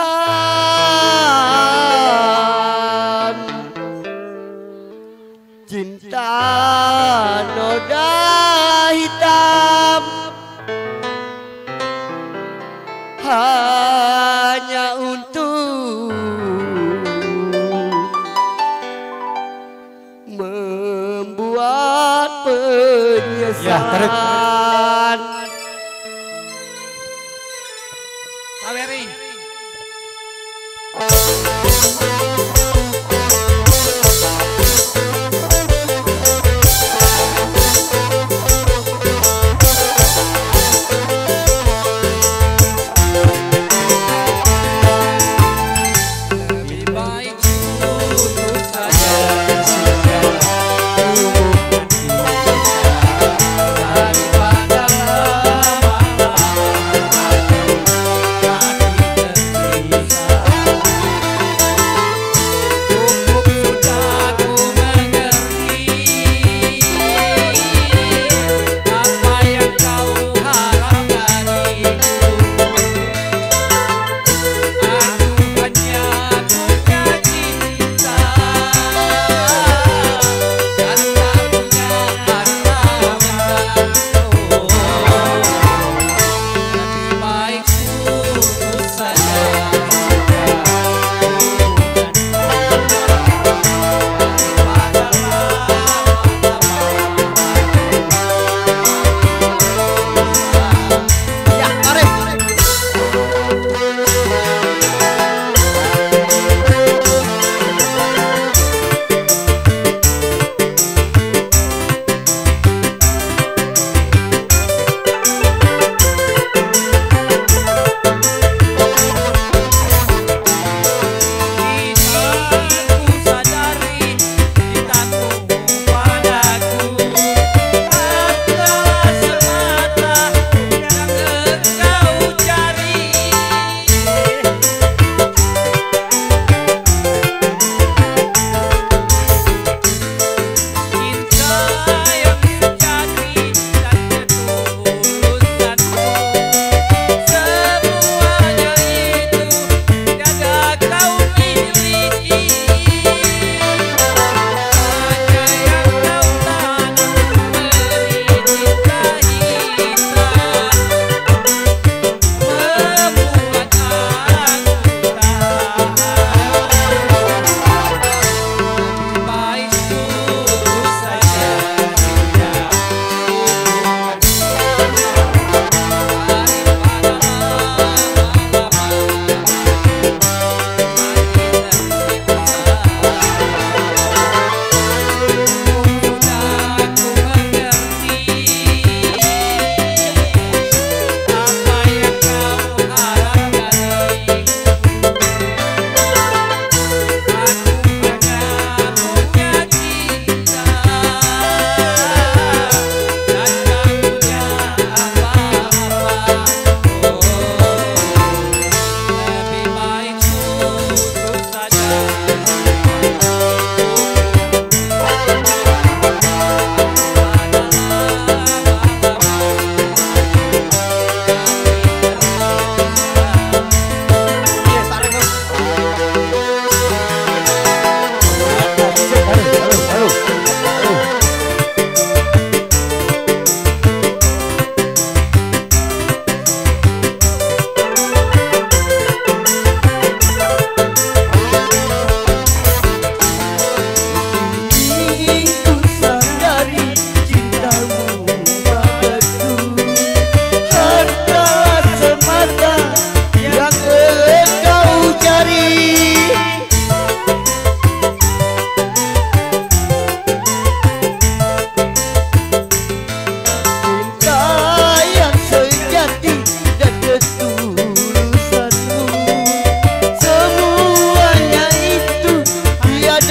cinta noda hitam hanya untuk membuat penyesalan. Kaweri.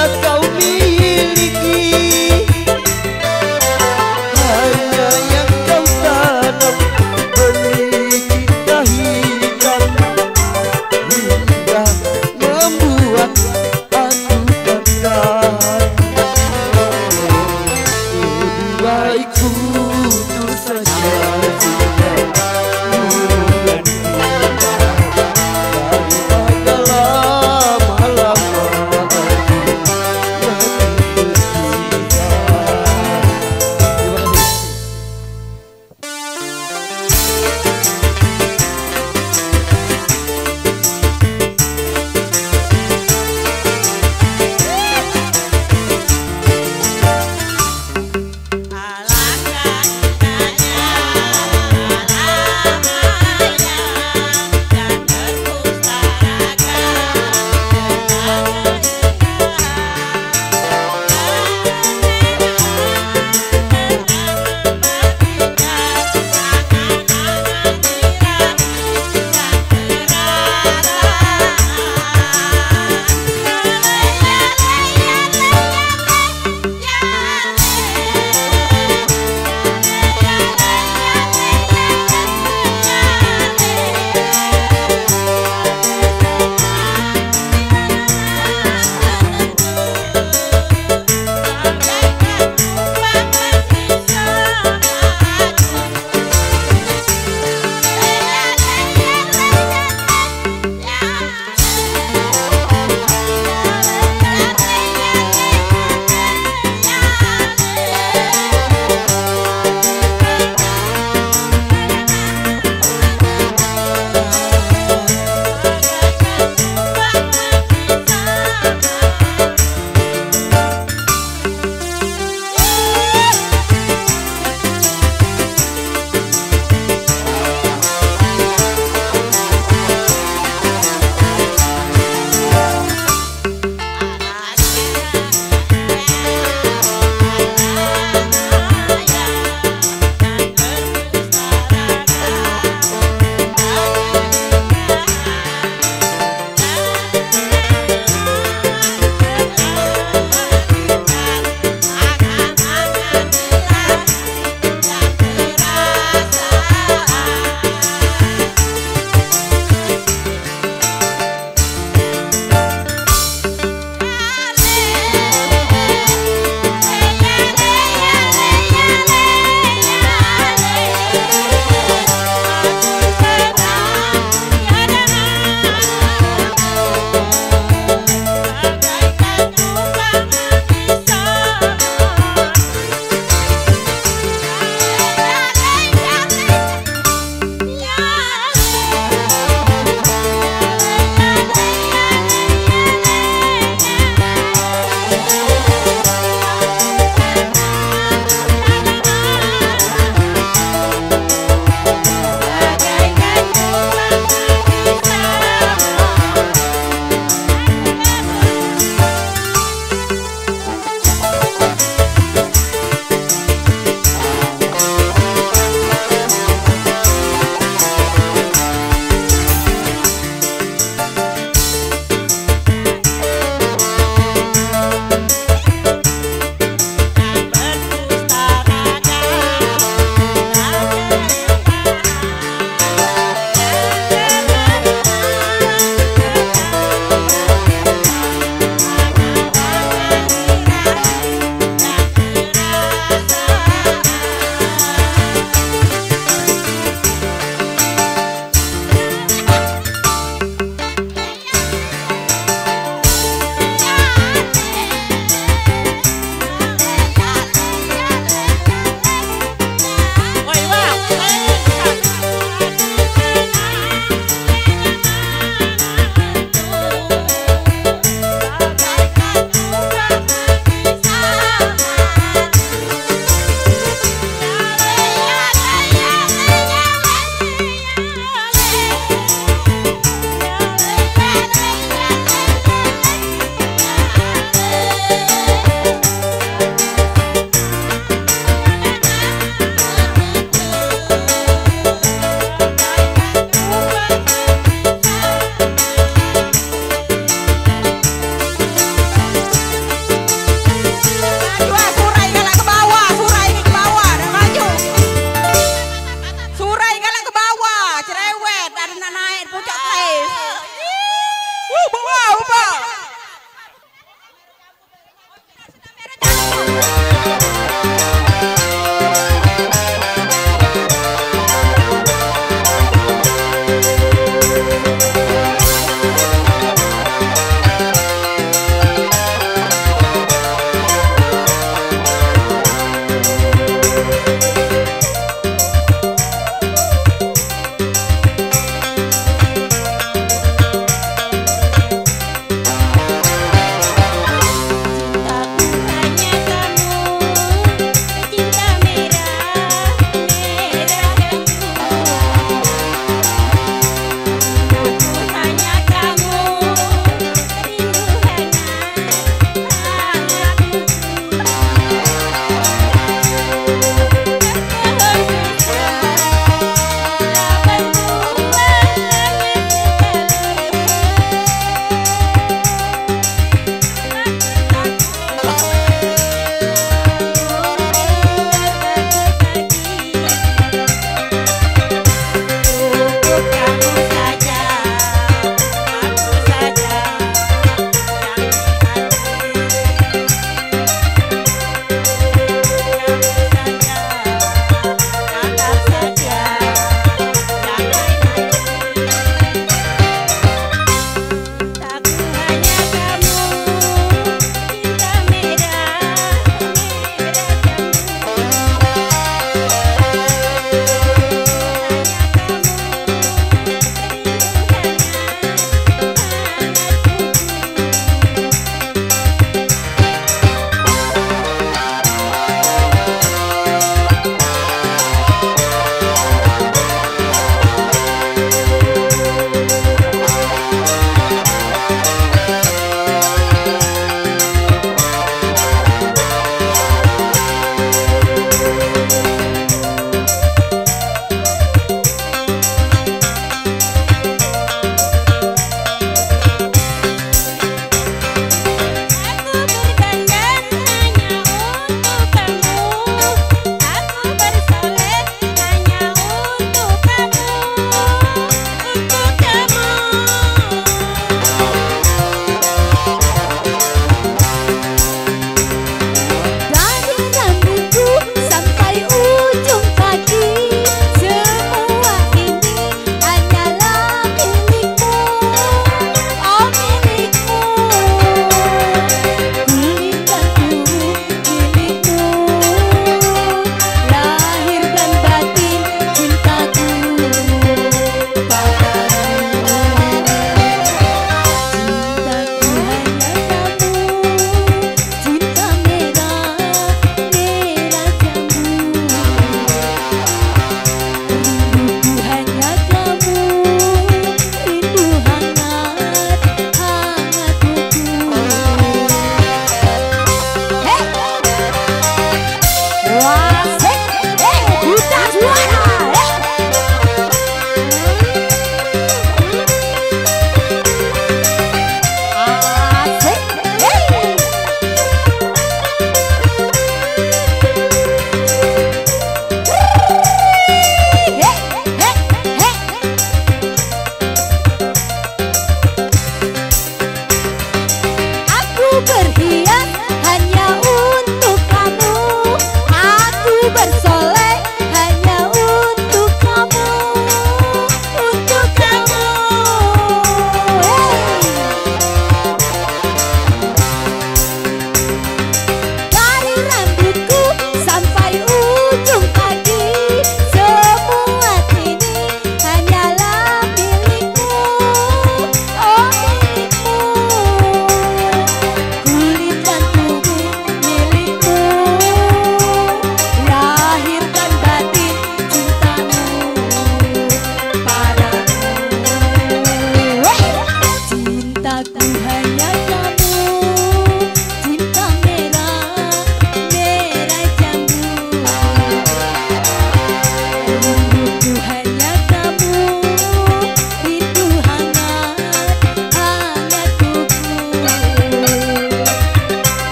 Kau miliki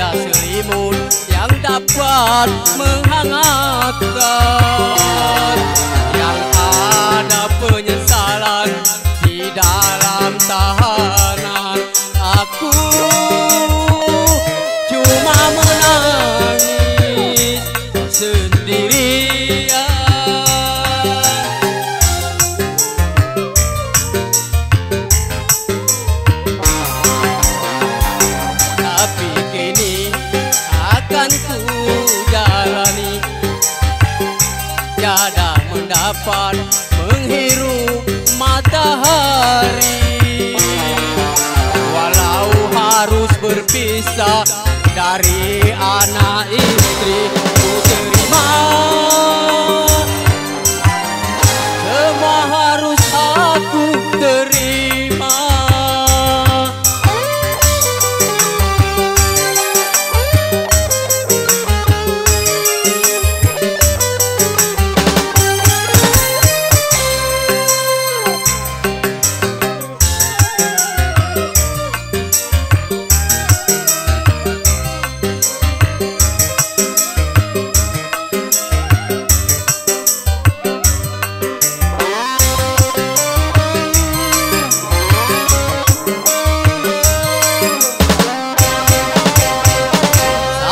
tiada selimut yang dapat menghangatkan. Yang ada penyesalan di dalam tahanan. Aku cuma menangis sendirian. Tapi kini akan ku jalani, tiada mendapat menghirup matahari. Walau harus berpisah dari anak istri, ku terima. Semua harus aku terima.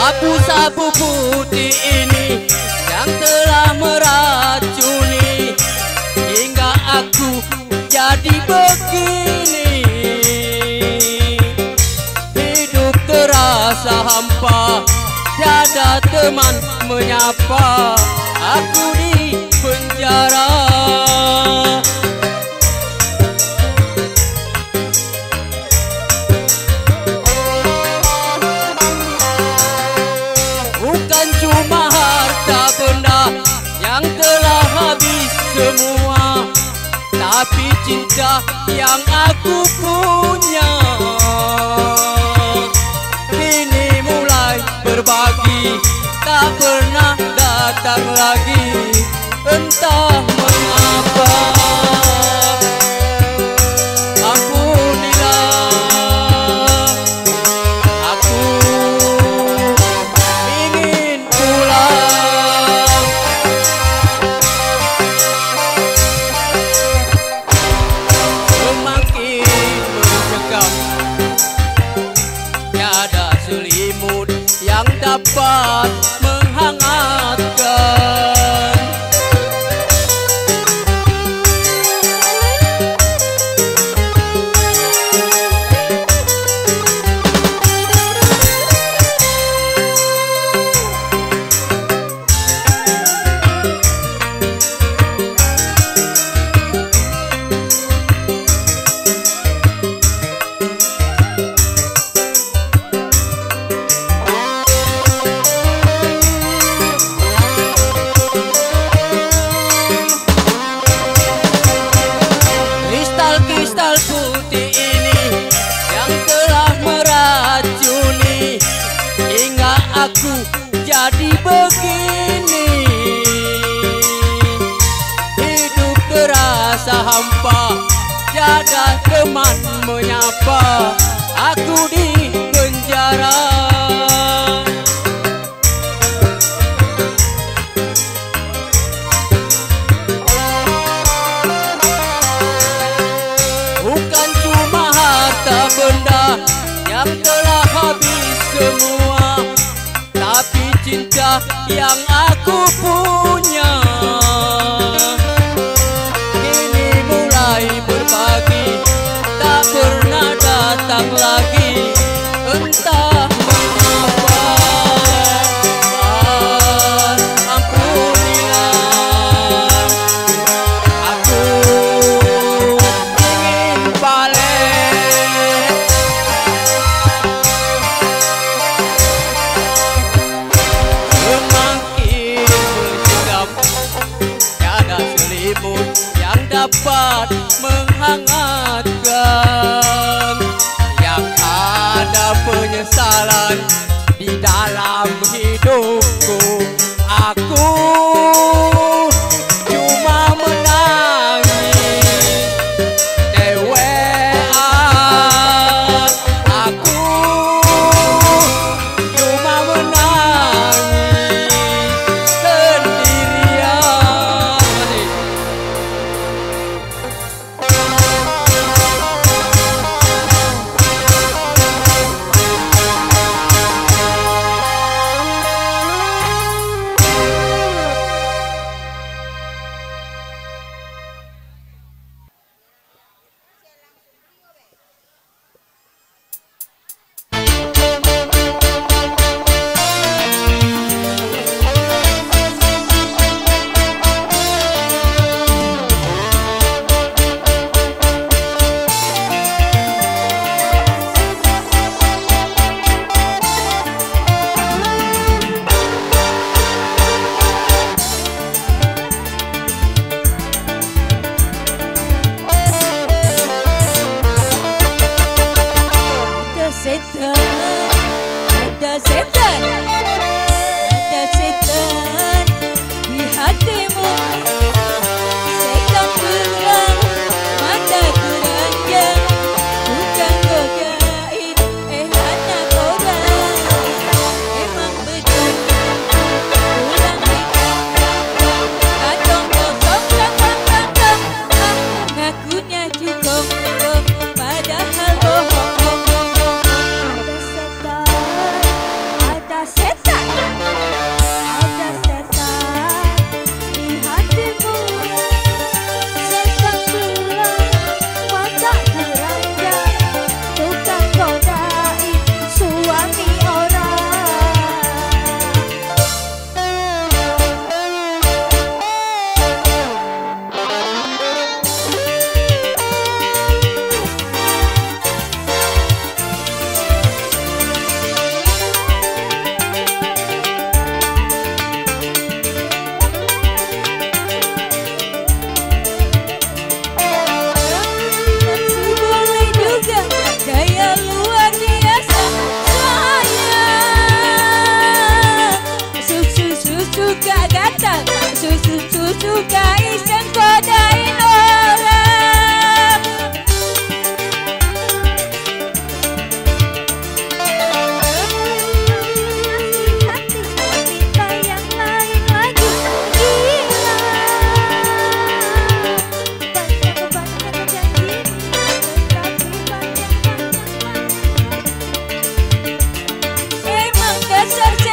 Sapu-sapu putih ini yang telah meracuni hingga aku jadi begini. Hidup terasa hampa, tiada teman menyapa. Aku di penjara. Bukan cuma harta benda yang telah habis semua, tapi cinta yang aku punya. Kini mulai berbagi, tak pernah datang lagi. Entah mengapa. Ampunilah, aku ingin pulang. Semakin mencekam, tiada selimut yang dapat menghangatkan. Kristal putih ini yang telah meracuni hingga aku jadi begini. Hidup terasa hampa, tiada teman menyapa. Aku di penjara. Bukan cuma harta benda yang telah habis semua, tapi cinta yang aku punya. Kini mulai berbagi, tak pernah datang lagi. Entah mengapa. Ampunilah, aku ingin balik. Semakin mencekam, tiada selimut yang dapat menghangatkan. Yang ada penyesalan di dalam hidupku. Aku cuma menangis dewean. Aku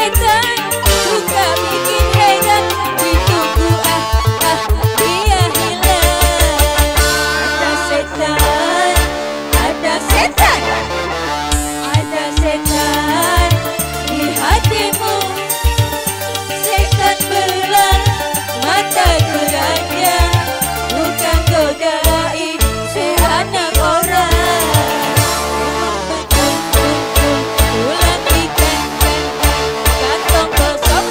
setan suka bikin heran, ditunggu dia hilang. Ada setan, ada setan, ada setan di hatimu. Setan belang mata keranjang, bukan godai seanak orang. Pulang ikan kantong kosong,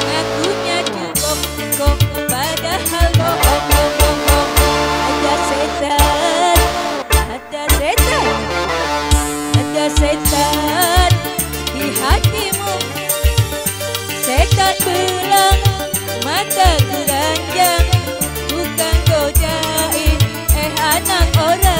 ngakunya cukup padahal bohong. Ada setan, ada setan, ada setan di hatimu. Setan belang mata keranjang, bukan godain anak orang.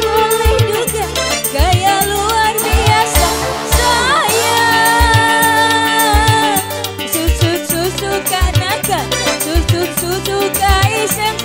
Boleh duga gaya luar biasa sayang. Susu kanakan, susu isem